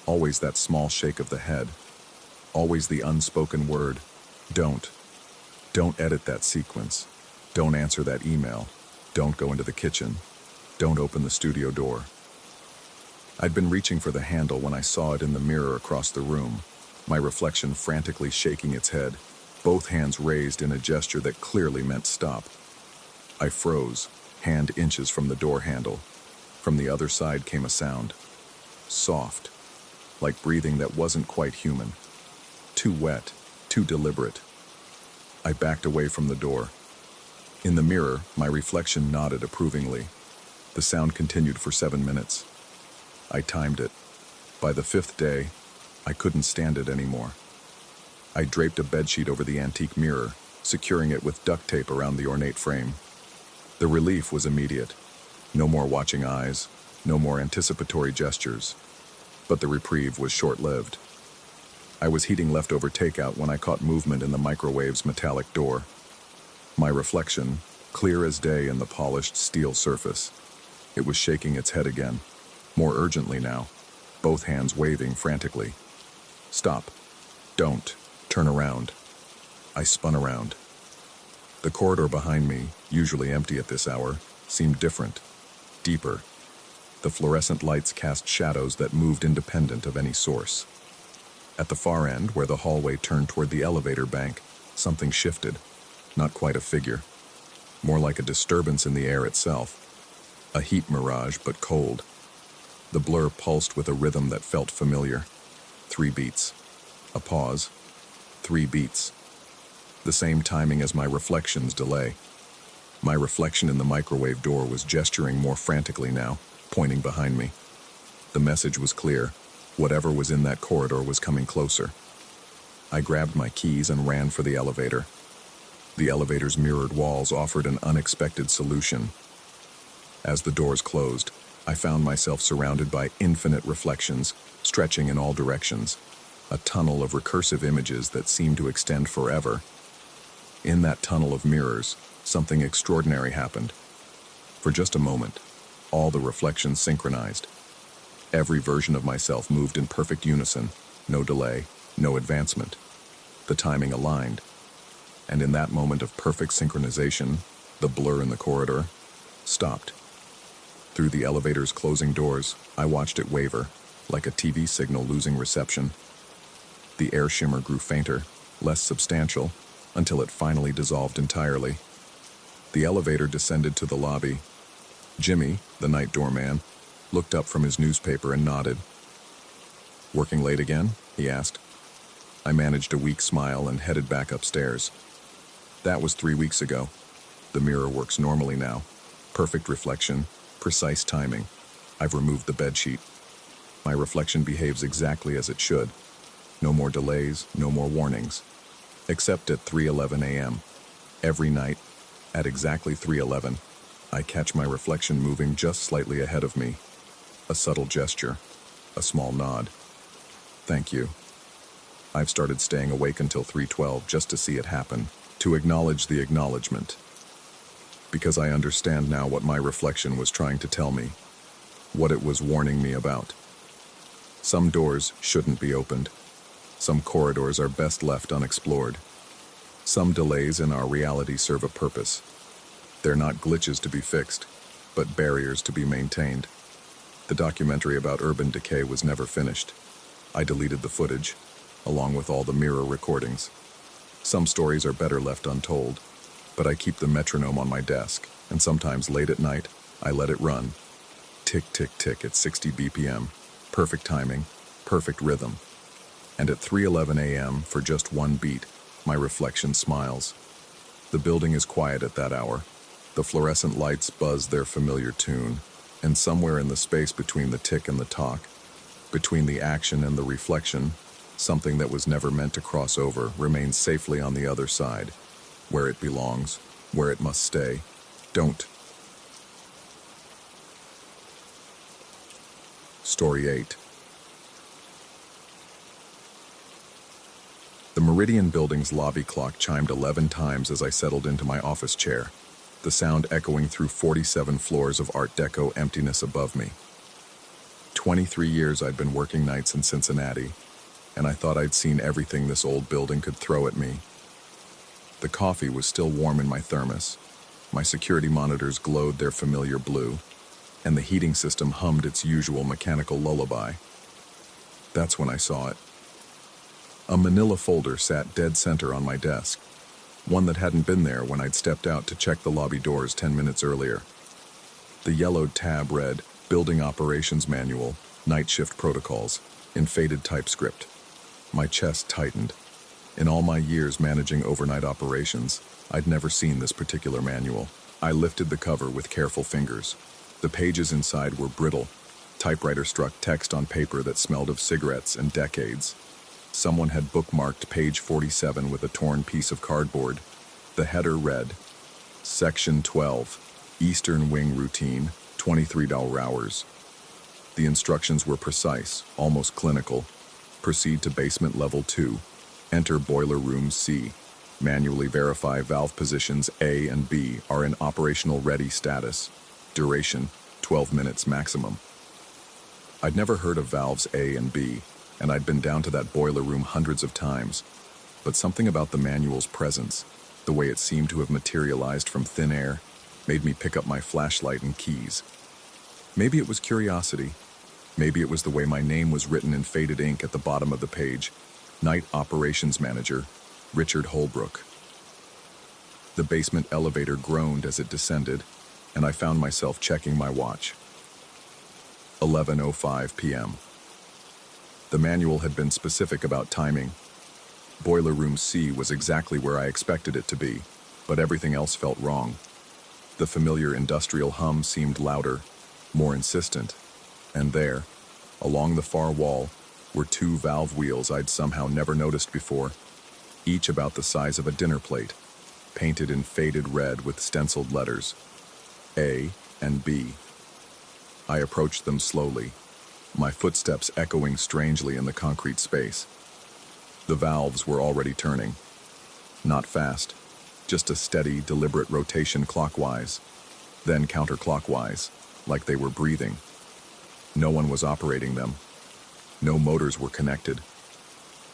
Always that small shake of the head. Always the unspoken word, don't. Don't edit that sequence. Don't answer that email. Don't go into the kitchen. Don't open the studio door. I'd been reaching for the handle when I saw it in the mirror across the room, my reflection frantically shaking its head, both hands raised in a gesture that clearly meant stop. I froze, hand inches from the door handle. From the other side came a sound. Soft, like breathing that wasn't quite human. Too wet, too deliberate. I backed away from the door. In the mirror, my reflection nodded approvingly. The sound continued for 7 minutes. I timed it. By the 5th day, I couldn't stand it anymore. I draped a bedsheet over the antique mirror, securing it with duct tape around the ornate frame. The relief was immediate. No more watching eyes, no more anticipatory gestures. But the reprieve was short-lived. I was heating leftover takeout when I caught movement in the microwave's metallic door. My reflection, clear as day in the polished steel surface. It was shaking its head again, more urgently now, both hands waving frantically. Stop. Don't. Turn around. I spun around. The corridor behind me, usually empty at this hour, seemed different, deeper. The fluorescent lights cast shadows that moved independent of any source. At the far end, where the hallway turned toward the elevator bank, something shifted. Not quite a figure. More like a disturbance in the air itself. A heat mirage, but cold. The blur pulsed with a rhythm that felt familiar. 3 beats. A pause. 3 beats. The same timing as my reflection's delay. My reflection in the microwave door was gesturing more frantically now, pointing behind me. The message was clear. Whatever was in that corridor was coming closer. I grabbed my keys and ran for the elevator. The elevator's mirrored walls offered an unexpected solution. As the doors closed, I found myself surrounded by infinite reflections, stretching in all directions, a tunnel of recursive images that seemed to extend forever. In that tunnel of mirrors, something extraordinary happened. For just a moment, all the reflections synchronized. Every version of myself moved in perfect unison, no delay, no advancement. The timing aligned. And in that moment of perfect synchronization, the blur in the corridor stopped. Through the elevator's closing doors, I watched it waver, like a TV signal losing reception. The air shimmer grew fainter, less substantial, until it finally dissolved entirely. The elevator descended to the lobby. Jimmy, the night doorman, looked up from his newspaper and nodded. "Working late again?" he asked. I managed a weak smile and headed back upstairs. That was 3 weeks ago. The mirror works normally now. Perfect reflection, precise timing. I've removed the bedsheet. My reflection behaves exactly as it should. No more delays, no more warnings. Except at 3:11 a.m. Every night, at exactly 3:11, I catch my reflection moving just slightly ahead of me. A subtle gesture, a small nod. Thank you. I've started staying awake until 3:12 just to see it happen, to acknowledge the acknowledgement. Because I understand now what my reflection was trying to tell me, what it was warning me about. Some doors shouldn't be opened. Some corridors are best left unexplored. Some delays in our reality serve a purpose. They're not glitches to be fixed, but barriers to be maintained. The documentary about urban decay was never finished. I deleted the footage, along with all the mirror recordings. Some stories are better left untold, but I keep the metronome on my desk, and sometimes late at night, I let it run. Tick, tick, tick at 60 BPM. Perfect timing, perfect rhythm. And at 3:11 a.m., for just one beat, my reflection smiles. The building is quiet at that hour. The fluorescent lights buzz their familiar tune, and somewhere in the space between the tick and the talk, between the action and the reflection, something that was never meant to cross over remains safely on the other side, where it belongs, where it must stay. Don't. Story 8. The Meridian Building's lobby clock chimed 11 times as I settled into my office chair, the sound echoing through 47 floors of Art Deco emptiness above me. 23 years I'd been working nights in Cincinnati, and I thought I'd seen everything this old building could throw at me. The coffee was still warm in my thermos, my security monitors glowed their familiar blue, and the heating system hummed its usual mechanical lullaby. That's when I saw it. A manila folder sat dead center on my desk, one that hadn't been there when I'd stepped out to check the lobby doors 10 minutes earlier. The yellowed tab read, Building Operations Manual, Night Shift Protocols, in faded typescript. My chest tightened. In all my years managing overnight operations, I'd never seen this particular manual. I lifted the cover with careful fingers. The pages inside were brittle. Typewriter struck text on paper that smelled of cigarettes and decades. Someone had bookmarked page 47 with a torn piece of cardboard. The header read, Section 12, Eastern Wing Routine, 23 hours. The instructions were precise, almost clinical. Proceed to basement level 2. Enter boiler room C. Manually verify valve positions A and B are in operational ready status. Duration, 12 minutes maximum. I'd never heard of valves A and B, and I'd been down to that boiler room hundreds of times. But something about the manual's presence, the way it seemed to have materialized from thin air, made me pick up my flashlight and keys. Maybe it was curiosity. Maybe it was the way my name was written in faded ink at the bottom of the page. Night Operations Manager, Richard Holbrook. The basement elevator groaned as it descended, and I found myself checking my watch. 11:05 p.m. The manual had been specific about timing. Boiler room C was exactly where I expected it to be, but everything else felt wrong. The familiar industrial hum seemed louder, more insistent, and there, along the far wall, were two valve wheels I'd somehow never noticed before, each about the size of a dinner plate, painted in faded red with stenciled letters, A and B. I approached them slowly, my footsteps echoing strangely in the concrete space. The valves were already turning. Not fast, just a steady, deliberate rotation clockwise, then counterclockwise, like they were breathing. No one was operating them. No motors were connected.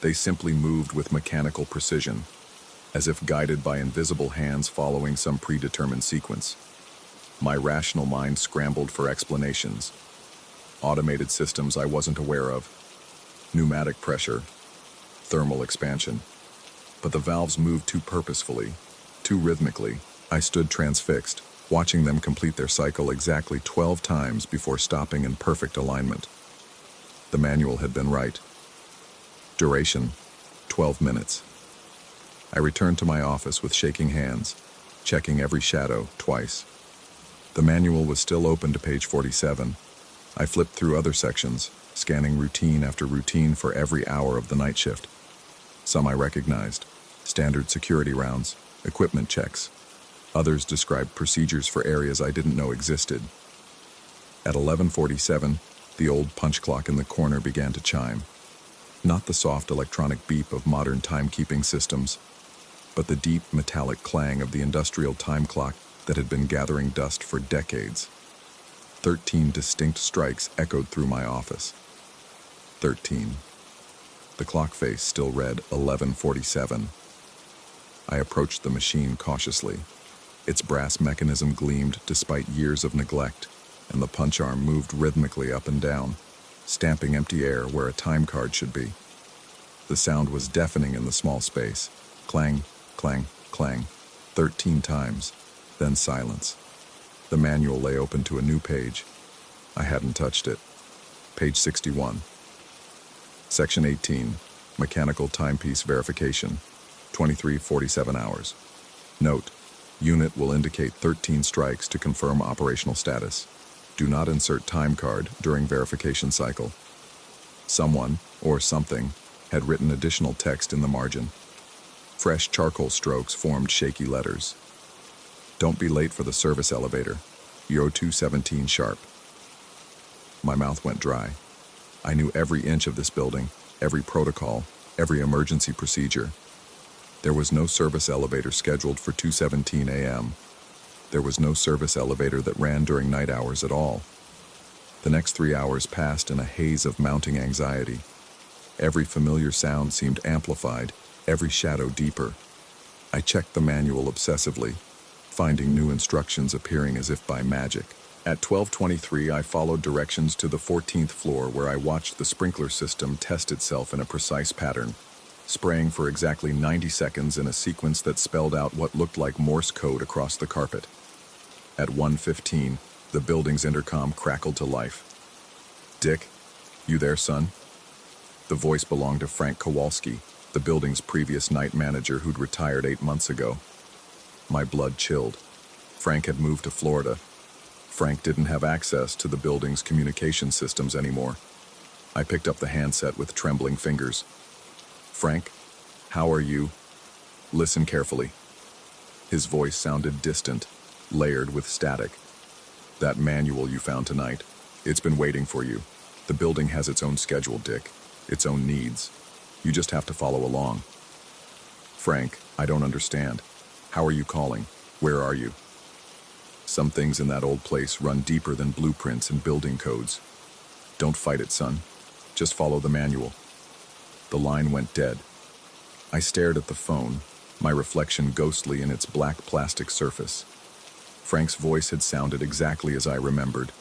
They simply moved with mechanical precision, as if guided by invisible hands following some predetermined sequence. My rational mind scrambled for explanations. Automated systems I wasn't aware of. Pneumatic pressure. Thermal expansion. But the valves moved too purposefully, too rhythmically. I stood transfixed, watching them complete their cycle exactly 12 times before stopping in perfect alignment. The manual had been right. Duration, 12 minutes. I returned to my office with shaking hands, checking every shadow twice. The manual was still open to page 47. I flipped through other sections, scanning routine after routine for every hour of the night shift. Some I recognized, standard security rounds, equipment checks. Others described procedures for areas I didn't know existed. At 11:47, the old punch clock in the corner began to chime. Not the soft electronic beep of modern timekeeping systems, but the deep metallic clang of the industrial time clock that had been gathering dust for decades. 13 distinct strikes echoed through my office. 13. The clock face still read 11:47. I approached the machine cautiously. Its brass mechanism gleamed despite years of neglect, and the punch arm moved rhythmically up and down, stamping empty air where a time card should be. The sound was deafening in the small space. Clang, clang, clang, 13 times, then silence. The manual lay open to a new page. I hadn't touched it. Page 61. Section 18, Mechanical Timepiece Verification, 23:47 hours. Note, unit will indicate 13 strikes to confirm operational status. Do not insert time card during verification cycle. Someone, or something, had written additional text in the margin. Fresh charcoal strokes formed shaky letters. Don't be late for the service elevator. Yo 217 sharp. My mouth went dry. I knew every inch of this building, every protocol, every emergency procedure. There was no service elevator scheduled for 2:17 a.m. There was no service elevator that ran during night hours at all. The next 3 hours passed in a haze of mounting anxiety. Every familiar sound seemed amplified, every shadow deeper. I checked the manual obsessively, finding new instructions appearing as if by magic. At 12:23, I followed directions to the 14th floor where I watched the sprinkler system test itself in a precise pattern, spraying for exactly 90 seconds in a sequence that spelled out what looked like Morse code across the carpet. At 1:15, the building's intercom crackled to life. "Dick, you there, son?" The voice belonged to Frank Kowalski, the building's previous night manager who'd retired 8 months ago. My blood chilled. Frank had moved to Florida. Frank didn't have access to the building's communication systems anymore. I picked up the handset with trembling fingers. "Frank, how are you? Listen carefully." His voice sounded distant, layered with static. "That manual you found tonight, it's been waiting for you. The building has its own schedule, Dick, its own needs. You just have to follow along." Frank, I don't understand. How are you calling? Where are you? Some things in that old place run deeper than blueprints and building codes. Don't fight it, son. Just follow the manual. The line went dead. I stared at the phone, my reflection ghostly in its black plastic surface. Frank's voice had sounded exactly as I remembered,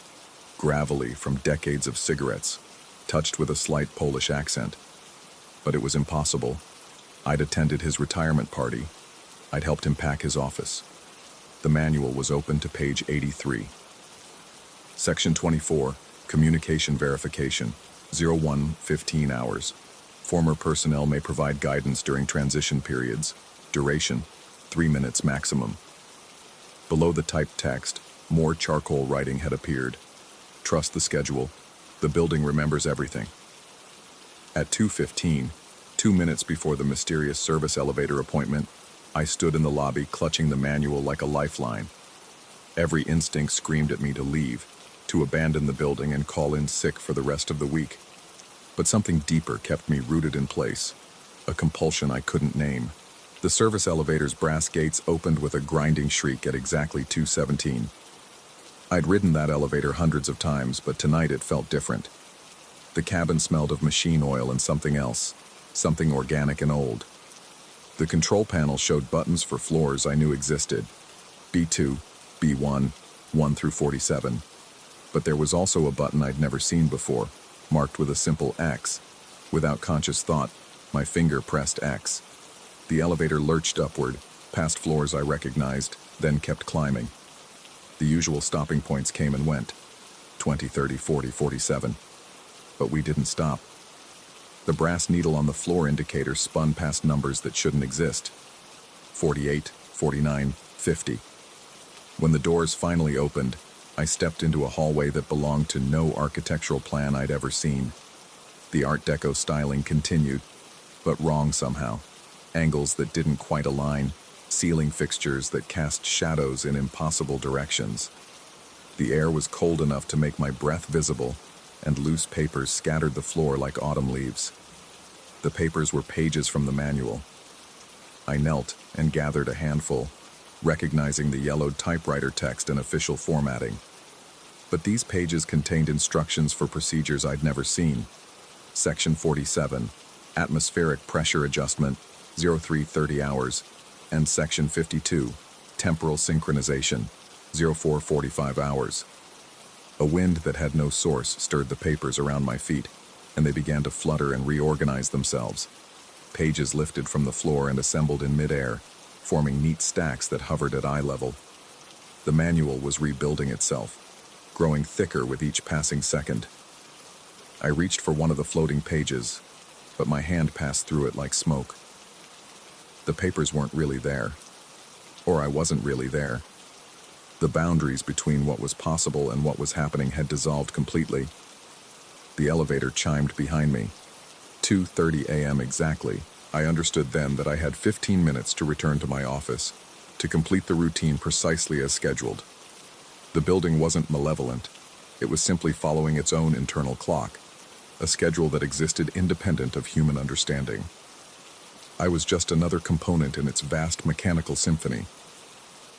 gravelly from decades of cigarettes, touched with a slight Polish accent. But it was impossible. I'd attended his retirement party. I'd helped him pack his office. The manual was open to page 83. Section 24, Communication Verification, 01:15 hours. Former personnel may provide guidance during transition periods. Duration, 3 minutes maximum. Below the typed text, more charcoal writing had appeared. Trust the schedule. The building remembers everything. At 2:15, 2 minutes before the mysterious service elevator appointment, I stood in the lobby clutching the manual like a lifeline. Every instinct screamed at me to leave, to abandon the building and call in sick for the rest of the week. But something deeper kept me rooted in place, a compulsion I couldn't name. The service elevator's brass gates opened with a grinding shriek at exactly 2:17. I'd ridden that elevator hundreds of times, but tonight it felt different. The cabin smelled of machine oil and something else, something organic and old. The control panel showed buttons for floors I knew existed, B2, B1, 1 through 47. But there was also a button I'd never seen before, marked with a simple X. Without conscious thought, my finger pressed X. The elevator lurched upward, past floors I recognized, then kept climbing. The usual stopping points came and went, 20, 30, 40, 47. But we didn't stop. The brass needle on the floor indicator spun past numbers that shouldn't exist. 48, 49, 50. When the doors finally opened, I stepped into a hallway that belonged to no architectural plan I'd ever seen. The Art Deco styling continued, but wrong somehow. Angles that didn't quite align, ceiling fixtures that cast shadows in impossible directions. The air was cold enough to make my breath visible, and loose papers scattered the floor like autumn leaves. The papers were pages from the manual. I knelt and gathered a handful, recognizing the yellowed typewriter text and official formatting. But these pages contained instructions for procedures I'd never seen. Section 47, Atmospheric Pressure Adjustment, 03:30 hours, and Section 52, Temporal Synchronization, 04:45 hours. A wind that had no source stirred the papers around my feet, and they began to flutter and reorganize themselves. Pages lifted from the floor and assembled in midair, forming neat stacks that hovered at eye level. The manual was rebuilding itself, growing thicker with each passing second. I reached for one of the floating pages, but my hand passed through it like smoke. The papers weren't really there, or I wasn't really there. The boundaries between what was possible and what was happening had dissolved completely. The elevator chimed behind me. 2:30 a.m. exactly. I understood then that I had 15 minutes to return to my office, to complete the routine precisely as scheduled. The building wasn't malevolent. It was simply following its own internal clock, a schedule that existed independent of human understanding. I was just another component in its vast mechanical symphony.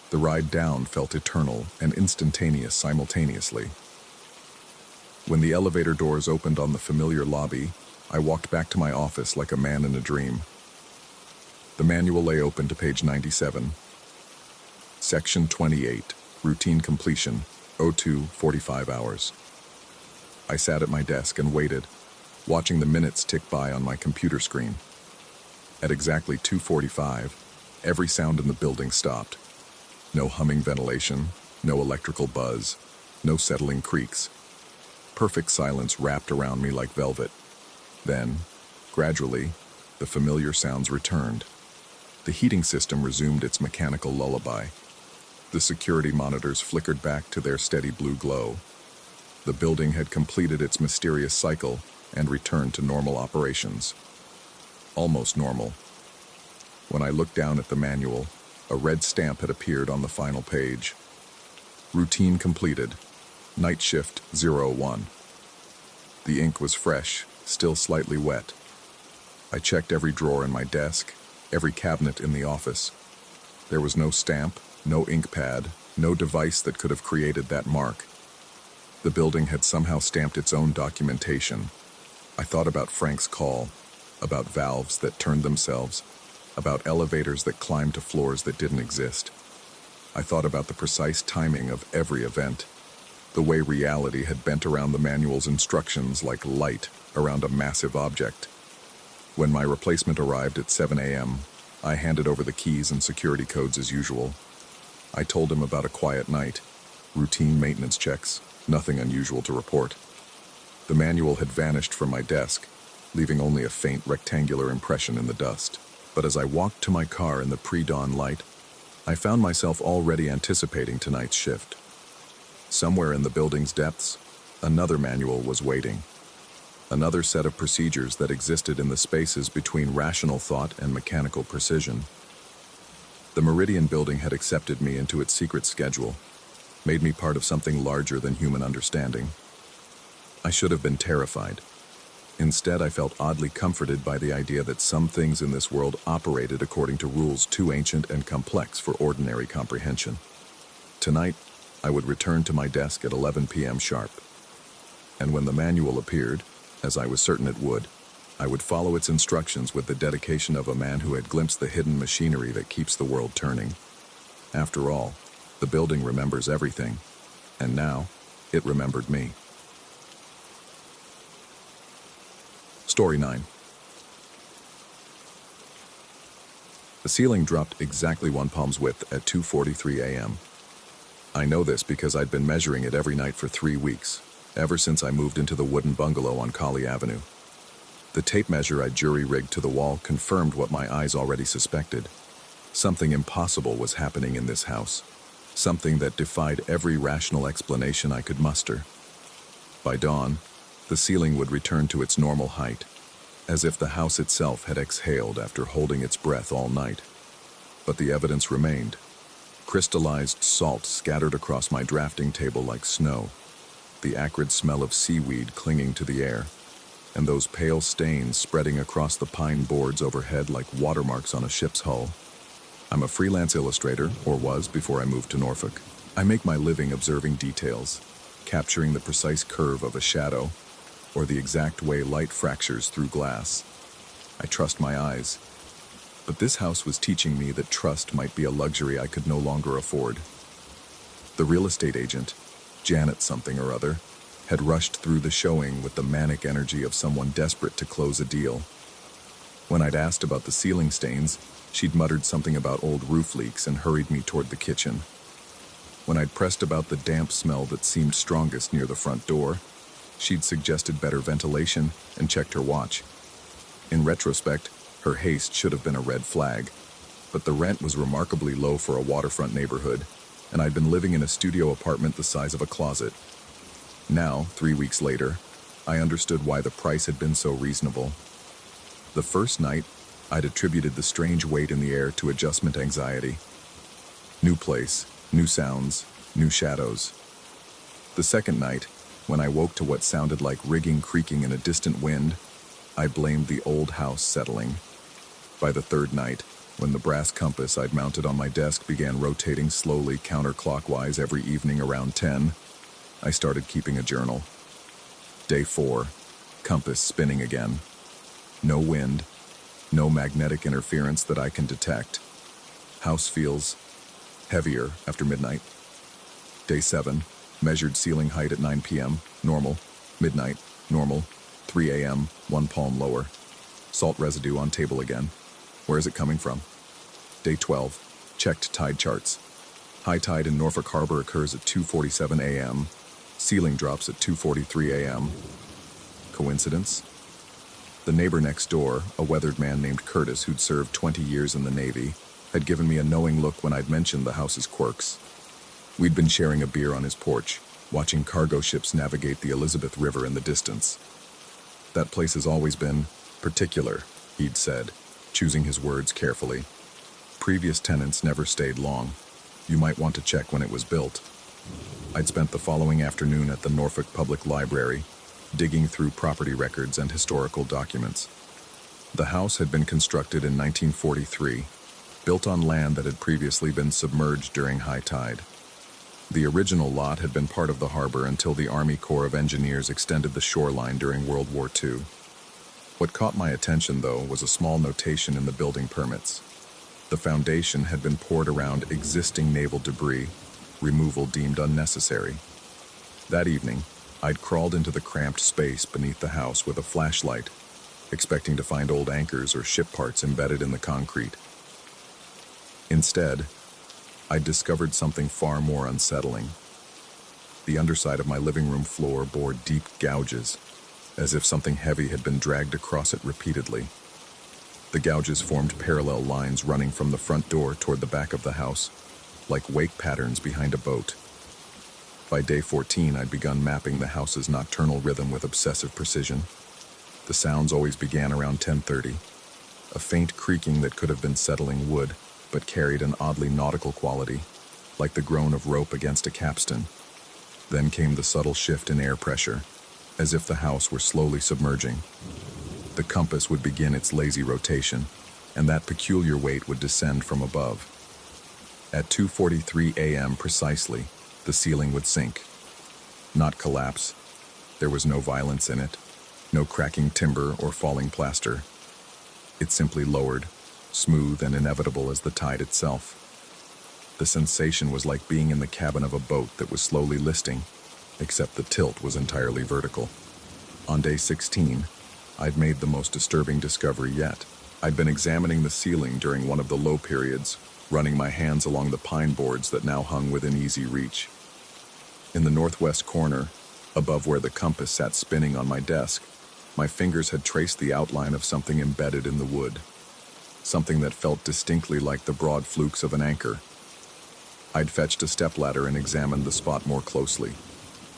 The ride down felt eternal and instantaneous simultaneously. When the elevator doors opened on the familiar lobby, I walked back to my office like a man in a dream. The manual lay open to page 97. Section 28, Routine Completion, 02:45 hours. I sat at my desk and waited, watching the minutes tick by on my computer screen. At exactly 2:45, every sound in the building stopped. No humming ventilation, no electrical buzz, no settling creaks. Perfect silence wrapped around me like velvet. Then, gradually, the familiar sounds returned. The heating system resumed its mechanical lullaby. The security monitors flickered back to their steady blue glow. The building had completed its mysterious cycle and returned to normal operations. Almost normal. When I looked down at the manual, a red stamp had appeared on the final page. Routine completed. Night shift 01. The ink was fresh, still slightly wet. I checked every drawer in my desk, every cabinet in the office. There was no stamp, no ink pad, no device that could have created that mark. The building had somehow stamped its own documentation. I thought about Frank's call, about valves that turned themselves, about elevators that climbed to floors that didn't exist. I thought about the precise timing of every event, the way reality had bent around the manual's instructions like light around a massive object. When my replacement arrived at 7 a.m., I handed over the keys and security codes as usual. I told him about a quiet night, routine maintenance checks, nothing unusual to report. The manual had vanished from my desk, leaving only a faint rectangular impression in the dust. But as I walked to my car in the pre-dawn light, I found myself already anticipating tonight's shift. Somewhere in the building's depths, another manual was waiting. Another set of procedures that existed in the spaces between rational thought and mechanical precision. The Meridian building had accepted me into its secret schedule, made me part of something larger than human understanding. I should have been terrified. Instead, I felt oddly comforted by the idea that some things in this world operated according to rules too ancient and complex for ordinary comprehension. Tonight, I would return to my desk at 11 p.m. sharp. And when the manual appeared, as I was certain it would follow its instructions with the dedication of a man who had glimpsed the hidden machinery that keeps the world turning. After all, the building remembers everything, and now it remembered me. Story 9. The ceiling dropped exactly one palm's width at 2:43 a.m. I know this because I'd been measuring it every night for 3 weeks, ever since I moved into the wooden bungalow on Colley Avenue. The tape measure I jury-rigged to the wall confirmed what my eyes already suspected. Something impossible was happening in this house, something that defied every rational explanation I could muster. By dawn, the ceiling would return to its normal height, as if the house itself had exhaled after holding its breath all night. But the evidence remained. Crystallized salt scattered across my drafting table like snow, the acrid smell of seaweed clinging to the air, and those pale stains spreading across the pine boards overhead like watermarks on a ship's hull. I'm a freelance illustrator, or was before I moved to Norfolk. I make my living observing details, capturing the precise curve of a shadow, or the exact way light fractures through glass. I trust my eyes. But this house was teaching me that trust might be a luxury I could no longer afford. The real estate agent, Janet something or other, had rushed through the showing with the manic energy of someone desperate to close a deal. When I'd asked about the ceiling stains, she'd muttered something about old roof leaks and hurried me toward the kitchen. When I'd pressed about the damp smell that seemed strongest near the front door, she'd suggested better ventilation and checked her watch. In retrospect, her haste should have been a red flag, but the rent was remarkably low for a waterfront neighborhood, and I'd been living in a studio apartment the size of a closet. Now, 3 weeks later, I understood why the price had been so reasonable. The first night, I'd attributed the strange weight in the air to adjustment anxiety. New place, new sounds, new shadows. The second night, when I woke to what sounded like rigging creaking in a distant wind, I blamed the old house settling. By the third night, when the brass compass I'd mounted on my desk began rotating slowly counterclockwise every evening around 10, I started keeping a journal. Day 4, compass spinning again. No wind, no magnetic interference that I can detect. House feels heavier after midnight. Day 7, measured ceiling height at 9 p.m., normal. Midnight, normal. 3 a.m., 1 palm lower. Salt residue on table again. Where is it coming from? Day 12, checked tide charts. High tide in Norfolk Harbor occurs at 2:47 a.m. Ceiling drops at 2:43 a.m. Coincidence? The neighbor next door, a weathered man named Curtis who'd served 20 years in the Navy, had given me a knowing look when I'd mentioned the house's quirks. We'd been sharing a beer on his porch, watching cargo ships navigate the Elizabeth River in the distance. That place has always been particular, he'd said, choosing his words carefully. Previous tenants never stayed long. You might want to check when it was built. I'd spent the following afternoon at the Norfolk Public Library, digging through property records and historical documents. The house had been constructed in 1943, built on land that had previously been submerged during high tide. The original lot had been part of the harbor until the Army Corps of Engineers extended the shoreline during World War II. What caught my attention, though, was a small notation in the building permits. The foundation had been poured around existing naval debris, removal deemed unnecessary. That evening, I'd crawled into the cramped space beneath the house with a flashlight, expecting to find old anchors or ship parts embedded in the concrete. Instead, I'd discovered something far more unsettling. The underside of my living room floor bore deep gouges, as if something heavy had been dragged across it repeatedly. The gouges formed parallel lines running from the front door toward the back of the house, like wake patterns behind a boat. By day 14, I'd begun mapping the house's nocturnal rhythm with obsessive precision. The sounds always began around 10:30, a faint creaking that could have been settling wood, but carried an oddly nautical quality, like the groan of rope against a capstan. Then came the subtle shift in air pressure, as if the house were slowly submerging. The compass would begin its lazy rotation, and that peculiar weight would descend from above. At 2:43 a.m. precisely, the ceiling would sink. Not collapse. There was no violence in it, no cracking timber or falling plaster. It simply lowered, smooth and inevitable as the tide itself. The sensation was like being in the cabin of a boat that was slowly listing, except the tilt was entirely vertical. On day 16, I'd made the most disturbing discovery yet. I'd been examining the ceiling during one of the low periods, running my hands along the pine boards that now hung within easy reach. In the northwest corner, above where the compass sat spinning on my desk, my fingers had traced the outline of something embedded in the wood. Something that felt distinctly like the broad flukes of an anchor. I'd fetched a stepladder and examined the spot more closely.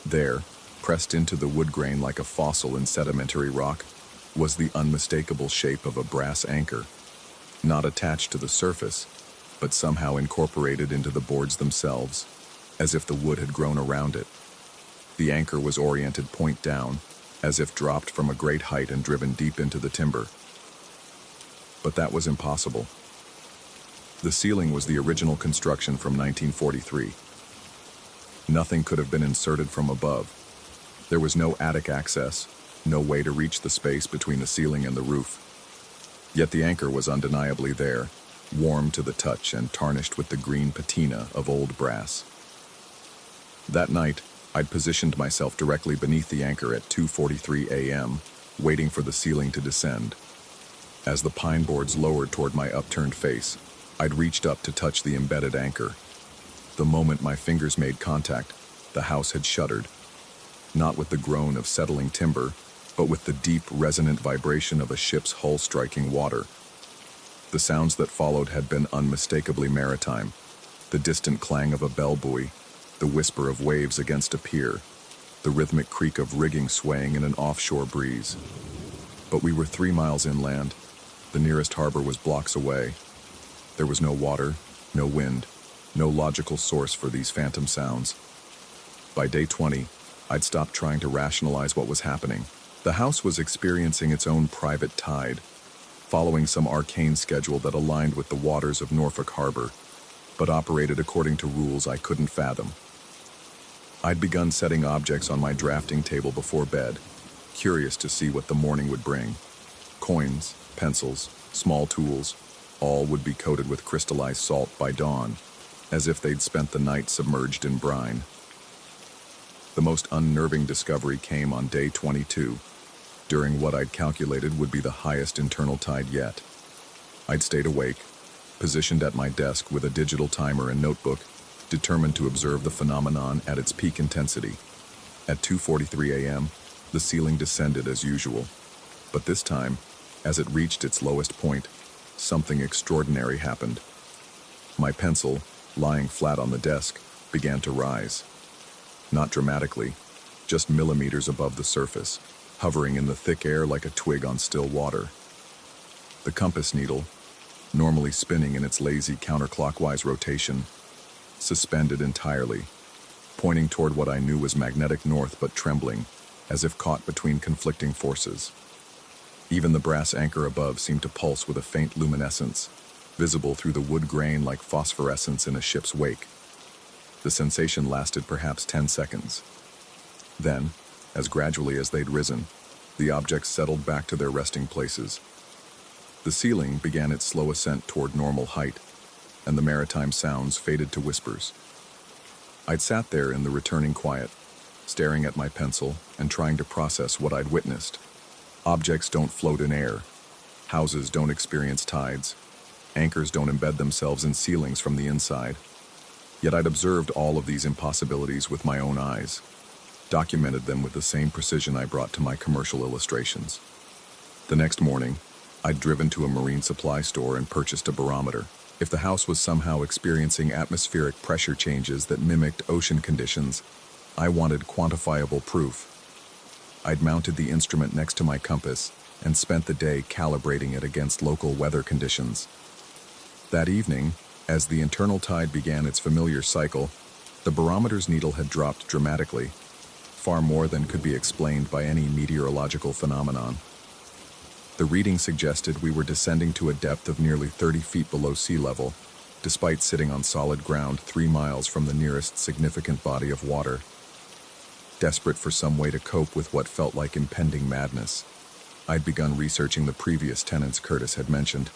There, pressed into the wood grain like a fossil in sedimentary rock, was the unmistakable shape of a brass anchor, not attached to the surface, but somehow incorporated into the boards themselves, as if the wood had grown around it. The anchor was oriented point down, as if dropped from a great height and driven deep into the timber. But that was impossible. The ceiling was the original construction from 1943. Nothing could have been inserted from above. There was no attic access, no way to reach the space between the ceiling and the roof. Yet the anchor was undeniably there, warm to the touch and tarnished with the green patina of old brass. That night, I'd positioned myself directly beneath the anchor at 2:43 a.m., waiting for the ceiling to descend. As the pine boards lowered toward my upturned face, I'd reached up to touch the embedded anchor. The moment my fingers made contact, the house had shuddered, not with the groan of settling timber, but with the deep, resonant vibration of a ship's hull striking water. The sounds that followed had been unmistakably maritime, the distant clang of a bell buoy, the whisper of waves against a pier, the rhythmic creak of rigging swaying in an offshore breeze. But we were 3 miles inland. The nearest harbor was blocks away. There was no water, no wind, no logical source for these phantom sounds. By day 20, I'd stopped trying to rationalize what was happening. The house was experiencing its own private tide, following some arcane schedule that aligned with the waters of Norfolk Harbor, but operated according to rules I couldn't fathom. I'd begun setting objects on my drafting table before bed, curious to see what the morning would bring. Coins, pencils, small tools, all would be coated with crystallized salt by dawn, as if they'd spent the night submerged in brine. The most unnerving discovery came on day 22, during what I'd calculated would be the highest internal tide yet. I'd stayed awake, positioned at my desk with a digital timer and notebook, determined to observe the phenomenon at its peak intensity. At 2:43 a.m., the ceiling descended as usual, but this time, as it reached its lowest point, something extraordinary happened. My pencil, lying flat on the desk, began to rise. Not dramatically, just millimeters above the surface, hovering in the thick air like a twig on still water. The compass needle, normally spinning in its lazy counterclockwise rotation, suspended entirely, pointing toward what I knew was magnetic north but trembling, as if caught between conflicting forces. Even the brass anchor above seemed to pulse with a faint luminescence, visible through the wood grain like phosphorescence in a ship's wake. The sensation lasted perhaps 10 seconds. Then, as gradually as they'd risen, the objects settled back to their resting places. The ceiling began its slow ascent toward normal height, and the maritime sounds faded to whispers. I'd sat there in the returning quiet, staring at my pencil and trying to process what I'd witnessed. Objects don't float in air. Houses don't experience tides. Anchors don't embed themselves in ceilings from the inside. Yet I'd observed all of these impossibilities with my own eyes, documented them with the same precision I brought to my commercial illustrations. The next morning, I'd driven to a marine supply store and purchased a barometer. If the house was somehow experiencing atmospheric pressure changes that mimicked ocean conditions, I wanted quantifiable proof. I'd mounted the instrument next to my compass and spent the day calibrating it against local weather conditions. That evening, as the internal tide began its familiar cycle, the barometer's needle had dropped dramatically, far more than could be explained by any meteorological phenomenon. The reading suggested we were descending to a depth of nearly 30 feet below sea level, despite sitting on solid ground 3 miles from the nearest significant body of water. Desperate for some way to cope with what felt like impending madness, I'd begun researching the previous tenants Curtis had mentioned.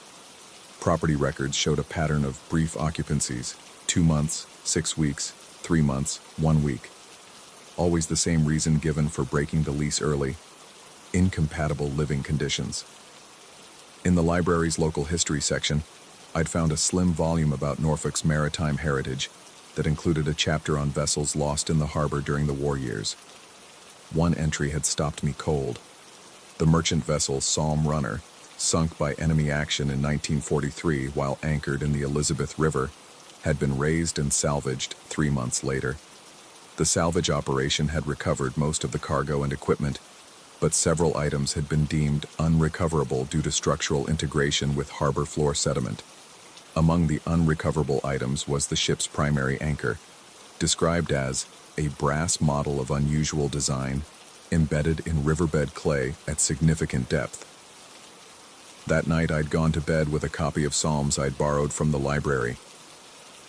Property records showed a pattern of brief occupancies, 2 months, 6 weeks, 3 months, 1 week. Always the same reason given for breaking the lease early: incompatible living conditions. In the library's local history section, I'd found a slim volume about Norfolk's maritime heritage that included a chapter on vessels lost in the harbor during the war years. One entry had stopped me cold. The merchant vessel Psalm Runner, sunk by enemy action in 1943 while anchored in the Elizabeth River, had been raised and salvaged 3 months later. The salvage operation had recovered most of the cargo and equipment, but several items had been deemed unrecoverable due to structural integration with harbor floor sediment. Among the unrecoverable items was the ship's primary anchor, described as a brass model of unusual design, embedded in riverbed clay at significant depth. That night I'd gone to bed with a copy of Psalms I'd borrowed from the library.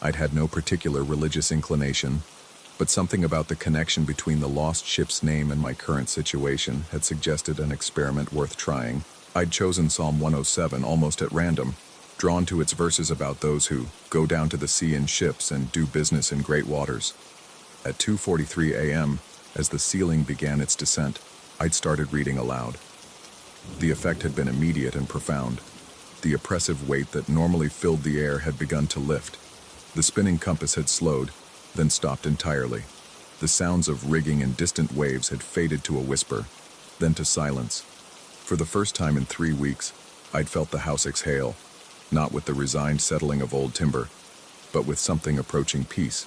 I'd had no particular religious inclination, but something about the connection between the lost ship's name and my current situation had suggested an experiment worth trying. I'd chosen Psalm 107 almost at random, drawn to its verses about those who go down to the sea in ships and do business in great waters. At 2:43 a.m., as the ceiling began its descent, I'd started reading aloud. The effect had been immediate and profound. The oppressive weight that normally filled the air had begun to lift. The spinning compass had slowed, then stopped entirely. The sounds of rigging and distant waves had faded to a whisper, then to silence. For the first time in 3 weeks, I'd felt the house exhale, not with the resigned settling of old timber, but with something approaching peace.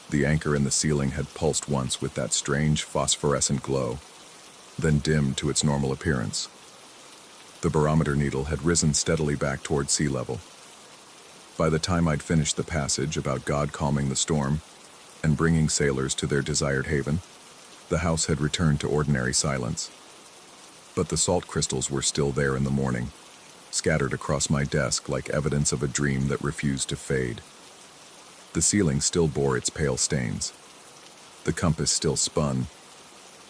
The anchor in the ceiling had pulsed once with that strange phosphorescent glow, then dimmed to its normal appearance. The barometer needle had risen steadily back toward sea level. By the time I'd finished the passage about God calming the storm and bringing sailors to their desired haven, the house had returned to ordinary silence. But the salt crystals were still there in the morning, scattered across my desk like evidence of a dream that refused to fade. The ceiling still bore its pale stains. The compass still spun,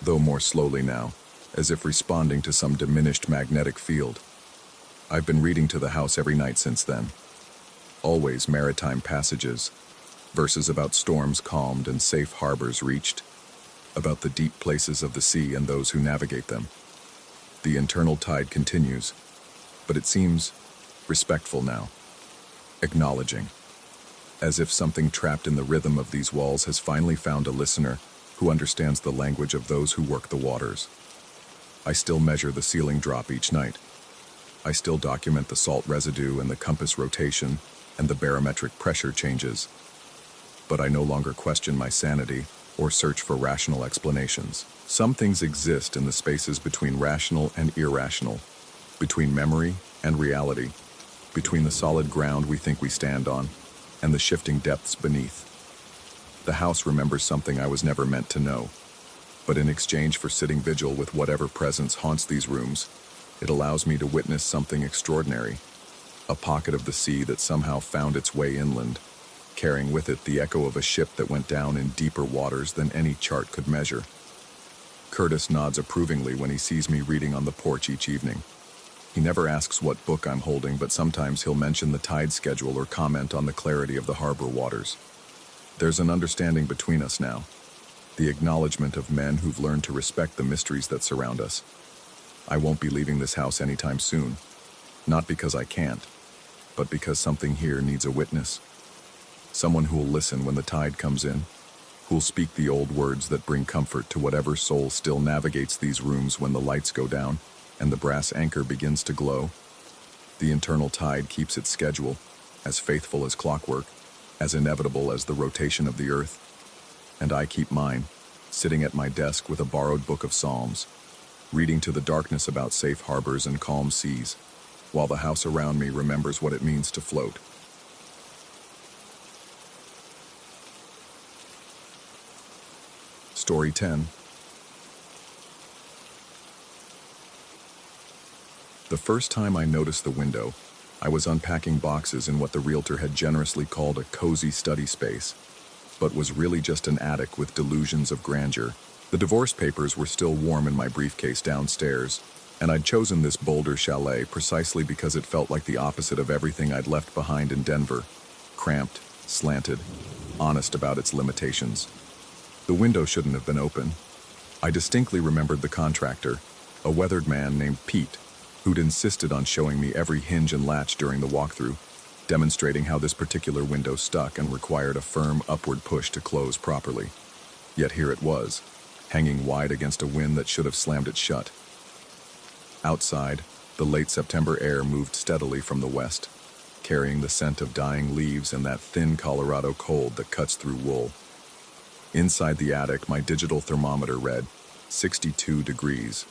though more slowly now, as if responding to some diminished magnetic field. I've been reading to the house every night since then. Always maritime passages, verses about storms calmed and safe harbors reached, about the deep places of the sea and those who navigate them. The internal tide continues, but it seems respectful now, acknowledging, as if something trapped in the rhythm of these walls has finally found a listener who understands the language of those who work the waters. I still measure the ceiling drop each night. I still document the salt residue and the compass rotation and the barometric pressure changes. But I no longer question my sanity or search for rational explanations. Some things exist in the spaces between rational and irrational, between memory and reality, between the solid ground we think we stand on and the shifting depths beneath. The house remembers something I was never meant to know, but in exchange for sitting vigil with whatever presence haunts these rooms, It allows me to witness something extraordinary, a pocket of the sea that somehow found its way inland, carrying with it the echo of a ship that went down in deeper waters than any chart could measure. Curtis nods approvingly when he sees me reading on the porch each evening. He never asks what book I'm holding, but sometimes he'll mention the tide schedule or comment on the clarity of the harbor waters. There's an understanding between us now, the acknowledgement of men who've learned to respect the mysteries that surround us. I won't be leaving this house anytime soon, not because I can't, but because something here needs a witness. Someone who'll listen when the tide comes in, who'll speak the old words that bring comfort to whatever soul still navigates these rooms when the lights go down and the brass anchor begins to glow. The internal tide keeps its schedule, as faithful as clockwork, as inevitable as the rotation of the earth. And I keep mine, sitting at my desk with a borrowed book of Psalms, reading to the darkness about safe harbors and calm seas, while the house around me remembers what it means to float. Story 10. The first time I noticed the window, I was unpacking boxes in what the realtor had generously called a cozy study space, but was really just an attic with delusions of grandeur. The divorce papers were still warm in my briefcase downstairs, and I'd chosen this Boulder chalet precisely because it felt like the opposite of everything I'd left behind in Denver: cramped, slanted, honest about its limitations. The window shouldn't have been open. I distinctly remembered the contractor, a weathered man named Pete, who'd insisted on showing me every hinge and latch during the walkthrough, demonstrating how this particular window stuck and required a firm upward push to close properly. Yet here it was, hanging wide against a wind that should have slammed it shut. Outside, the late September air moved steadily from the west, carrying the scent of dying leaves and that thin Colorado cold that cuts through wool. Inside the attic, my digital thermometer read 62 degrees,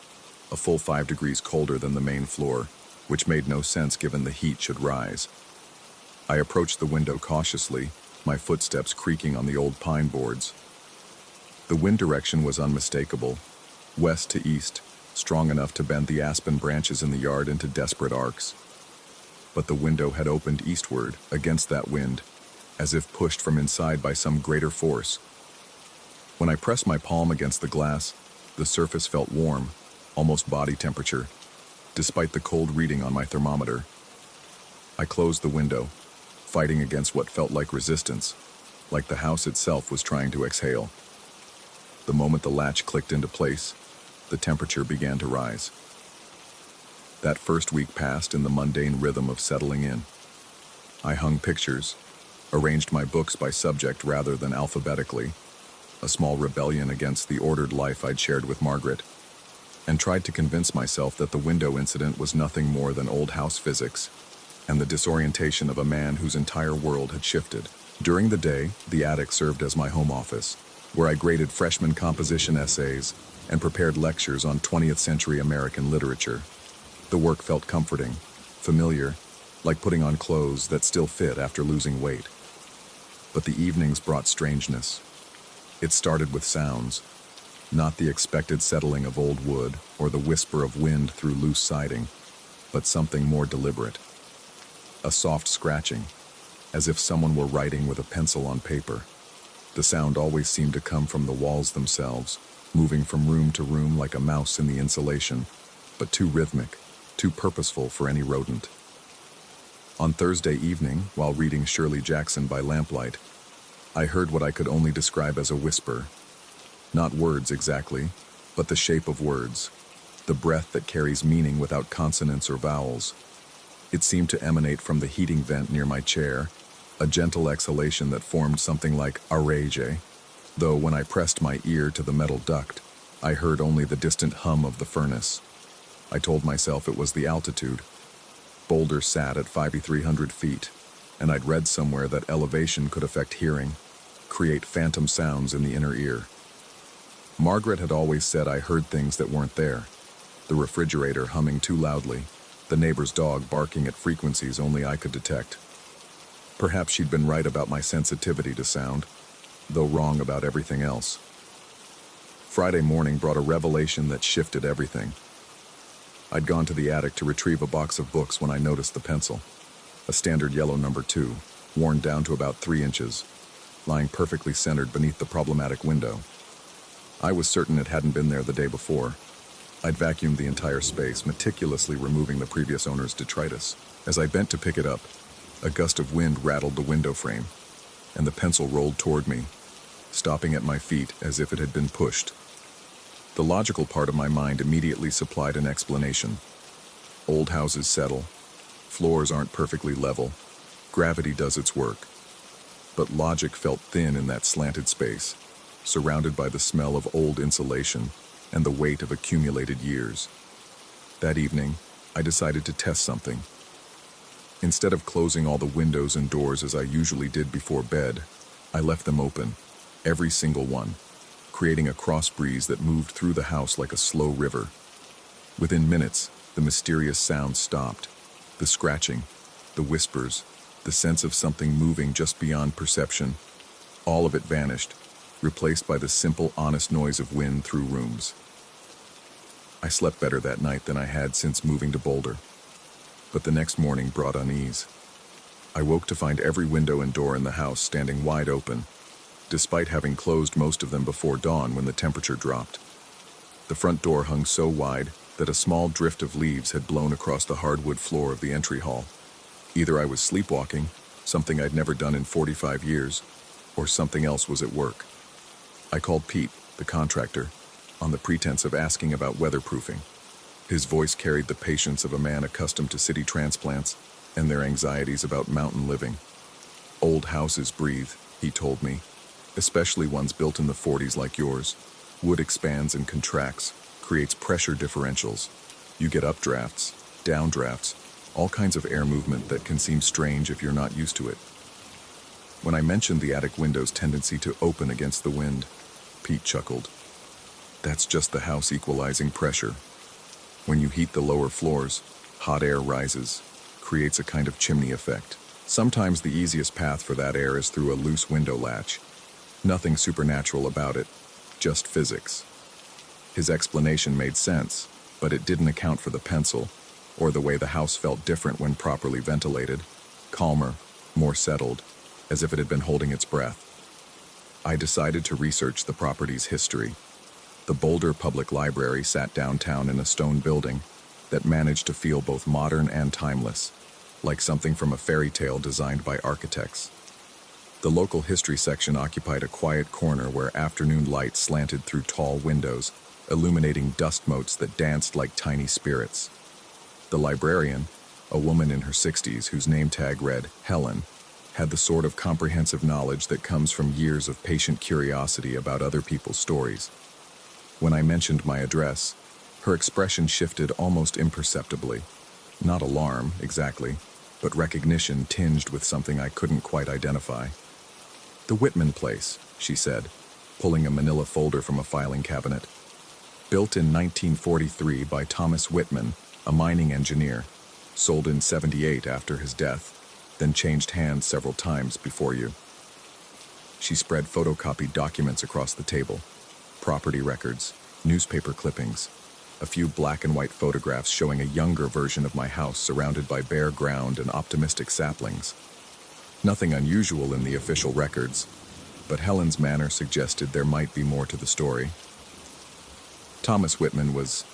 a full 5 degrees colder than the main floor, which made no sense given the heat should rise. I approached the window cautiously, my footsteps creaking on the old pine boards. The wind direction was unmistakable, west to east, strong enough to bend the aspen branches in the yard into desperate arcs. But the window had opened eastward, against that wind, as if pushed from inside by some greater force. When I pressed my palm against the glass, the surface felt warm, almost body temperature, despite the cold reading on my thermometer. I closed the window, fighting against what felt like resistance, like the house itself was trying to exhale. The moment the latch clicked into place, the temperature began to rise. That first week passed in the mundane rhythm of settling in. I hung pictures, arranged my books by subject rather than alphabetically, a small rebellion against the ordered life I'd shared with Margaret, and tried to convince myself that the window incident was nothing more than old house physics and the disorientation of a man whose entire world had shifted. During the day, the attic served as my home office, where I graded freshman composition essays and prepared lectures on 20th century American literature. The work felt comforting, familiar, like putting on clothes that still fit after losing weight. But the evenings brought strangeness. It started with sounds, not the expected settling of old wood or the whisper of wind through loose siding, but something more deliberate. A soft scratching, as if someone were writing with a pencil on paper. The sound always seemed to come from the walls themselves, moving from room to room like a mouse in the insulation, but too rhythmic, too purposeful for any rodent. On Thursday evening, while reading Shirley Jackson by lamplight, I heard what I could only describe as a whisper. Not words exactly, but the shape of words, the breath that carries meaning without consonants or vowels. It seemed to emanate from the heating vent near my chair, a gentle exhalation that formed something like arege, though when I pressed my ear to the metal duct, I heard only the distant hum of the furnace. I told myself it was the altitude. Boulder sat at 5,300 feet, and I'd read somewhere that elevation could affect hearing, create phantom sounds in the inner ear. Margaret had always said I heard things that weren't there. The refrigerator humming too loudly, the neighbor's dog barking at frequencies only I could detect. Perhaps she'd been right about my sensitivity to sound, though wrong about everything else. Friday morning brought a revelation that shifted everything. I'd gone to the attic to retrieve a box of books when I noticed the pencil. A standard yellow number 2, worn down to about 3 inches, lying perfectly centered beneath the problematic window. I was certain it hadn't been there the day before. I'd vacuumed the entire space, meticulously removing the previous owner's detritus. As I bent to pick it up, a gust of wind rattled the window frame, and the pencil rolled toward me, stopping at my feet as if it had been pushed. The logical part of my mind immediately supplied an explanation. Old houses settle. Floors aren't perfectly level. Gravity does its work. But logic felt thin in that slanted space, surrounded by the smell of old insulation and the weight of accumulated years. That evening, I decided to test something. Instead of closing all the windows and doors as I usually did before bed, I left them open, every single one, creating a cross breeze that moved through the house like a slow river. Within minutes, the mysterious sound stopped. The scratching, the whispers, the sense of something moving just beyond perception, all of it vanished, replaced by the simple, honest noise of wind through rooms. I slept better that night than I had since moving to Boulder. But the next morning brought unease. I woke to find every window and door in the house standing wide open, despite having closed most of them before dawn when the temperature dropped. The front door hung so wide that a small drift of leaves had blown across the hardwood floor of the entry hall. Either I was sleepwalking, something I'd never done in 45 years, or something else was at work. I called Pete, the contractor, on the pretense of asking about weatherproofing. His voice carried the patience of a man accustomed to city transplants and their anxieties about mountain living. Old houses breathe, he told me, especially ones built in the 40s like yours. Wood expands and contracts, creates pressure differentials. You get updrafts, downdrafts, all kinds of air movement that can seem strange if you're not used to it. When I mentioned the attic window's tendency to open against the wind, Pete chuckled. That's just the house equalizing pressure. When you heat the lower floors, hot air rises, creates a kind of chimney effect. Sometimes the easiest path for that air is through a loose window latch. Nothing supernatural about it, just physics. His explanation made sense, but it didn't account for the pencil, or the way the house felt different when properly ventilated, calmer, more settled, as if it had been holding its breath. I decided to research the property's history. The Boulder Public Library sat downtown in a stone building that managed to feel both modern and timeless, like something from a fairy tale designed by architects. The local history section occupied a quiet corner where afternoon light slanted through tall windows, illuminating dust motes that danced like tiny spirits. The librarian, a woman in her 60s whose name tag read Helen, had the sort of comprehensive knowledge that comes from years of patient curiosity about other people's stories. When I mentioned my address, her expression shifted almost imperceptibly. Not alarm, exactly, but recognition tinged with something I couldn't quite identify. "The Whitman place," she said, pulling a manila folder from a filing cabinet. "Built in 1943 by Thomas Whitman, a mining engineer. Sold in 78 after his death, then changed hands several times before you." She spread photocopied documents across the table. Property records, newspaper clippings, a few black and white photographs showing a younger version of my house surrounded by bare ground and optimistic saplings. Nothing unusual in the official records, but Helen's manner suggested there might be more to the story. Thomas Whitman was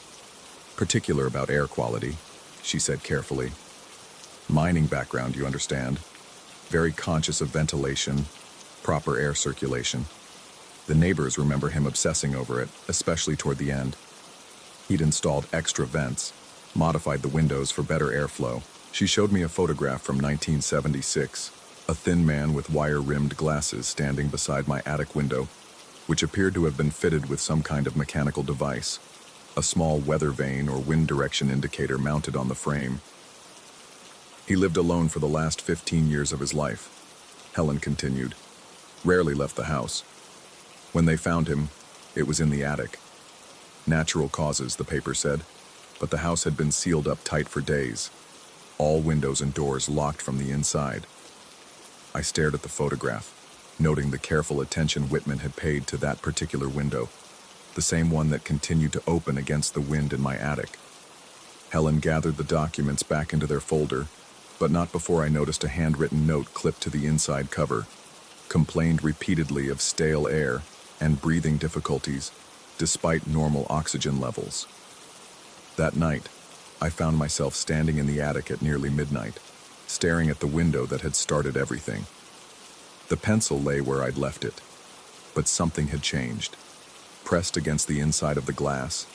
particular about air quality, she said carefully. Mining background, you understand. Very conscious of ventilation, proper air circulation. The neighbors remember him obsessing over it, especially toward the end. He'd installed extra vents, modified the windows for better airflow. She showed me a photograph from 1976, a thin man with wire-rimmed glasses standing beside my attic window, which appeared to have been fitted with some kind of mechanical device, a small weather vane or wind direction indicator mounted on the frame. He lived alone for the last 15 years of his life, Helen continued. Rarely left the house. When they found him, it was in the attic. Natural causes, the paper said, but the house had been sealed up tight for days, all windows and doors locked from the inside. I stared at the photograph, noting the careful attention Whitman had paid to that particular window, the same one that continued to open against the wind in my attic. Helen gathered the documents back into their folder, but not before I noticed a handwritten note clipped to the inside cover. Complained repeatedly of stale air and breathing difficulties, despite normal oxygen levels. That night, I found myself standing in the attic at nearly midnight, staring at the window that had started everything. The pencil lay where I'd left it, but something had changed. Pressed against the inside of the glass,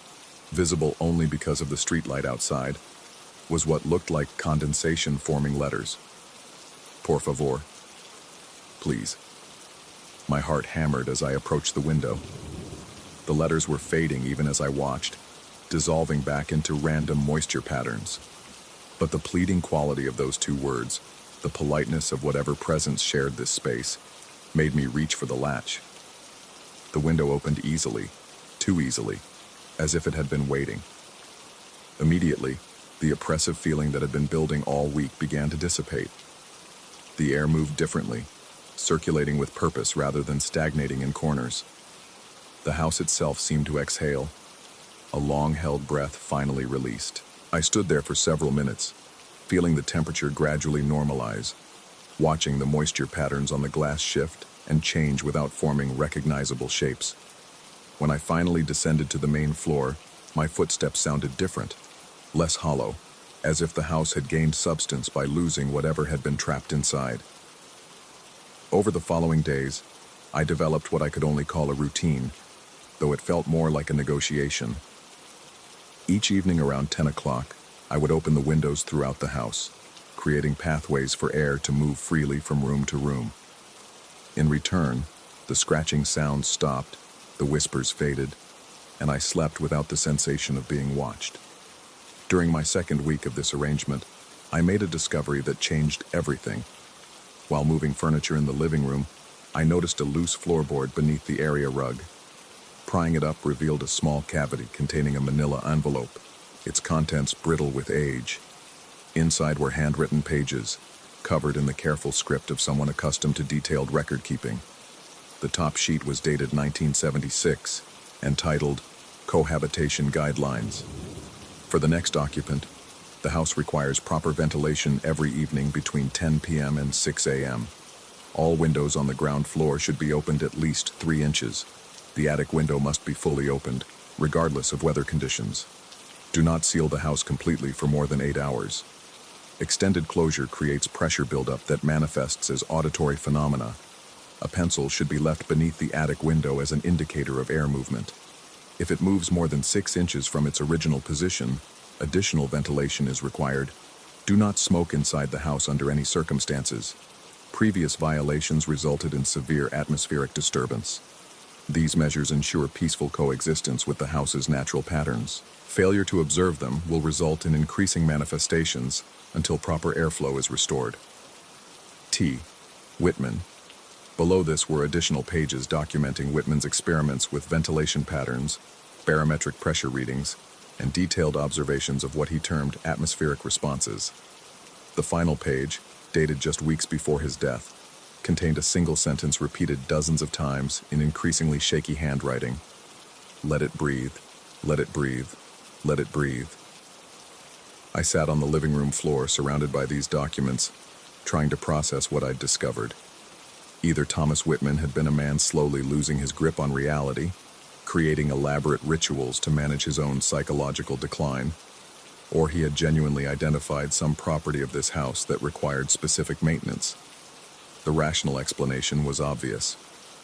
visible only because of the streetlight outside, was what looked like condensation forming letters. Por favor. Please. My heart hammered as I approached the window. The letters were fading even as I watched, dissolving back into random moisture patterns. But the pleading quality of those two words, the politeness of whatever presence shared this space, made me reach for the latch. The window opened easily, too easily, as if it had been waiting. Immediately, the oppressive feeling that had been building all week began to dissipate. The air moved differently, circulating with purpose rather than stagnating in corners. The house itself seemed to exhale, a long-held breath finally released. I stood there for several minutes, feeling the temperature gradually normalize, watching the moisture patterns on the glass shift and change without forming recognizable shapes. When I finally descended to the main floor, my footsteps sounded different, less hollow, as if the house had gained substance by losing whatever had been trapped inside. Over the following days, I developed what I could only call a routine, though it felt more like a negotiation. Each evening around 10 o'clock, I would open the windows throughout the house, creating pathways for air to move freely from room to room. In return, the scratching sounds stopped, the whispers faded, and I slept without the sensation of being watched. During my second week of this arrangement, I made a discovery that changed everything. While moving furniture in the living room, I noticed a loose floorboard beneath the area rug. Prying it up revealed a small cavity containing a manila envelope, its contents brittle with age. Inside were handwritten pages, covered in the careful script of someone accustomed to detailed record-keeping. The top sheet was dated 1976 and titled Cohabitation Guidelines. For the next occupant, the house requires proper ventilation every evening between 10 p.m. and 6 a.m. All windows on the ground floor should be opened at least 3 inches. The attic window must be fully opened, regardless of weather conditions. Do not seal the house completely for more than 8 hours. Extended closure creates pressure buildup that manifests as auditory phenomena. A pencil should be left beneath the attic window as an indicator of air movement. If it moves more than 6 inches from its original position, additional ventilation is required. Do not smoke inside the house under any circumstances. Previous violations resulted in severe atmospheric disturbance. These measures ensure peaceful coexistence with the house's natural patterns. Failure to observe them will result in increasing manifestations until proper airflow is restored. T. Whitman. Below this were additional pages documenting Whitman's experiments with ventilation patterns, barometric pressure readings, and detailed observations of what he termed atmospheric responses. The final page, dated just weeks before his death, contained a single sentence repeated dozens of times in increasingly shaky handwriting. Let it breathe, let it breathe, let it breathe. I sat on the living room floor surrounded by these documents, trying to process what I'd discovered. Either Thomas Whitman had been a man slowly losing his grip on reality, creating elaborate rituals to manage his own psychological decline, or he had genuinely identified some property of this house that required specific maintenance. The rational explanation was obvious: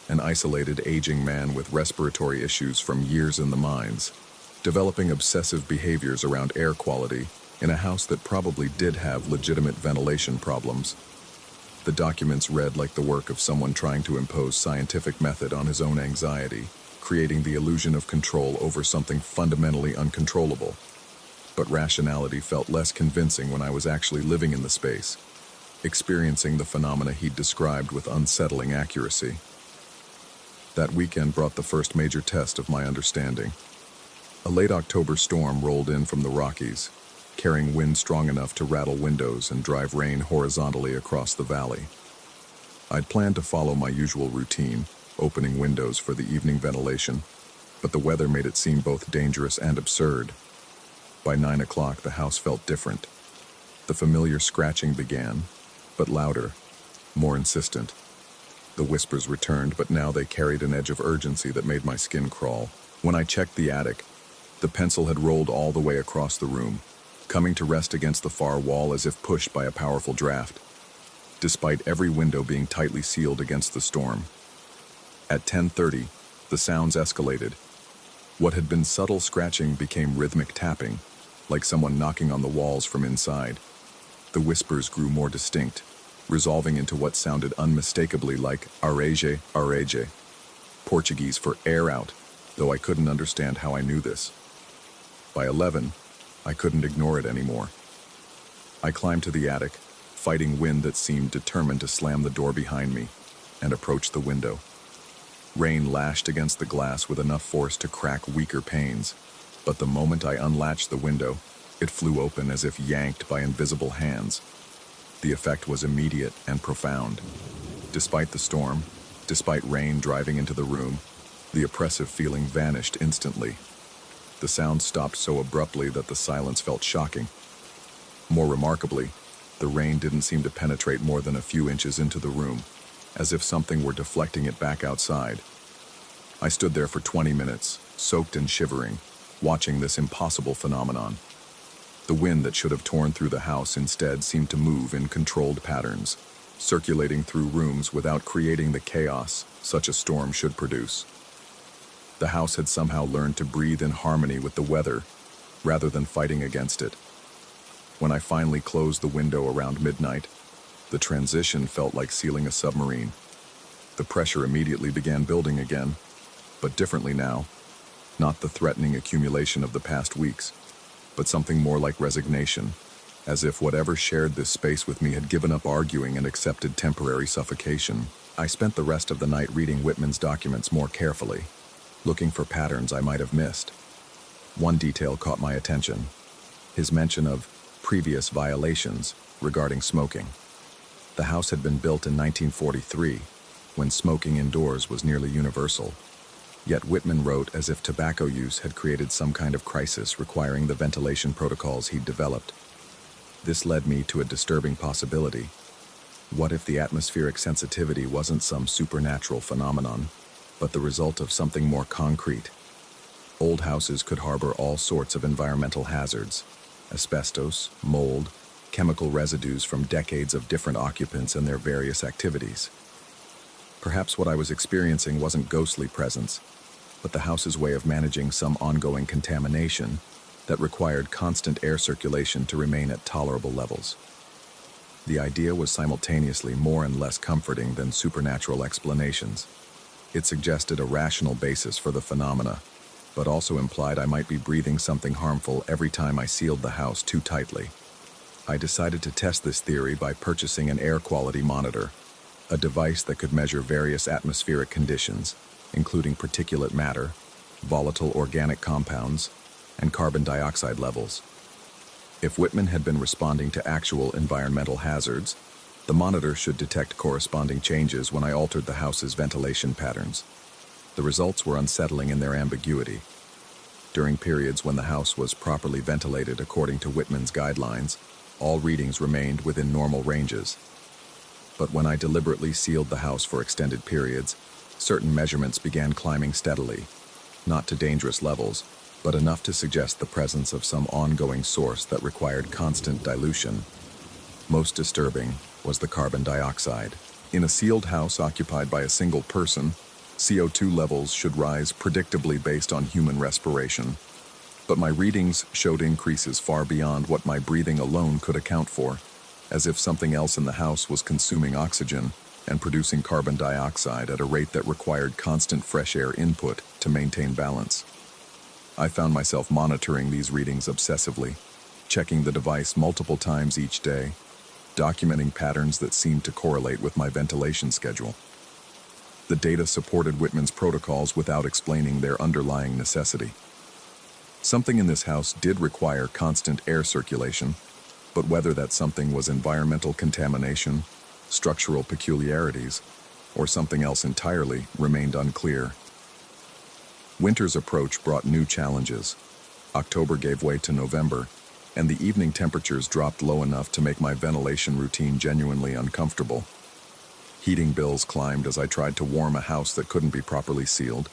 an isolated aging man with respiratory issues from years in the mines, developing obsessive behaviors around air quality in a house that probably did have legitimate ventilation problems. The documents read like the work of someone trying to impose scientific method on his own anxiety, creating the illusion of control over something fundamentally uncontrollable. But rationality felt less convincing when I was actually living in the space, experiencing the phenomena he'd described with unsettling accuracy. That weekend brought the first major test of my understanding. A late October storm rolled in from the Rockies, carrying wind strong enough to rattle windows and drive rain horizontally across the valley. I'd planned to follow my usual routine, opening windows for the evening ventilation, but the weather made it seem both dangerous and absurd. By 9 o'clock, the house felt different. The familiar scratching began, but louder, more insistent. The whispers returned, but now they carried an edge of urgency that made my skin crawl. When I checked the attic, the pencil had rolled all the way across the room, coming to rest against the far wall as if pushed by a powerful draft, despite every window being tightly sealed against the storm. At 10:30, the sounds escalated. What had been subtle scratching became rhythmic tapping, like someone knocking on the walls from inside. The whispers grew more distinct, resolving into what sounded unmistakably like arege, arege, Portuguese for air out, though I couldn't understand how I knew this. By 11, I couldn't ignore it anymore. I climbed to the attic, fighting wind that seemed determined to slam the door behind me, and approached the window. Rain lashed against the glass with enough force to crack weaker panes, but the moment I unlatched the window, it flew open as if yanked by invisible hands. The effect was immediate and profound. Despite the storm, despite rain driving into the room, the oppressive feeling vanished instantly. The sound stopped so abruptly that the silence felt shocking. More remarkably, the rain didn't seem to penetrate more than a few inches into the room, as if something were deflecting it back outside. I stood there for 20 minutes, soaked and shivering, watching this impossible phenomenon. The wind that should have torn through the house instead seemed to move in controlled patterns, circulating through rooms without creating the chaos such a storm should produce. The house had somehow learned to breathe in harmony with the weather, rather than fighting against it. When I finally closed the window around midnight, the transition felt like sealing a submarine. The pressure immediately began building again, but differently now. Not the threatening accumulation of the past weeks, but something more like resignation, as if whatever shared this space with me had given up arguing and accepted temporary suffocation. I spent the rest of the night reading Whitman's documents more carefully, looking for patterns I might have missed. One detail caught my attention: his mention of previous violations regarding smoking. The house had been built in 1943, when smoking indoors was nearly universal. Yet Whitman wrote as if tobacco use had created some kind of crisis requiring the ventilation protocols he'd developed. This led me to a disturbing possibility. What if the atmospheric sensitivity wasn't some supernatural phenomenon, but the result of something more concrete? Old houses could harbor all sorts of environmental hazards: asbestos, mold, chemical residues from decades of different occupants and their various activities. Perhaps what I was experiencing wasn't ghostly presence, but the house's way of managing some ongoing contamination that required constant air circulation to remain at tolerable levels. The idea was simultaneously more and less comforting than supernatural explanations. It suggested a rational basis for the phenomena, but also implied I might be breathing something harmful every time I sealed the house too tightly. I decided to test this theory by purchasing an air quality monitor, a device that could measure various atmospheric conditions, including particulate matter, volatile organic compounds, and carbon dioxide levels. If Whitman had been responding to actual environmental hazards, the monitor should detect corresponding changes when I altered the house's ventilation patterns. The results were unsettling in their ambiguity. During periods when the house was properly ventilated according to Whitman's guidelines, all readings remained within normal ranges. But when I deliberately sealed the house for extended periods, certain measurements began climbing steadily, not to dangerous levels, but enough to suggest the presence of some ongoing source that required constant dilution. Most disturbing was the carbon dioxide. In a sealed house occupied by a single person, CO2 levels should rise predictably based on human respiration. But my readings showed increases far beyond what my breathing alone could account for, as if something else in the house was consuming oxygen and producing carbon dioxide at a rate that required constant fresh air input to maintain balance. I found myself monitoring these readings obsessively, checking the device multiple times each day, documenting patterns that seemed to correlate with my ventilation schedule. The data supported Whitman's protocols without explaining their underlying necessity. Something in this house did require constant air circulation, but whether that something was environmental contamination, structural peculiarities, or something else entirely remained unclear. Winter's approach brought new challenges. October gave way to November, and the evening temperatures dropped low enough to make my ventilation routine genuinely uncomfortable. Heating bills climbed as I tried to warm a house that couldn't be properly sealed,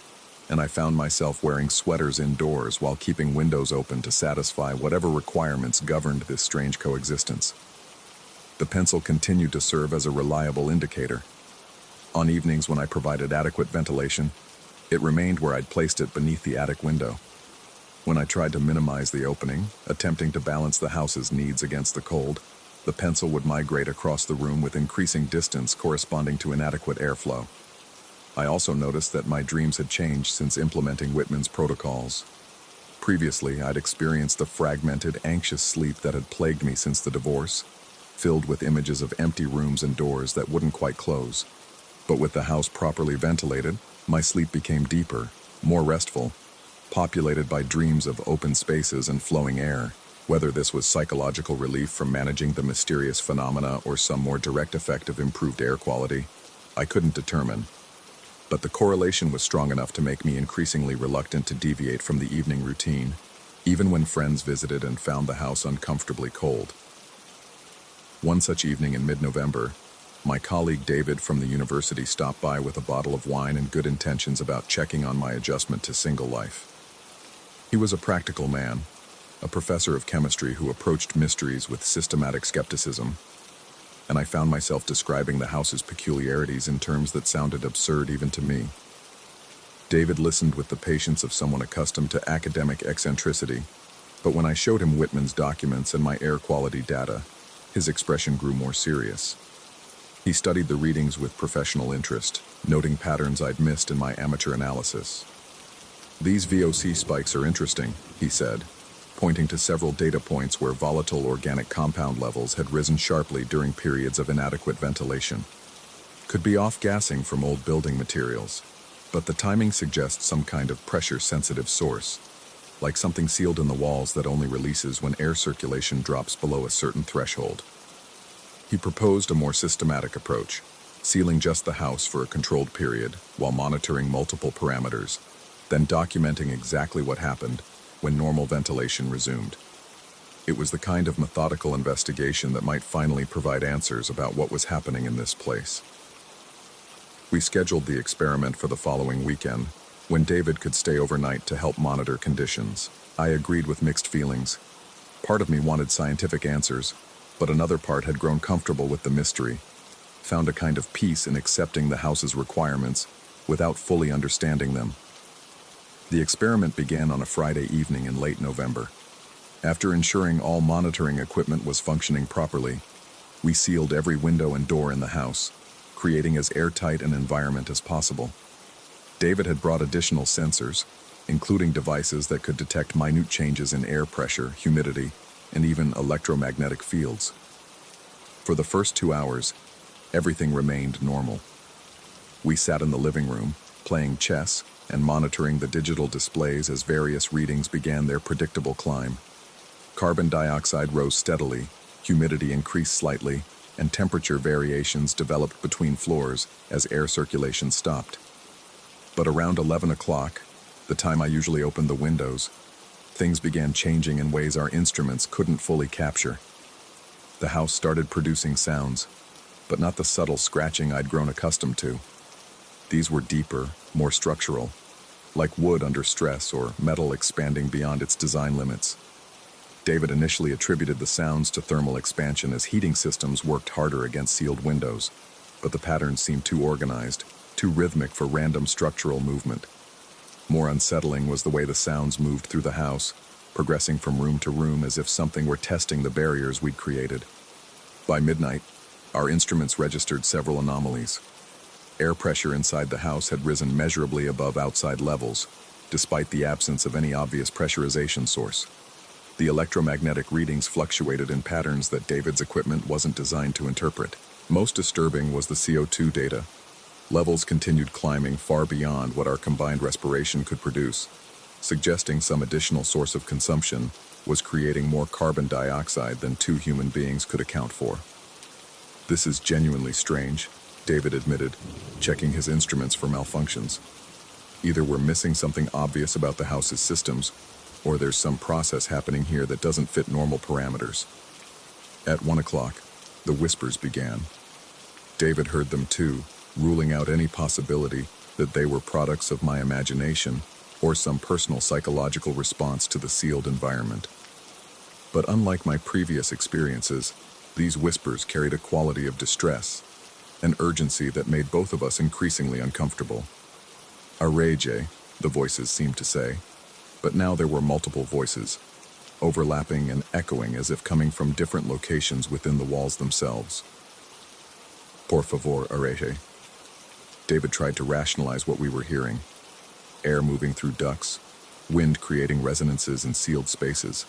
and I found myself wearing sweaters indoors while keeping windows open to satisfy whatever requirements governed this strange coexistence. The pencil continued to serve as a reliable indicator. On evenings when I provided adequate ventilation, it remained where I'd placed it beneath the attic window. When I tried to minimize the opening, attempting to balance the house's needs against the cold, the pencil would migrate across the room with increasing distance corresponding to inadequate airflow. I also noticed that my dreams had changed since implementing Whitman's protocols. Previously, I'd experienced the fragmented, anxious sleep that had plagued me since the divorce, filled with images of empty rooms and doors that wouldn't quite close. But with the house properly ventilated, my sleep became deeper, more restful, populated by dreams of open spaces and flowing air. Whether this was psychological relief from managing the mysterious phenomena or some more direct effect of improved air quality, I couldn't determine. But the correlation was strong enough to make me increasingly reluctant to deviate from the evening routine, even when friends visited and found the house uncomfortably cold. One such evening in mid-November, my colleague David from the university stopped by with a bottle of wine and good intentions about checking on my adjustment to single life. He was a practical man, a professor of chemistry who approached mysteries with systematic skepticism, and I found myself describing the house's peculiarities in terms that sounded absurd even to me. David listened with the patience of someone accustomed to academic eccentricity, but when I showed him Whitman's documents and my air quality data, his expression grew more serious. He studied the readings with professional interest, noting patterns I'd missed in my amateur analysis. "These VOC spikes are interesting," he said, pointing to several data points where volatile organic compound levels had risen sharply during periods of inadequate ventilation. "Could be off-gassing from old building materials, but the timing suggests some kind of pressure-sensitive source, like something sealed in the walls that only releases when air circulation drops below a certain threshold." He proposed a more systematic approach, sealing just the house for a controlled period while monitoring multiple parameters, then documenting exactly what happened when normal ventilation resumed. It was the kind of methodical investigation that might finally provide answers about what was happening in this place. We scheduled the experiment for the following weekend, when David could stay overnight to help monitor conditions. I agreed with mixed feelings. Part of me wanted scientific answers, but another part had grown comfortable with the mystery, found a kind of peace in accepting the house's requirements without fully understanding them. The experiment began on a Friday evening in late November. After ensuring all monitoring equipment was functioning properly, we sealed every window and door in the house, creating as airtight an environment as possible. David had brought additional sensors, including devices that could detect minute changes in air pressure, humidity, and even electromagnetic fields. For the first 2 hours, everything remained normal. We sat in the living room, playing chess and monitoring the digital displays as various readings began their predictable climb. Carbon dioxide rose steadily, humidity increased slightly, and temperature variations developed between floors as air circulation stopped. But around 11 o'clock, the time I usually opened the windows, things began changing in ways our instruments couldn't fully capture. The house started producing sounds, but not the subtle scratching I'd grown accustomed to. These were deeper, more structural, like wood under stress or metal expanding beyond its design limits. David initially attributed the sounds to thermal expansion as heating systems worked harder against sealed windows, but the patterns seemed too organized, too rhythmic for random structural movement. More unsettling was the way the sounds moved through the house, progressing from room to room as if something were testing the barriers we'd created. By midnight, our instruments registered several anomalies. Air pressure inside the house had risen measurably above outside levels, despite the absence of any obvious pressurization source. The electromagnetic readings fluctuated in patterns that David's equipment wasn't designed to interpret. Most disturbing was the CO2 data. Levels continued climbing far beyond what our combined respiration could produce, suggesting some additional source of consumption was creating more carbon dioxide than 2 human beings could account for. "This is genuinely strange," David admitted, checking his instruments for malfunctions. "Either we're missing something obvious about the house's systems, or there's some process happening here that doesn't fit normal parameters. At 1 o'clock, the whispers began. David heard them too, ruling out any possibility that they were products of my imagination or some personal psychological response to the sealed environment. But unlike my previous experiences, these whispers carried a quality of distress, an urgency that made both of us increasingly uncomfortable. "Arrege," the voices seemed to say, but now there were multiple voices, overlapping and echoing as if coming from different locations within the walls themselves. "Por favor, arrege." David tried to rationalize what we were hearing. Air moving through ducts, wind creating resonances in sealed spaces,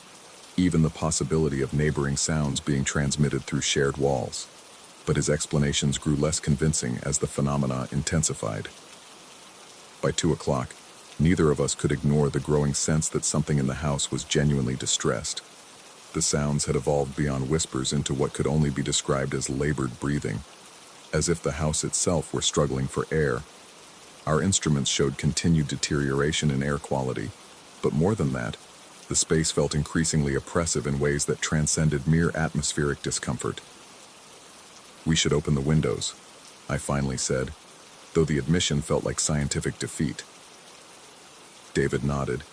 even the possibility of neighboring sounds being transmitted through shared walls. But his explanations grew less convincing as the phenomena intensified. By 2 o'clock, neither of us could ignore the growing sense that something in the house was genuinely distressed. The sounds had evolved beyond whispers into what could only be described as labored breathing, as if the house itself were struggling for air. Our instruments showed continued deterioration in air quality, but more than that, the space felt increasingly oppressive in ways that transcended mere atmospheric discomfort. "We should open the windows," I finally said, though the admission felt like scientific defeat. David nodded,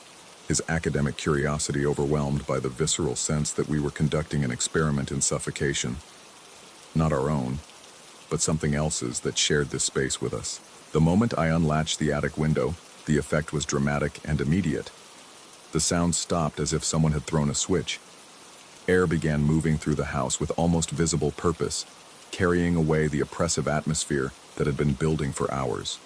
his academic curiosity overwhelmed by the visceral sense that we were conducting an experiment in suffocation. Not our own, but something else's that shared this space with us. The moment I unlatched the attic window, the effect was dramatic and immediate. The sound stopped as if someone had thrown a switch. Air began moving through the house with almost visible purpose, carrying away the oppressive atmosphere that had been building for hours.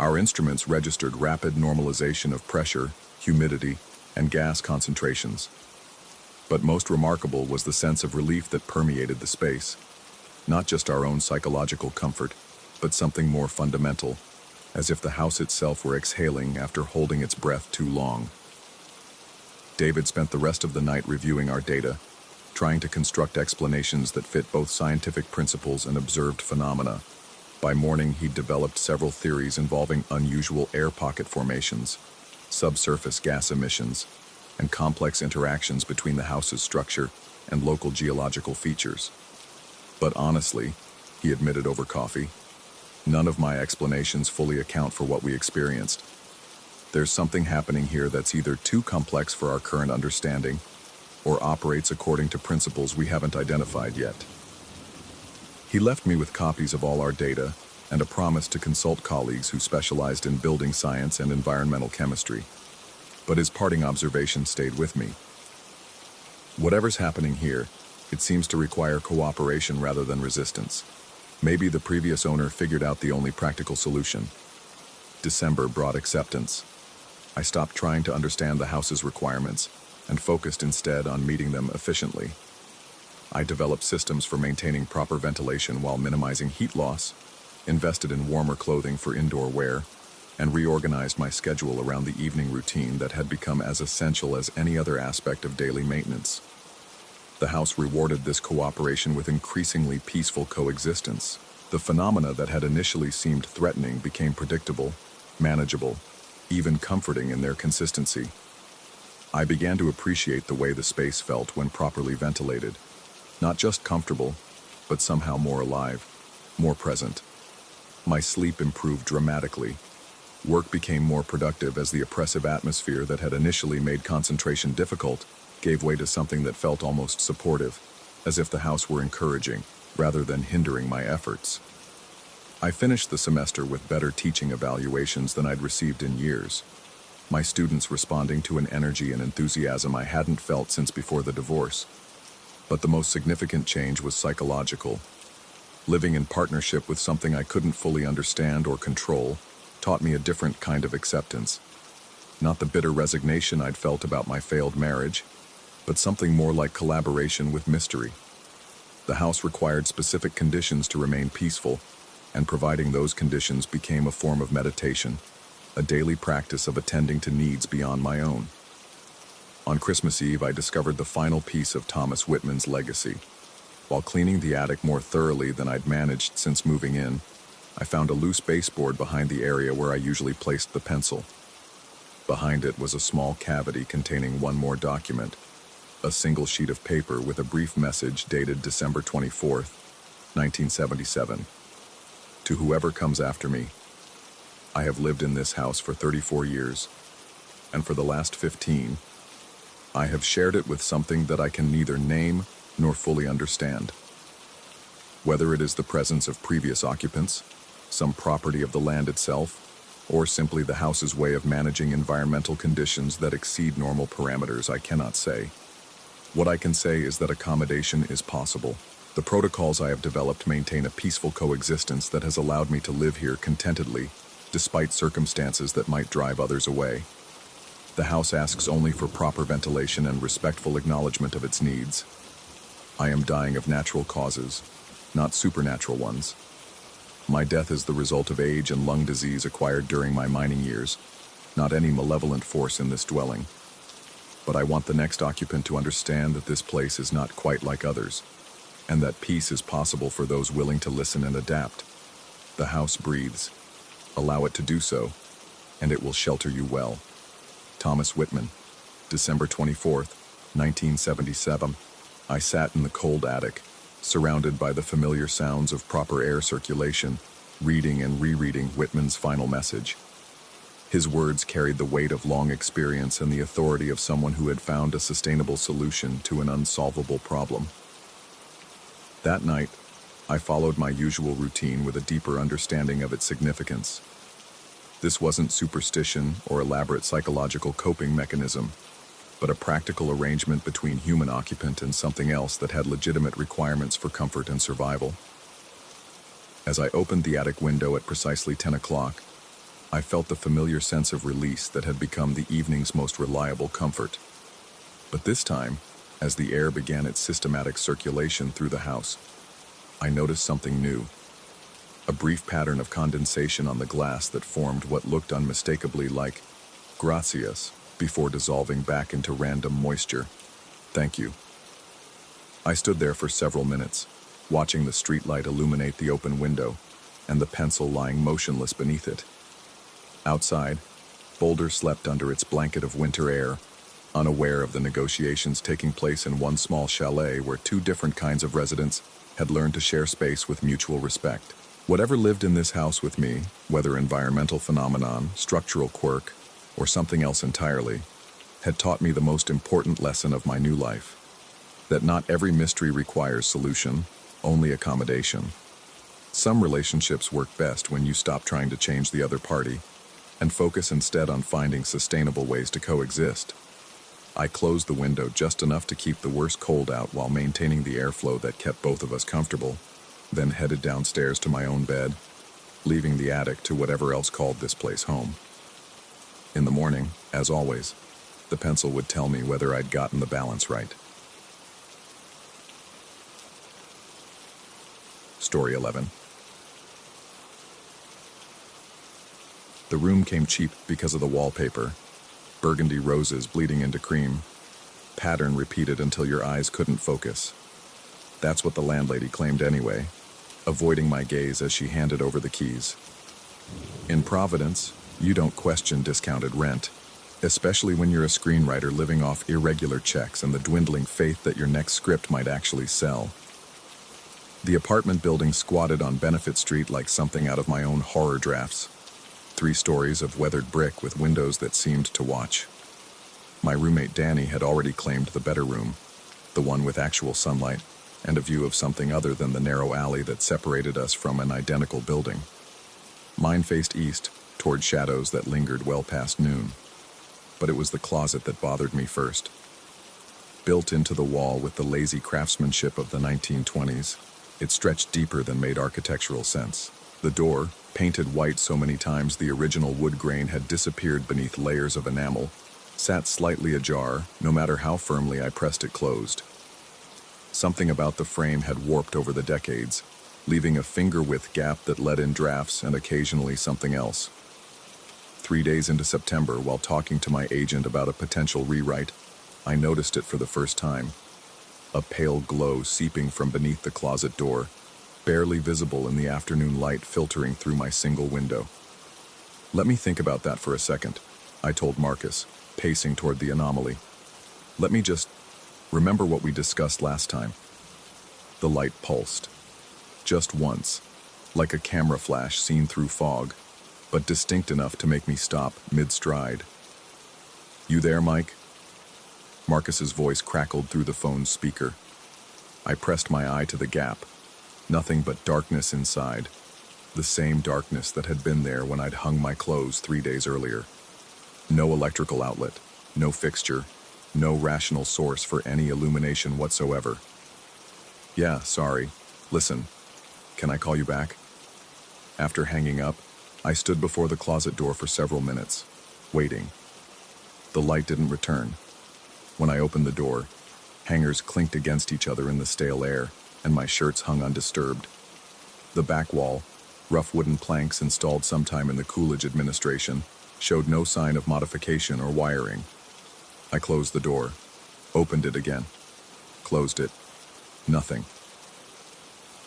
Our instruments registered rapid normalization of pressure, humidity, and gas concentrations. But most remarkable was the sense of relief that permeated the space. Not just our own psychological comfort, but something more fundamental, as if the house itself were exhaling after holding its breath too long. David spent the rest of the night reviewing our data, trying to construct explanations that fit both scientific principles and observed phenomena. By morning, he'd developed several theories involving unusual air pocket formations, subsurface gas emissions, and complex interactions between the house's structure and local geological features. But honestly, he admitted over coffee, none of my explanations fully account for what we experienced. There's something happening here that's either too complex for our current understanding or operates according to principles we haven't identified yet. He left me with copies of all our data and a promise to consult colleagues who specialized in building science and environmental chemistry. But his parting observation stayed with me. "Whatever's happening here, it seems to require cooperation rather than resistance. Maybe the previous owner figured out the only practical solution." December brought acceptance. I stopped trying to understand the house's requirements and focused instead on meeting them efficiently. I developed systems for maintaining proper ventilation while minimizing heat loss, invested in warmer clothing for indoor wear, and reorganized my schedule around the evening routine that had become as essential as any other aspect of daily maintenance. The house rewarded this cooperation with increasingly peaceful coexistence. The phenomena that had initially seemed threatening became predictable, manageable, even comforting in their consistency. I began to appreciate the way the space felt when properly ventilated. Not just comfortable, but somehow more alive, more present. My sleep improved dramatically. Work became more productive as the oppressive atmosphere that had initially made concentration difficult gave way to something that felt almost supportive, as if the house were encouraging, rather than hindering my efforts. I finished the semester with better teaching evaluations than I'd received in years. My students responding to an energy and enthusiasm I hadn't felt since before the divorce. But the most significant change was psychological. Living in partnership with something I couldn't fully understand or control taught me a different kind of acceptance. Not the bitter resignation I'd felt about my failed marriage, but something more like collaboration with mystery. The house required specific conditions to remain peaceful, and providing those conditions became a form of meditation, a daily practice of attending to needs beyond my own. On Christmas Eve, I discovered the final piece of Thomas Whitman's legacy. While cleaning the attic more thoroughly than I'd managed since moving in, I found a loose baseboard behind the area where I usually placed the pencil. Behind it was a small cavity containing one more document, a single sheet of paper with a brief message dated December 24th, 1977. To whoever comes after me, I have lived in this house for 34 years, and for the last 15, I have shared it with something that I can neither name nor fully understand. Whether it is the presence of previous occupants, some property of the land itself, or simply the house's way of managing environmental conditions that exceed normal parameters, I cannot say. What I can say is that accommodation is possible. The protocols I have developed maintain a peaceful coexistence that has allowed me to live here contentedly, despite circumstances that might drive others away. The house asks only for proper ventilation and respectful acknowledgement of its needs. I am dying of natural causes, not supernatural ones. My death is the result of age and lung disease acquired during my mining years, not any malevolent force in this dwelling. But I want the next occupant to understand that this place is not quite like others, and that peace is possible for those willing to listen and adapt. The house breathes. Allow it to do so, and it will shelter you well. Thomas Whitman, December 24th, 1977. I sat in the cold attic, surrounded by the familiar sounds of proper air circulation, reading and rereading Whitman's final message. His words carried the weight of long experience and the authority of someone who had found a sustainable solution to an unsolvable problem. That night, I followed my usual routine with a deeper understanding of its significance. This wasn't superstition or elaborate psychological coping mechanism, but a practical arrangement between human occupant and something else that had legitimate requirements for comfort and survival. As I opened the attic window at precisely 10 o'clock, I felt the familiar sense of release that had become the evening's most reliable comfort. But this time, as the air began its systematic circulation through the house, I noticed something new. A brief pattern of condensation on the glass that formed what looked unmistakably like gracias before dissolving back into random moisture. Thank you. I stood there for several minutes, watching the streetlight illuminate the open window and the pencil lying motionless beneath it. Outside, Boulder slept under its blanket of winter air, unaware of the negotiations taking place in one small chalet where two different kinds of residents had learned to share space with mutual respect. Whatever lived in this house with me, whether environmental phenomenon, structural quirk, or something else entirely, had taught me the most important lesson of my new life: that not every mystery requires solution, only accommodation. Some relationships work best when you stop trying to change the other party and focus instead on finding sustainable ways to coexist. I closed the window just enough to keep the worst cold out while maintaining the airflow that kept both of us comfortable, then headed downstairs to my own bed, leaving the attic to whatever else called this place home. In the morning, as always, the pencil would tell me whether I'd gotten the balance right. Story 11. The room came cheap because of the wallpaper. Burgundy roses bleeding into cream. Pattern repeated until your eyes couldn't focus. That's what the landlady claimed anyway, avoiding my gaze as she handed over the keys. In Providence, you don't question discounted rent, especially when you're a screenwriter living off irregular checks and the dwindling faith that your next script might actually sell. The apartment building squatted on Benefit Street like something out of my own horror drafts. 3 stories of weathered brick with windows that seemed to watch. My roommate Danny had already claimed the better room, the one with actual sunlight and a view of something other than the narrow alley that separated us from an identical building. Mine faced east, toward shadows that lingered well past noon. But it was the closet that bothered me first. Built into the wall with the lazy craftsmanship of the 1920s, it stretched deeper than made architectural sense. The door, painted white so many times the original wood grain had disappeared beneath layers of enamel, sat slightly ajar, no matter how firmly I pressed it closed. Something about the frame had warped over the decades, leaving a finger-width gap that let in drafts and occasionally something else. 3 days into September, while talking to my agent about a potential rewrite, I noticed it for the first time. A pale glow seeping from beneath the closet door, barely visible in the afternoon light filtering through my single window. Let me think about that for a second. I told Marcus, pacing toward the anomaly. Let me just remember what we discussed last time. The light pulsed. Just once, like a camera flash seen through fog, but distinct enough to make me stop mid-stride. You there, Mike? Marcus's voice crackled through the phone's speaker. I pressed my eye to the gap. Nothing but darkness inside. The same darkness that had been there when I'd hung my clothes 3 days earlier. No electrical outlet, no fixture, no rational source for any illumination whatsoever. Yeah, sorry. Listen, can I call you back? After hanging up, I stood before the closet door for several minutes, waiting. The light didn't return. When I opened the door, hangers clinked against each other in the stale air, and my shirts hung undisturbed. The back wall, rough wooden planks installed sometime in the Coolidge administration, showed no sign of modification or wiring. I closed the door, opened it again, closed it. Nothing.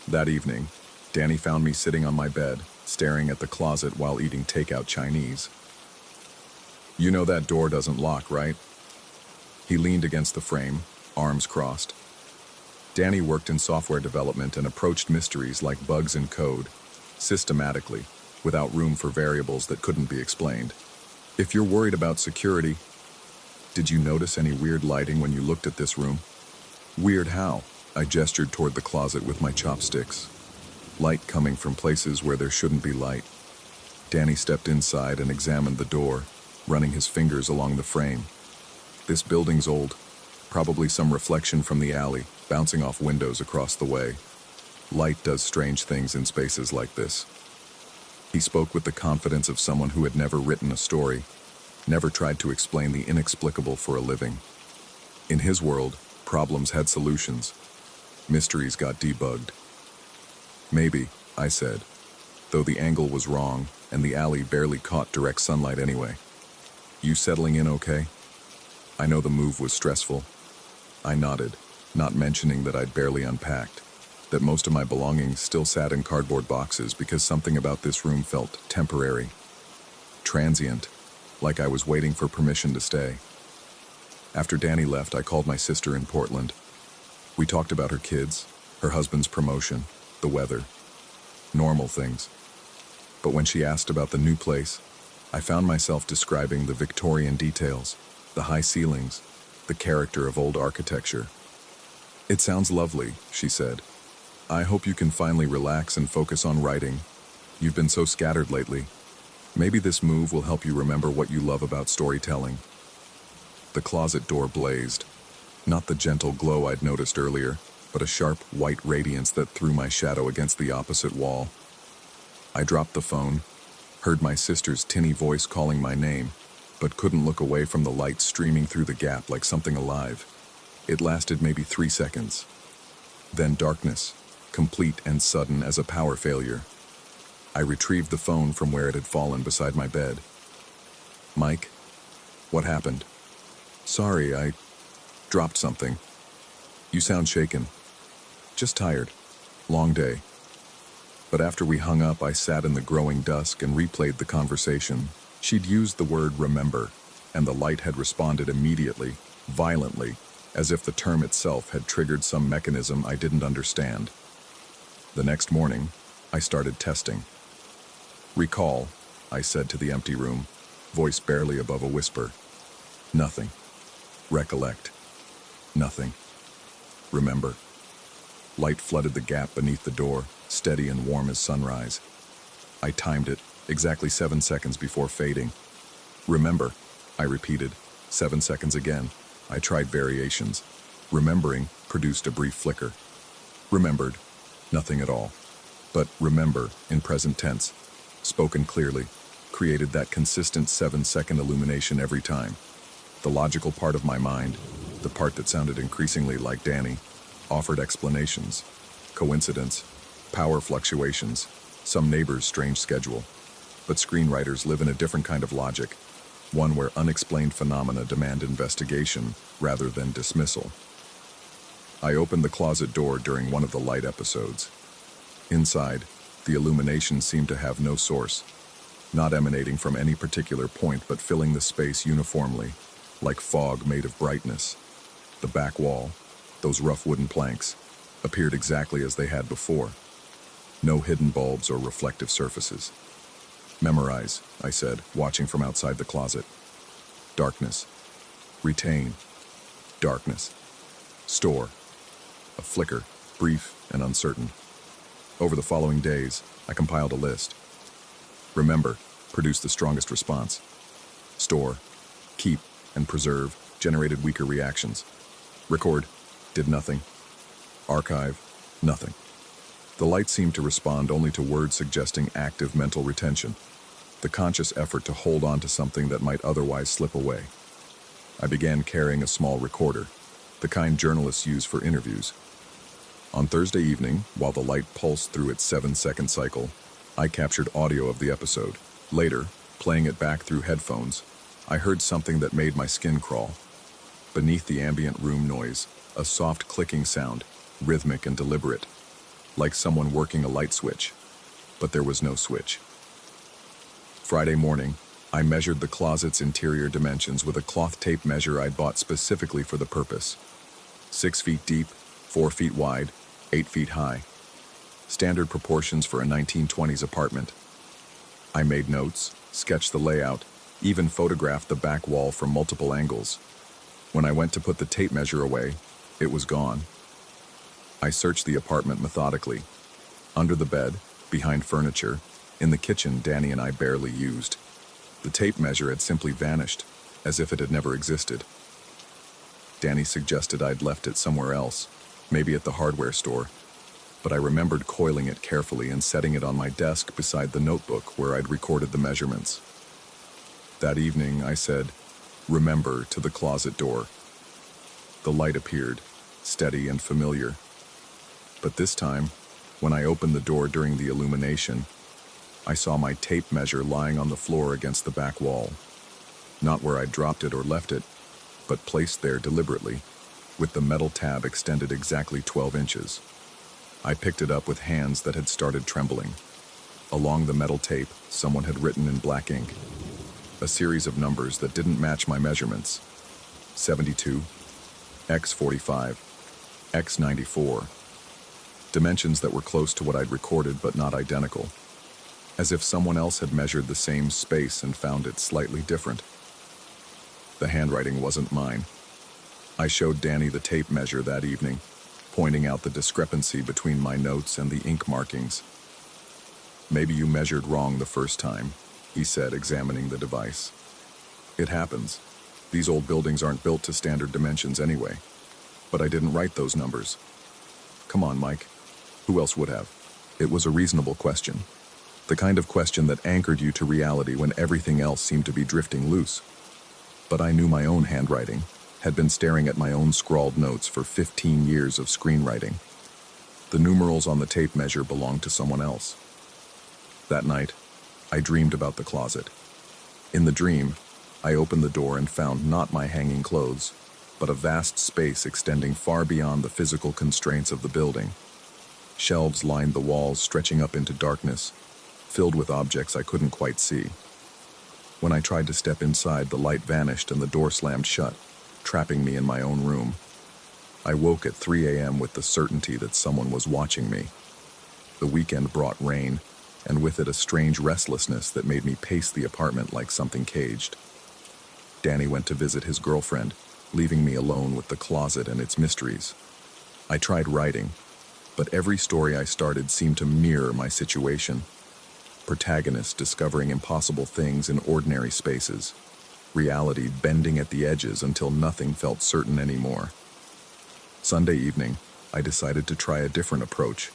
That evening, Danny found me sitting on my bed, staring at the closet while eating takeout Chinese. You know that door doesn't lock, right? He leaned against the frame, arms crossed. Danny worked in software development and approached mysteries like bugs in code, systematically, without room for variables that couldn't be explained. If you're worried about security, did you notice any weird lighting when you looked at this room? Weird how? I gestured toward the closet with my chopsticks. Light coming from places where there shouldn't be light. Danny stepped inside and examined the door, running his fingers along the frame. This building's old, probably some reflection from the alley, bouncing off windows across the way. Light does strange things in spaces like this. He spoke with the confidence of someone who had never written a story, never tried to explain the inexplicable for a living. In his world, problems had solutions. Mysteries got debugged. Maybe, I said, though the angle was wrong and the alley barely caught direct sunlight anyway. You settling in okay? I know the move was stressful. I nodded, not mentioning that I'd barely unpacked, that most of my belongings still sat in cardboard boxes because something about this room felt temporary, transient, like I was waiting for permission to stay. After Danny left, I called my sister in Portland. We talked about her kids, her husband's promotion, the weather, normal things. But when she asked about the new place, I found myself describing the Victorian details, the high ceilings, the character of old architecture. It sounds lovely, she said. I hope you can finally relax and focus on writing. You've been so scattered lately. Maybe this move will help you remember what you love about storytelling. The closet door blazed. Not the gentle glow I'd noticed earlier, but a sharp white radiance that threw my shadow against the opposite wall. I dropped the phone, heard my sister's tinny voice calling my name, but couldn't look away from the light streaming through the gap like something alive. It lasted maybe 3 seconds. Then darkness, complete and sudden as a power failure. I retrieved the phone from where it had fallen beside my bed. Mike, what happened? Sorry, I dropped something. You sound shaken. Just tired. Long day. But after we hung up, I sat in the growing dusk and replayed the conversation. She'd used the word remember, and the light had responded immediately, violently, as if the term itself had triggered some mechanism I didn't understand. The next morning, I started testing. Recall, I said to the empty room, voice barely above a whisper. Nothing. Recollect. Nothing. Remember. Light flooded the gap beneath the door, steady and warm as sunrise. I timed it, exactly 7 seconds before fading. Remember, I repeated, 7 seconds again. I tried variations. Remembering produced a brief flicker. Remembered, nothing at all. But remember, in present tense, spoken clearly, created that consistent 7-second illumination every time. The logical part of my mind, the part that sounded increasingly like Danny, offered explanations. Coincidence, power fluctuations, some neighbor's strange schedule. But screenwriters live in a different kind of logic, one where unexplained phenomena demand investigation rather than dismissal. I opened the closet door during one of the light episodes. Inside, the illumination seemed to have no source. not emanating from any particular point but filling the space uniformly, like fog made of brightness. The back wall, those rough wooden planks, appeared exactly as they had before. No hidden bulbs or reflective surfaces. Memorize, I said, watching from outside the closet. Darkness. Retain. Darkness. Store. A flicker, brief and uncertain. Over the following days, I compiled a list. Remember, produced the strongest response. Store, keep, and preserve generated weaker reactions. Record, did nothing. Archive, nothing. The light seemed to respond only to words suggesting active mental retention, the conscious effort to hold on to something that might otherwise slip away. I began carrying a small recorder, the kind journalists use for interviews. On Thursday evening, while the light pulsed through its 7-second cycle, I captured audio of the episode. Later, playing it back through headphones, I heard something that made my skin crawl. Beneath the ambient room noise, a soft clicking sound, rhythmic and deliberate, like someone working a light switch. But there was no switch. Friday morning, I measured the closet's interior dimensions with a cloth tape measure I'd bought specifically for the purpose. 6 feet deep, 4 feet wide, 8 feet high. Standard proportions for a 1920s apartment. I made notes, sketched the layout, even photographed the back wall from multiple angles. When I went to put the tape measure away, it was gone. I searched the apartment methodically. Under the bed, behind furniture, in the kitchen Danny and I barely used. The tape measure had simply vanished, as if it had never existed. Danny suggested I'd left it somewhere else, maybe at the hardware store, but I remembered coiling it carefully and setting it on my desk beside the notebook where I'd recorded the measurements. That evening, I said, "Remember," to the closet door. The light appeared, steady and familiar. But this time, when I opened the door during the illumination, I saw my tape measure lying on the floor against the back wall. Not where I'd dropped it or left it, but placed there deliberately, with the metal tab extended exactly 12 inches. I picked it up with hands that had started trembling. Along the metal tape, someone had written in black ink a series of numbers that didn't match my measurements. 72, X45, X94. Dimensions that were close to what I'd recorded but not identical. As if someone else had measured the same space and found it slightly different. The handwriting wasn't mine. I showed Danny the tape measure that evening, pointing out the discrepancy between my notes and the ink markings. "Maybe you measured wrong the first time," he said, examining the device. "It happens. These old buildings aren't built to standard dimensions anyway. But I didn't write those numbers." "Come on, Mike. Who else would have?" It was a reasonable question. The kind of question that anchored you to reality when everything else seemed to be drifting loose. But I knew my own handwriting, had been staring at my own scrawled notes for 15 years of screenwriting. The numerals on the tape measure belonged to someone else. That night, I dreamed about the closet. In the dream, I opened the door and found not my hanging clothes, but a vast space extending far beyond the physical constraints of the building. Shelves lined the walls, stretching up into darkness, filled with objects I couldn't quite see. When I tried to step inside, the light vanished and the door slammed shut, trapping me in my own room. I woke at 3 a.m. with the certainty that someone was watching me. The weekend brought rain, and with it a strange restlessness that made me pace the apartment like something caged. Danny went to visit his girlfriend, leaving me alone with the closet and its mysteries. I tried writing, but every story I started seemed to mirror my situation. Protagonists discovering impossible things in ordinary spaces. Reality bending at the edges until nothing felt certain anymore. Sunday evening, I decided to try a different approach.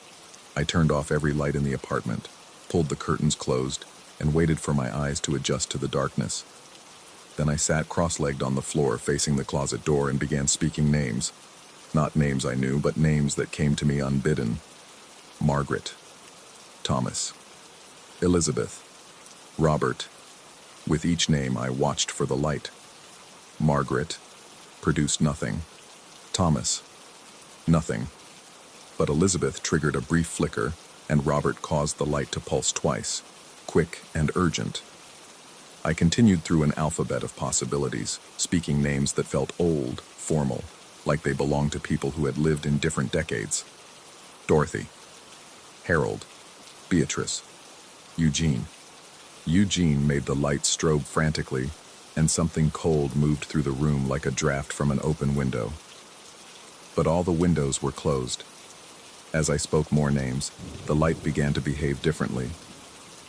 I turned off every light in the apartment, pulled the curtains closed, and waited for my eyes to adjust to the darkness. Then I sat cross-legged on the floor facing the closet door and began speaking names. Not names I knew, but names that came to me unbidden. Margaret. Thomas. Elizabeth. Robert. With each name, I watched for the light. Margaret produced nothing. Thomas. Nothing. But Elizabeth triggered a brief flicker, and Robert caused the light to pulse twice, quick and urgent. I continued through an alphabet of possibilities, speaking names that felt old, formal, like they belonged to people who had lived in different decades. Dorothy, Harold, Beatrice, Eugene. Eugene made the light strobe frantically, and something cold moved through the room like a draft from an open window. But all the windows were closed. As I spoke more names, the light began to behave differently.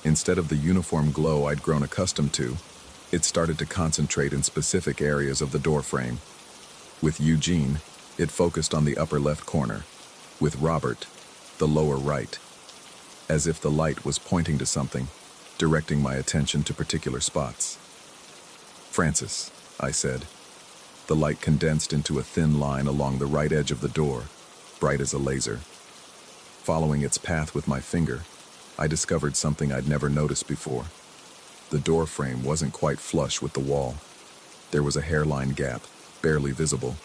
Instead of the uniform glow I'd grown accustomed to, it started to concentrate in specific areas of the door frame. With Eugene, it focused on the upper left corner. With Robert, the lower right. As if the light was pointing to something, directing my attention to particular spots. "Francis," I said. The light condensed into a thin line along the right edge of the door, bright as a laser. Following its path with my finger, I discovered something I'd never noticed before. The door frame wasn't quite flush with the wall. There was a hairline gap, barely visible,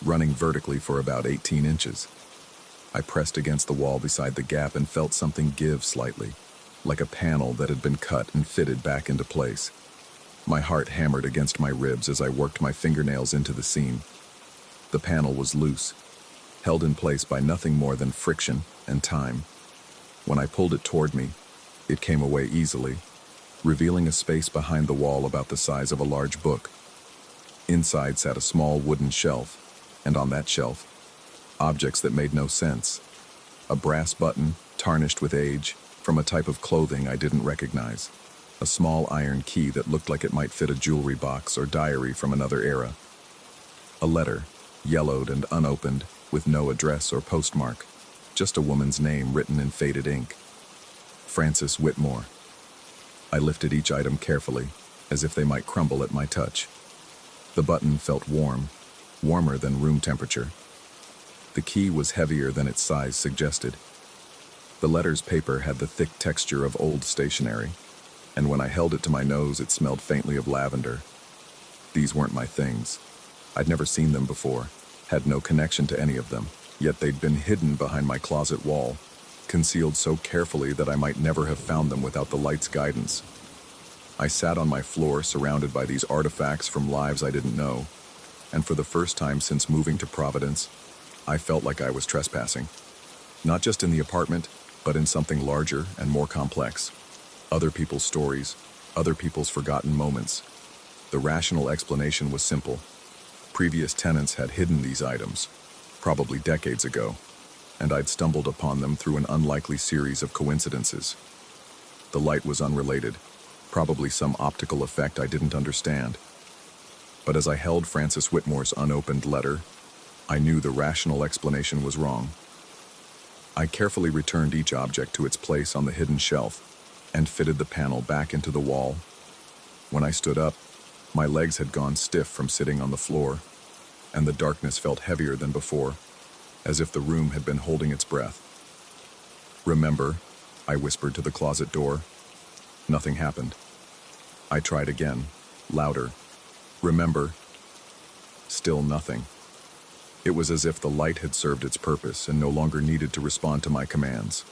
running vertically for about 18 inches. I pressed against the wall beside the gap and felt something give slightly, like a panel that had been cut and fitted back into place. My heart hammered against my ribs as I worked my fingernails into the seam. The panel was loose, held in place by nothing more than friction and time. When I pulled it toward me, it came away easily, revealing a space behind the wall about the size of a large book. Inside sat a small wooden shelf, and on that shelf, objects that made no sense. A brass button, tarnished with age, from a type of clothing I didn't recognize. A small iron key that looked like it might fit a jewelry box or diary from another era. A letter, yellowed and unopened, with no address or postmark, just a woman's name written in faded ink. Frances Whitmore. I lifted each item carefully, as if they might crumble at my touch. The button felt warm, warmer than room temperature. The key was heavier than its size suggested. The letter's paper had the thick texture of old stationery, and when I held it to my nose, it smelled faintly of lavender. These weren't my things. I'd never seen them before, had no connection to any of them, yet they'd been hidden behind my closet wall, concealed so carefully that I might never have found them without the light's guidance. I sat on my floor surrounded by these artifacts from lives I didn't know, and for the first time since moving to Providence, I felt like I was trespassing. Not just in the apartment, but in something larger and more complex. Other people's stories, other people's forgotten moments. The rational explanation was simple. Previous tenants had hidden these items, probably decades ago, and I'd stumbled upon them through an unlikely series of coincidences. The light was unrelated, probably some optical effect I didn't understand. But as I held Frances Whitmore's unopened letter, I knew the rational explanation was wrong. I carefully returned each object to its place on the hidden shelf and fitted the panel back into the wall. When I stood up, my legs had gone stiff from sitting on the floor, and the darkness felt heavier than before, as if the room had been holding its breath. "Remember," I whispered to the closet door. Nothing happened. I tried again, louder. "Remember." Still nothing. It was as if the light had served its purpose and no longer needed to respond to my commands.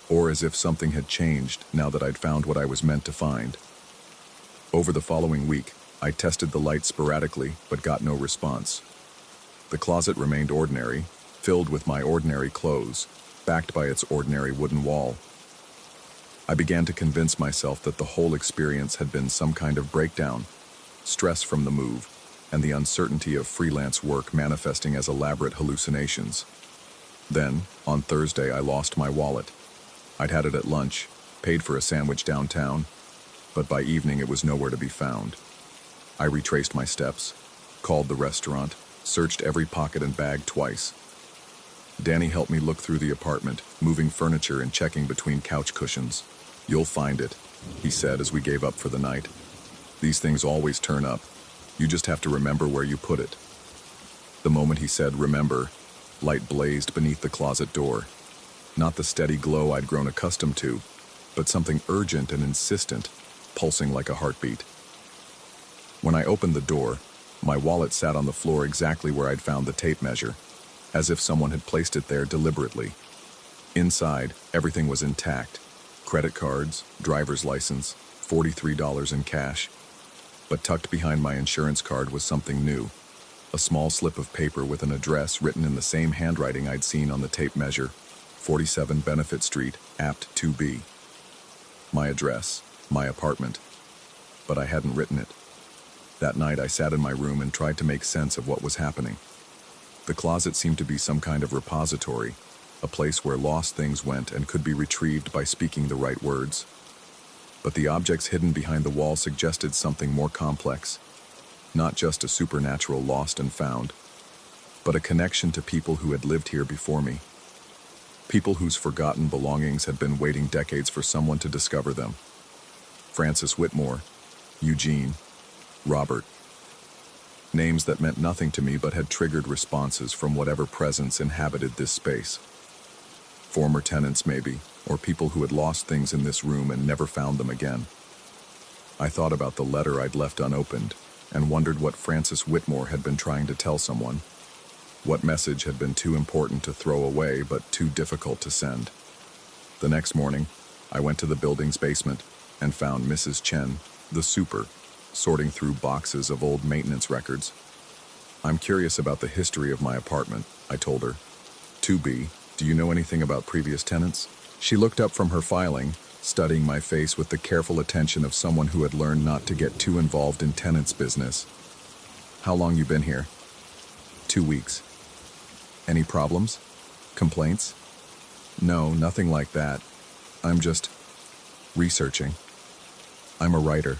Or as if something had changed now that I'd found what I was meant to find. Over the following week, I tested the light sporadically, but got no response. The closet remained ordinary, filled with my ordinary clothes, backed by its ordinary wooden wall. I began to convince myself that the whole experience had been some kind of breakdown, stress from the move, and the uncertainty of freelance work manifesting as elaborate hallucinations. Then, on Thursday, I lost my wallet. I'd had it at lunch, paid for a sandwich downtown, but by evening it was nowhere to be found. I retraced my steps, called the restaurant, searched every pocket and bag twice. Danny helped me look through the apartment, moving furniture and checking between couch cushions. "You'll find it," he said as we gave up for the night. "These things always turn up. You just have to remember where you put it." The moment he said "remember," light blazed beneath the closet door. Not the steady glow I'd grown accustomed to, but something urgent and insistent, pulsing like a heartbeat. When I opened the door, my wallet sat on the floor exactly where I'd found the tape measure, as if someone had placed it there deliberately. Inside, everything was intact. Credit cards, driver's license, $43 in cash. But tucked behind my insurance card was something new. A small slip of paper with an address written in the same handwriting I'd seen on the tape measure. 47 Benefit Street, Apt 2B. My address, my apartment. But I hadn't written it. That night I sat in my room and tried to make sense of what was happening. The closet seemed to be some kind of repository, a place where lost things went and could be retrieved by speaking the right words. But the objects hidden behind the wall suggested something more complex. Not just a supernatural lost and found, but a connection to people who had lived here before me. People whose forgotten belongings had been waiting decades for someone to discover them. Francis Whitmore, Eugene, Robert. Names that meant nothing to me but had triggered responses from whatever presence inhabited this space. Former tenants maybe, or people who had lost things in this room and never found them again. I thought about the letter I'd left unopened and wondered what Francis Whitmore had been trying to tell someone. What message had been too important to throw away but too difficult to send. The next morning, I went to the building's basement and found Mrs. Chen, the super, sorting through boxes of old maintenance records. "I'm curious about the history of my apartment," I told her. "2B, do you know anything about previous tenants?" She looked up from her filing, studying my face with the careful attention of someone who had learned not to get too involved in tenants' business. "How long you been here?" 2 weeks. "Any problems? Complaints?" "No, nothing like that. I'm just researching. I'm a writer."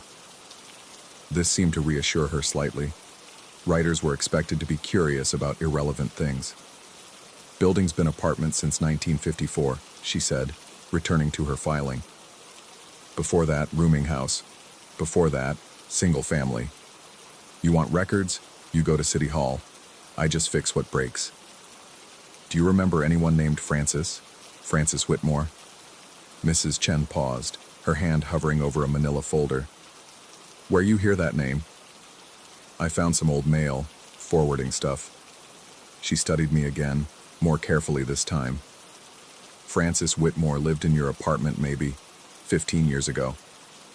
This seemed to reassure her slightly. Writers were expected to be curious about irrelevant things. "Building's been apartment since 1954, she said, returning to her filing. "Before that, rooming house. Before that, single family. You want records? You go to City Hall. I just fix what breaks." "Do you remember anyone named Francis? Francis Whitmore?" Mrs. Chen paused, her hand hovering over a manila folder. "Where you hear that name?" "I found some old mail, forwarding stuff." She studied me again, more carefully this time. "Francis Whitmore lived in your apartment maybe 15 years ago.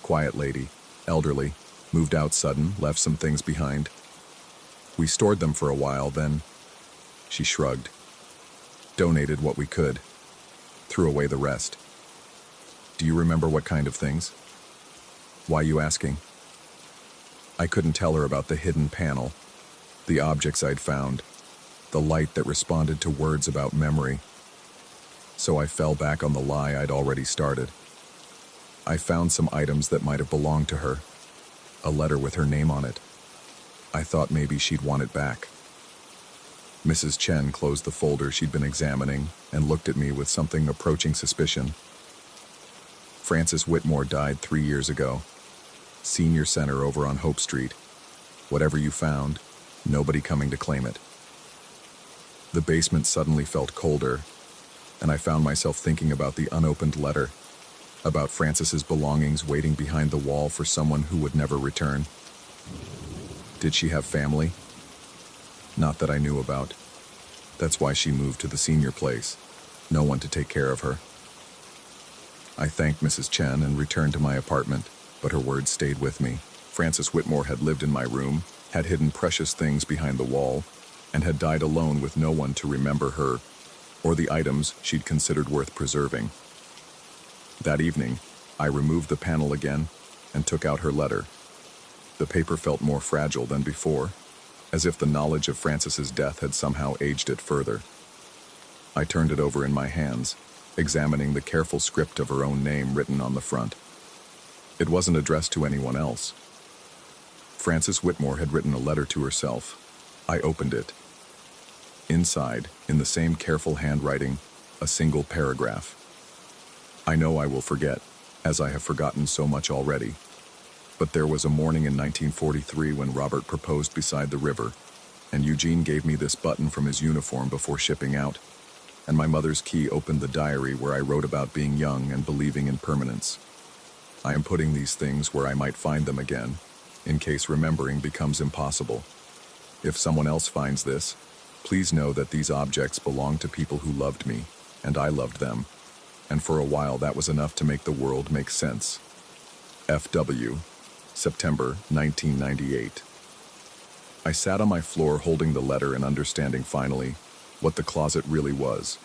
Quiet lady, elderly, moved out sudden, left some things behind. We stored them for a while, then..." She shrugged. "Donated what we could. Threw away the rest." "Do you remember what kind of things?" "Why you asking?" I couldn't tell her about the hidden panel, the objects I'd found, the light that responded to words about memory. So I fell back on the lie I'd already started. I found some items that might have belonged to her, a letter with her name on it. I thought maybe she'd want it back. Mrs. Chen closed the folder she'd been examining and looked at me with something approaching suspicion. "Francis Whitmore died 3 years ago. Senior center over on Hope Street. Whatever you found, nobody coming to claim it." The basement suddenly felt colder, and I found myself thinking about the unopened letter, about Francis's belongings waiting behind the wall for someone who would never return. Did she have family? Not that I knew about. That's why she moved to the senior place. No one to take care of her. I thanked Mrs. Chen and returned to my apartment, but her words stayed with me. Francis Whitmore had lived in my room, had hidden precious things behind the wall, and had died alone with no one to remember her or the items she'd considered worth preserving. That evening, I removed the panel again and took out her letter. The paper felt more fragile than before, as if the knowledge of Francis's death had somehow aged it further. I turned it over in my hands, examining the careful script of her own name written on the front. It wasn't addressed to anyone else. Francis Whitmore had written a letter to herself. I opened it. Inside, in the same careful handwriting, a single paragraph. "I know I will forget, as I have forgotten so much already. But there was a morning in 1943 when Robert proposed beside the river, and Eugene gave me this button from his uniform before shipping out, and my mother's key opened the diary where I wrote about being young and believing in permanence. I am putting these things where I might find them again, in case remembering becomes impossible. If someone else finds this, please know that these objects belong to people who loved me, and I loved them. and for a while that was enough to make the world make sense. F.W. September 1998. I sat on my floor holding the letter and understanding finally what the closet really was.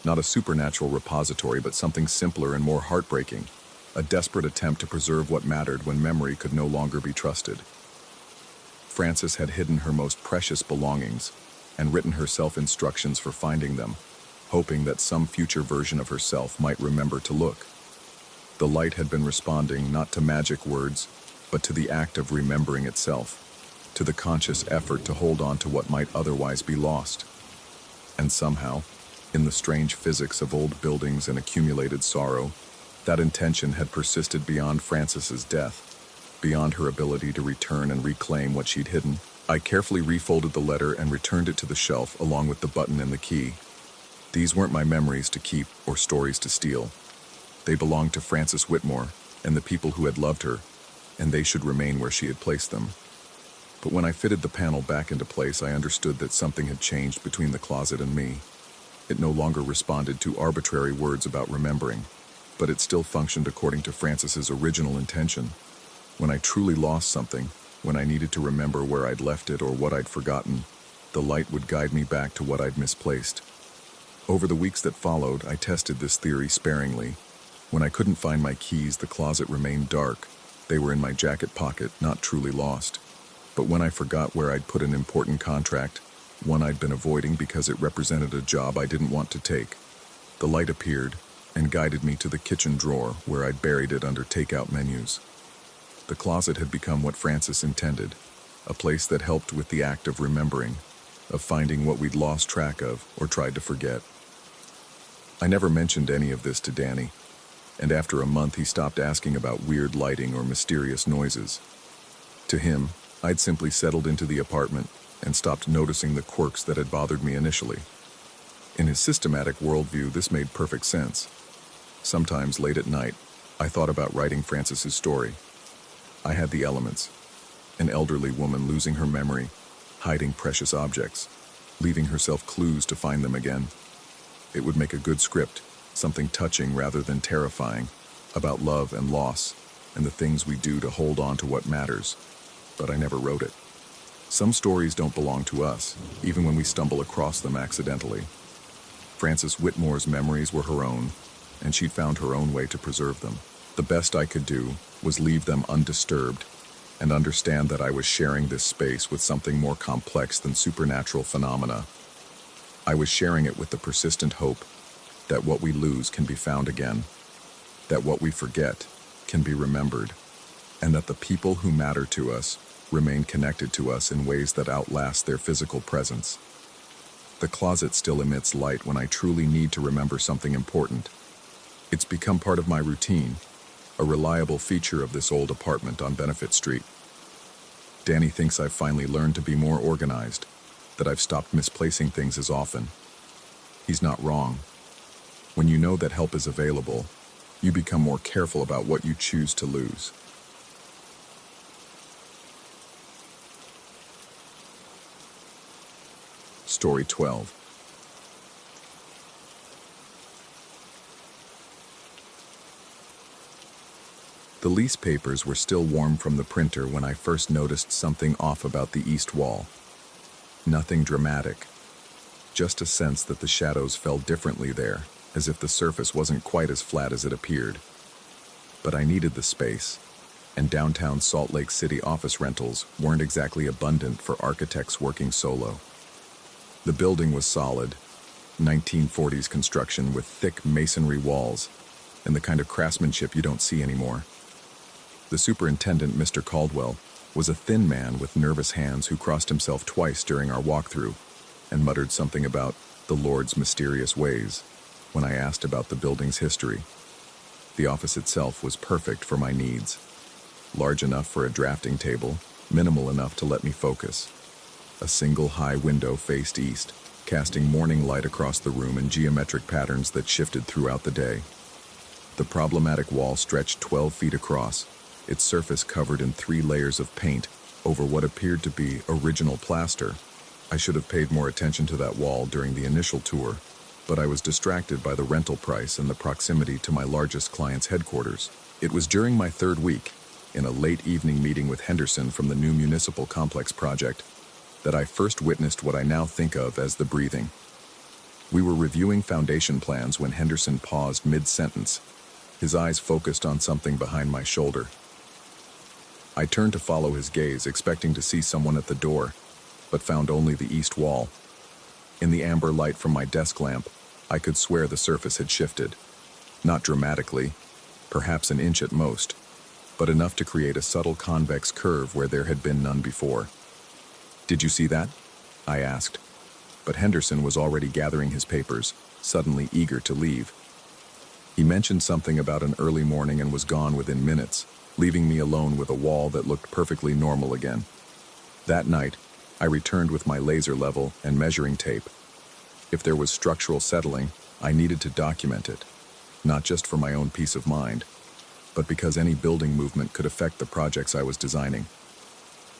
Not a supernatural repository, but something simpler and more heartbreaking. A desperate attempt to preserve what mattered when memory could no longer be trusted. Frances had hidden her most precious belongings and written herself instructions for finding them, hoping that some future version of herself might remember to look. The light had been responding not to magic words, but to the act of remembering itself, to the conscious effort to hold on to what might otherwise be lost. And somehow, in the strange physics of old buildings and accumulated sorrow, that intention had persisted beyond Frances's death, beyond her ability to return and reclaim what she'd hidden. I carefully refolded the letter and returned it to the shelf along with the button and the key. These weren't my memories to keep or stories to steal. They belonged to Frances Whitmore and the people who had loved her, and they should remain where she had placed them. But when I fitted the panel back into place, I understood that something had changed between the closet and me. It no longer responded to arbitrary words about remembering, but it still functioned according to Frances's original intention. When I truly lost something, when I needed to remember where I'd left it or what I'd forgotten, the light would guide me back to what I'd misplaced. Over the weeks that followed, I tested this theory sparingly. When I couldn't find my keys, the closet remained dark. They were in my jacket pocket, not truly lost. But when I forgot where I'd put an important contract, one I'd been avoiding because it represented a job I didn't want to take, the light appeared and guided me to the kitchen drawer where I'd buried it under takeout menus. The closet had become what Frances intended, a place that helped with the act of remembering, of finding what we'd lost track of or tried to forget. I never mentioned any of this to Danny, and after a month he stopped asking about weird lighting or mysterious noises. To him, I'd simply settled into the apartment and stopped noticing the quirks that had bothered me initially. In his systematic worldview, this made perfect sense. Sometimes late at night, I thought about writing Frances's story. I had the elements: an elderly woman losing her memory, hiding precious objects, leaving herself clues to find them again. It would make a good script, something touching rather than terrifying, about love and loss and the things we do to hold on to what matters. But I never wrote it. Some stories don't belong to us, even when we stumble across them accidentally. Frances Whitmore's memories were her own, and she'd found her own way to preserve them. The best I could do was leave them undisturbed and understand that I was sharing this space with something more complex than supernatural phenomena. I was sharing it with the persistent hope that what we lose can be found again, that what we forget can be remembered, and that the people who matter to us remain connected to us in ways that outlast their physical presence. The closet still emits light when I truly need to remember something important. It's become part of my routine, a reliable feature of this old apartment on Benefit Street. Danny thinks I've finally learned to be more organized, that I've stopped misplacing things as often. He's not wrong. When you know that help is available, you become more careful about what you choose to lose. Story 12. The lease papers were still warm from the printer when I first noticed something off about the east wall. Nothing dramatic, just a sense that the shadows fell differently there, as if the surface wasn't quite as flat as it appeared. But I needed the space, and downtown Salt Lake City office rentals weren't exactly abundant for architects working solo. The building was solid, 1940s construction with thick masonry walls, and the kind of craftsmanship you don't see anymore. The superintendent, Mr. Caldwell, was a thin man with nervous hands who crossed himself twice during our walkthrough and muttered something about the Lord's mysterious ways when I asked about the building's history. The office itself was perfect for my needs. Large enough for a drafting table, minimal enough to let me focus. A single high window faced east, casting morning light across the room in geometric patterns that shifted throughout the day. The problematic wall stretched 12 feet across, its surface covered in 3 layers of paint over what appeared to be original plaster. I should have paid more attention to that wall during the initial tour. but I was distracted by the rental price and the proximity to my largest client's headquarters. It was during my third week, in a late evening meeting with Henderson from the new municipal complex project, that I first witnessed what I now think of as the breathing. We were reviewing foundation plans when Henderson paused mid-sentence, his eyes focused on something behind my shoulder. I turned to follow his gaze, expecting to see someone at the door, but found only the east wall. In the amber light from my desk lamp, I could swear the surface had shifted. Not dramatically, perhaps an inch at most, but enough to create a subtle convex curve where there had been none before. "Did you see that?" I asked. But Henderson was already gathering his papers, suddenly eager to leave. He mentioned something about an early morning and was gone within minutes, leaving me alone with a wall that looked perfectly normal again. That night, I returned with my laser level and measuring tape. If there was structural settling, I needed to document it, not just for my own peace of mind, but because any building movement could affect the projects I was designing.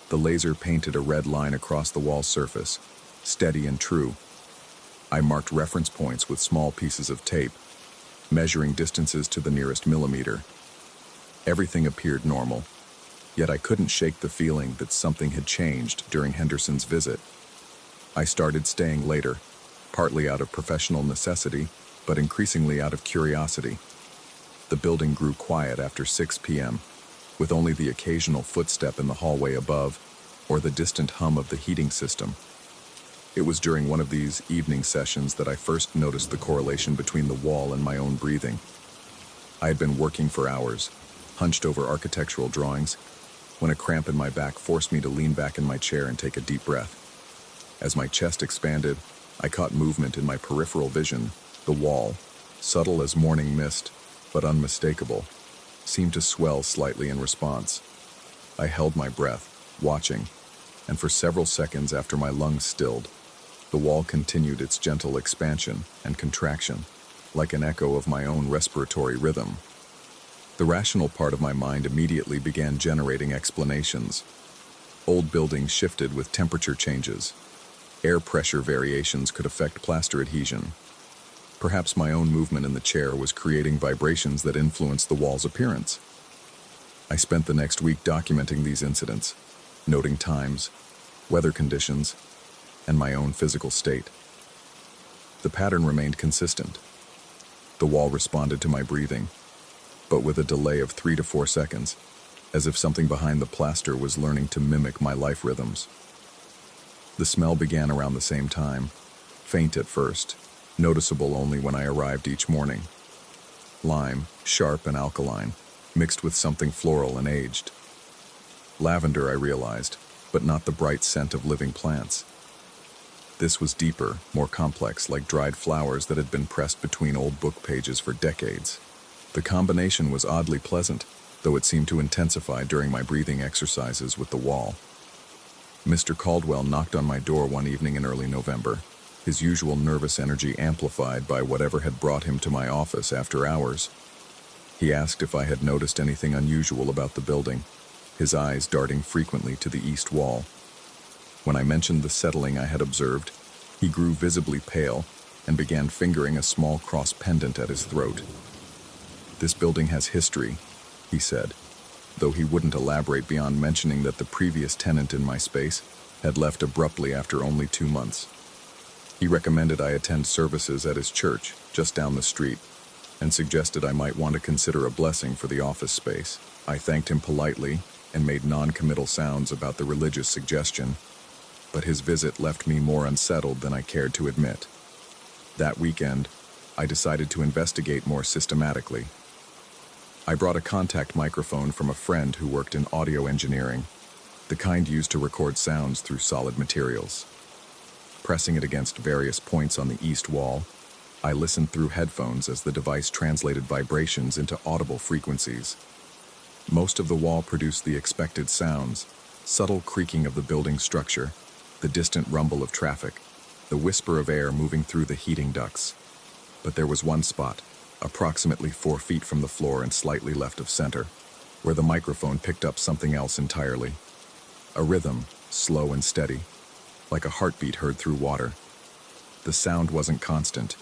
The laser painted a red line across the wall's surface, steady and true. I marked reference points with small pieces of tape, measuring distances to the nearest millimeter. Everything appeared normal, yet I couldn't shake the feeling that something had changed during Henderson's visit. I started staying later, partly out of professional necessity, but increasingly out of curiosity. The building grew quiet after 6 p.m., with only the occasional footstep in the hallway above or the distant hum of the heating system. It was during one of these evening sessions that I first noticed the correlation between the wall and my own breathing. I had been working for hours, hunched over architectural drawings, when a cramp in my back forced me to lean back in my chair and take a deep breath. As my chest expanded, I caught movement in my peripheral vision. The wall, subtle as morning mist, but unmistakable, seemed to swell slightly in response. I held my breath, watching, and for several seconds after my lungs stilled, the wall continued its gentle expansion and contraction, like an echo of my own respiratory rhythm. The rational part of my mind immediately began generating explanations. Old buildings shifted with temperature changes. Air pressure variations could affect plaster adhesion. Perhaps my own movement in the chair was creating vibrations that influenced the wall's appearance. I spent the next week documenting these incidents, noting times, weather conditions, and my own physical state. The pattern remained consistent. The wall responded to my breathing, but with a delay of 3 to 4 seconds, as if something behind the plaster was learning to mimic my life rhythms. The smell began around the same time, faint at first, noticeable only when I arrived each morning. Lime, sharp and alkaline, mixed with something floral and aged. Lavender, I realized, but not the bright scent of living plants. This was deeper, more complex, like dried flowers that had been pressed between old book pages for decades. The combination was oddly pleasant, though it seemed to intensify during my breathing exercises with the wall. Mr. Caldwell knocked on my door one evening in early November, his usual nervous energy amplified by whatever had brought him to my office after hours. He asked if I had noticed anything unusual about the building, his eyes darting frequently to the east wall. When I mentioned the settling I had observed, he grew visibly pale and began fingering a small cross pendant at his throat. "This building has history," he said, though he wouldn't elaborate beyond mentioning that the previous tenant in my space had left abruptly after only 2 months. He recommended I attend services at his church, just down the street, and suggested I might want to consider a blessing for the office space. I thanked him politely and made non-committal sounds about the religious suggestion, but his visit left me more unsettled than I cared to admit. That weekend, I decided to investigate more systematically. I brought a contact microphone from a friend who worked in audio engineering, the kind used to record sounds through solid materials. Pressing it against various points on the east wall, I listened through headphones as the device translated vibrations into audible frequencies. Most of the wall produced the expected sounds, subtle creaking of the building's structure, the distant rumble of traffic, the whisper of air moving through the heating ducts. But there was one spot, approximately 4 feet from the floor and slightly left of center, where the microphone picked up something else entirely. A rhythm, slow and steady, like a heartbeat heard through water. The sound wasn't constant.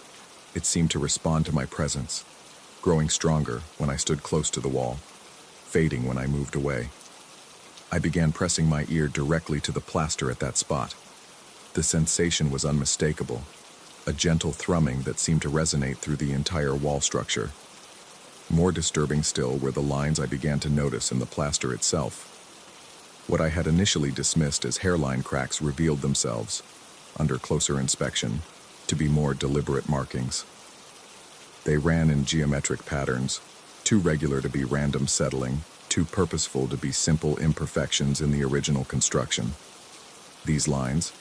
It seemed to respond to my presence, growing stronger when I stood close to the wall, fading when I moved away. I began pressing my ear directly to the plaster at that spot. The sensation was unmistakable, a gentle thrumming that seemed to resonate through the entire wall structure. More disturbing still were the lines I began to notice in the plaster itself. What I had initially dismissed as hairline cracks revealed themselves, under closer inspection, to be more deliberate markings. They ran in geometric patterns, too regular to be random settling, too purposeful to be simple imperfections in the original construction. These lines,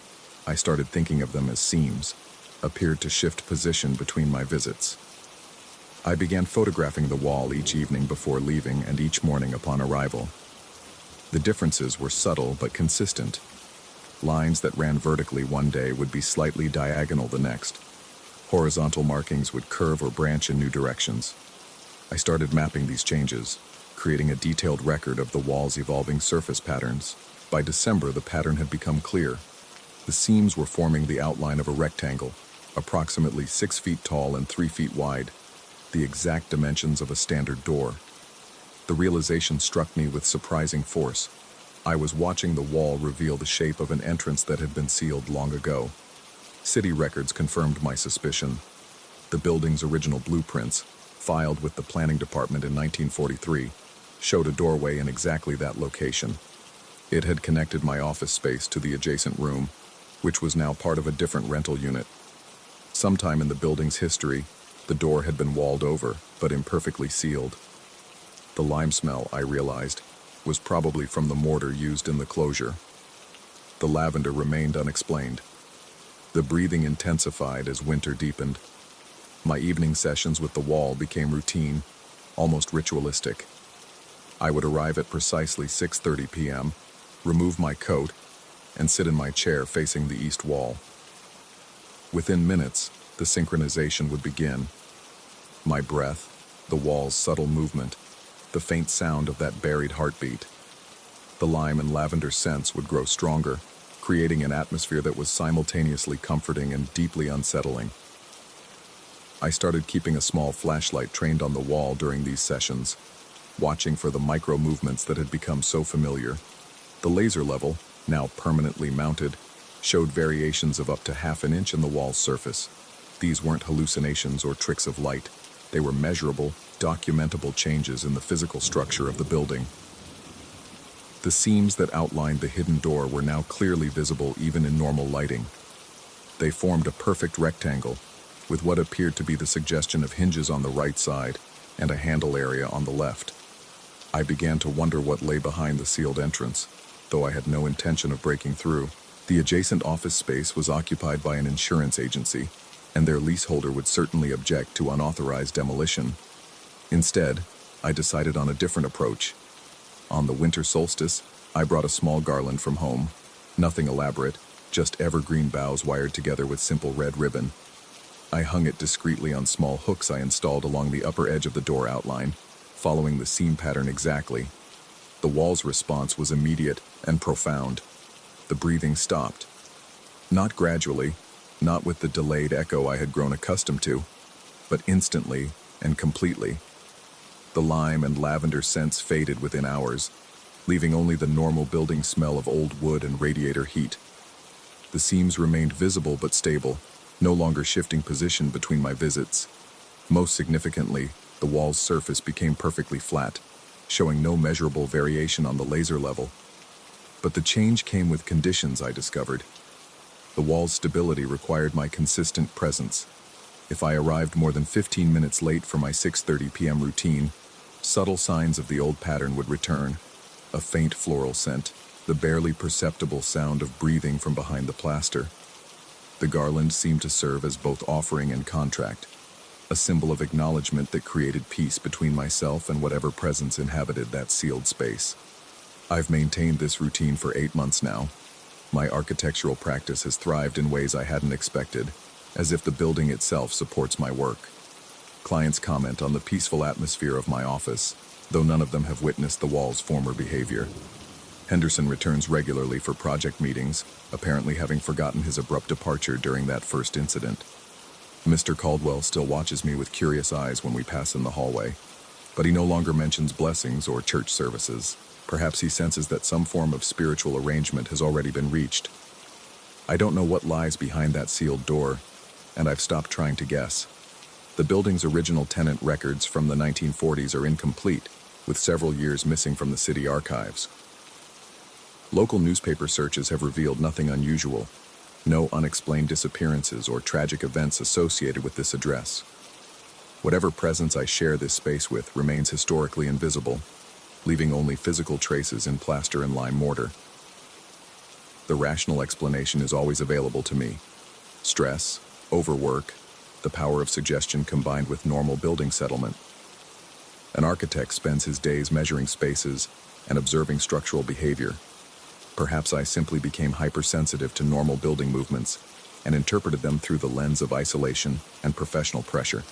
I started thinking of them as seams, appeared to shift position between my visits. I began photographing the wall each evening before leaving and each morning upon arrival. The differences were subtle but consistent. Lines that ran vertically one day would be slightly diagonal the next. Horizontal markings would curve or branch in new directions. I started mapping these changes, creating a detailed record of the wall's evolving surface patterns. By December, the pattern had become clear. The seams were forming the outline of a rectangle, approximately 6 feet tall and 3 feet wide, the exact dimensions of a standard door. The realization struck me with surprising force. I was watching the wall reveal the shape of an entrance that had been sealed long ago. City records confirmed my suspicion. The building's original blueprints, filed with the planning department in 1943, showed a doorway in exactly that location. It had connected my office space to the adjacent room, which was now part of a different rental unit. Sometime in the building's history, the door had been walled over, but imperfectly sealed. The lime smell, I realized, was probably from the mortar used in the closure. The lavender remained unexplained. The breathing intensified as winter deepened. My evening sessions with the wall became routine, almost ritualistic. I would arrive at precisely 6:30 p.m., remove my coat, and sit in my chair facing the east wall. Within minutes, the synchronization would begin. My breath, the wall's subtle movement, the faint sound of that buried heartbeat. The lime and lavender scents would grow stronger, creating an atmosphere that was simultaneously comforting and deeply unsettling. I started keeping a small flashlight trained on the wall during these sessions, watching for the micro movements that had become so familiar. The laser level, now permanently mounted, showed variations of up to half an inch in the wall's surface. These weren't hallucinations or tricks of light. They were measurable, documentable changes in the physical structure of the building. The seams that outlined the hidden door were now clearly visible even in normal lighting. They formed a perfect rectangle, with what appeared to be the suggestion of hinges on the right side and a handle area on the left. I began to wonder what lay behind the sealed entrance, though I had no intention of breaking through. The adjacent office space was occupied by an insurance agency, and their leaseholder would certainly object to unauthorized demolition. Instead, I decided on a different approach. On the winter solstice, I brought a small garland from home. Nothing elaborate, just evergreen boughs wired together with simple red ribbon. I hung it discreetly on small hooks I installed along the upper edge of the door outline, following the seam pattern exactly. The wall's response was immediate and profound. The breathing stopped. Not gradually, not with the delayed echo I had grown accustomed to, but instantly and completely. The lime and lavender scents faded within hours, leaving only the normal building smell of old wood and radiator heat. The seams remained visible but stable, no longer shifting position between my visits. Most significantly, the wall's surface became perfectly flat, showing no measurable variation on the laser level. But the change came with conditions, I discovered. The wall's stability required my consistent presence. If I arrived more than 15 minutes late for my 6:30 p.m. routine, subtle signs of the old pattern would return. A faint floral scent, the barely perceptible sound of breathing from behind the plaster. The garland seemed to serve as both offering and contract, a symbol of acknowledgement that created peace between myself and whatever presence inhabited that sealed space. I've maintained this routine for 8 months now. My architectural practice has thrived in ways I hadn't expected, as if the building itself supports my work. Clients comment on the peaceful atmosphere of my office, though none of them have witnessed the wall's former behavior. Henderson returns regularly for project meetings, apparently having forgotten his abrupt departure during that first incident. Mr. Caldwell still watches me with curious eyes when we pass in the hallway, but he no longer mentions blessings or church services. Perhaps he senses that some form of spiritual arrangement has already been reached. I don't know what lies behind that sealed door, and I've stopped trying to guess. The building's original tenant records from the 1940s are incomplete, with several years missing from the city archives. Local newspaper searches have revealed nothing unusual, no unexplained disappearances or tragic events associated with this address. Whatever presence I share this space with remains historically invisible, leaving only physical traces in plaster and lime mortar. The rational explanation is always available to me. Stress, overwork, the power of suggestion combined with normal building settlement. An architect spends his days measuring spaces and observing structural behavior. Perhaps I simply became hypersensitive to normal building movements and interpreted them through the lens of isolation and professional pressure.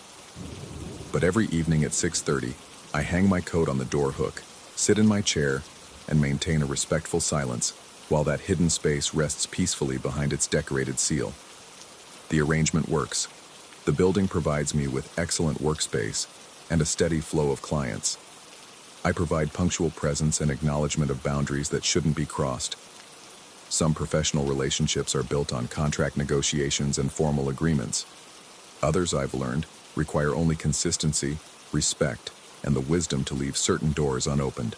But every evening at 6:30, I hang my coat on the door hook, sit in my chair, and maintain a respectful silence while that hidden space rests peacefully behind its decorated seal. The arrangement works. The building provides me with excellent workspace and a steady flow of clients. I provide punctual presence and acknowledgement of boundaries that shouldn't be crossed. Some professional relationships are built on contract negotiations and formal agreements. Others, I've learned, require only consistency, respect, and the wisdom to leave certain doors unopened.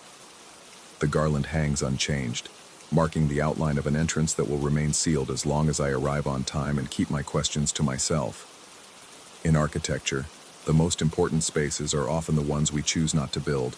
The garland hangs unchanged, marking the outline of an entrance that will remain sealed as long as I arrive on time and keep my questions to myself. In architecture, the most important spaces are often the ones we choose not to build.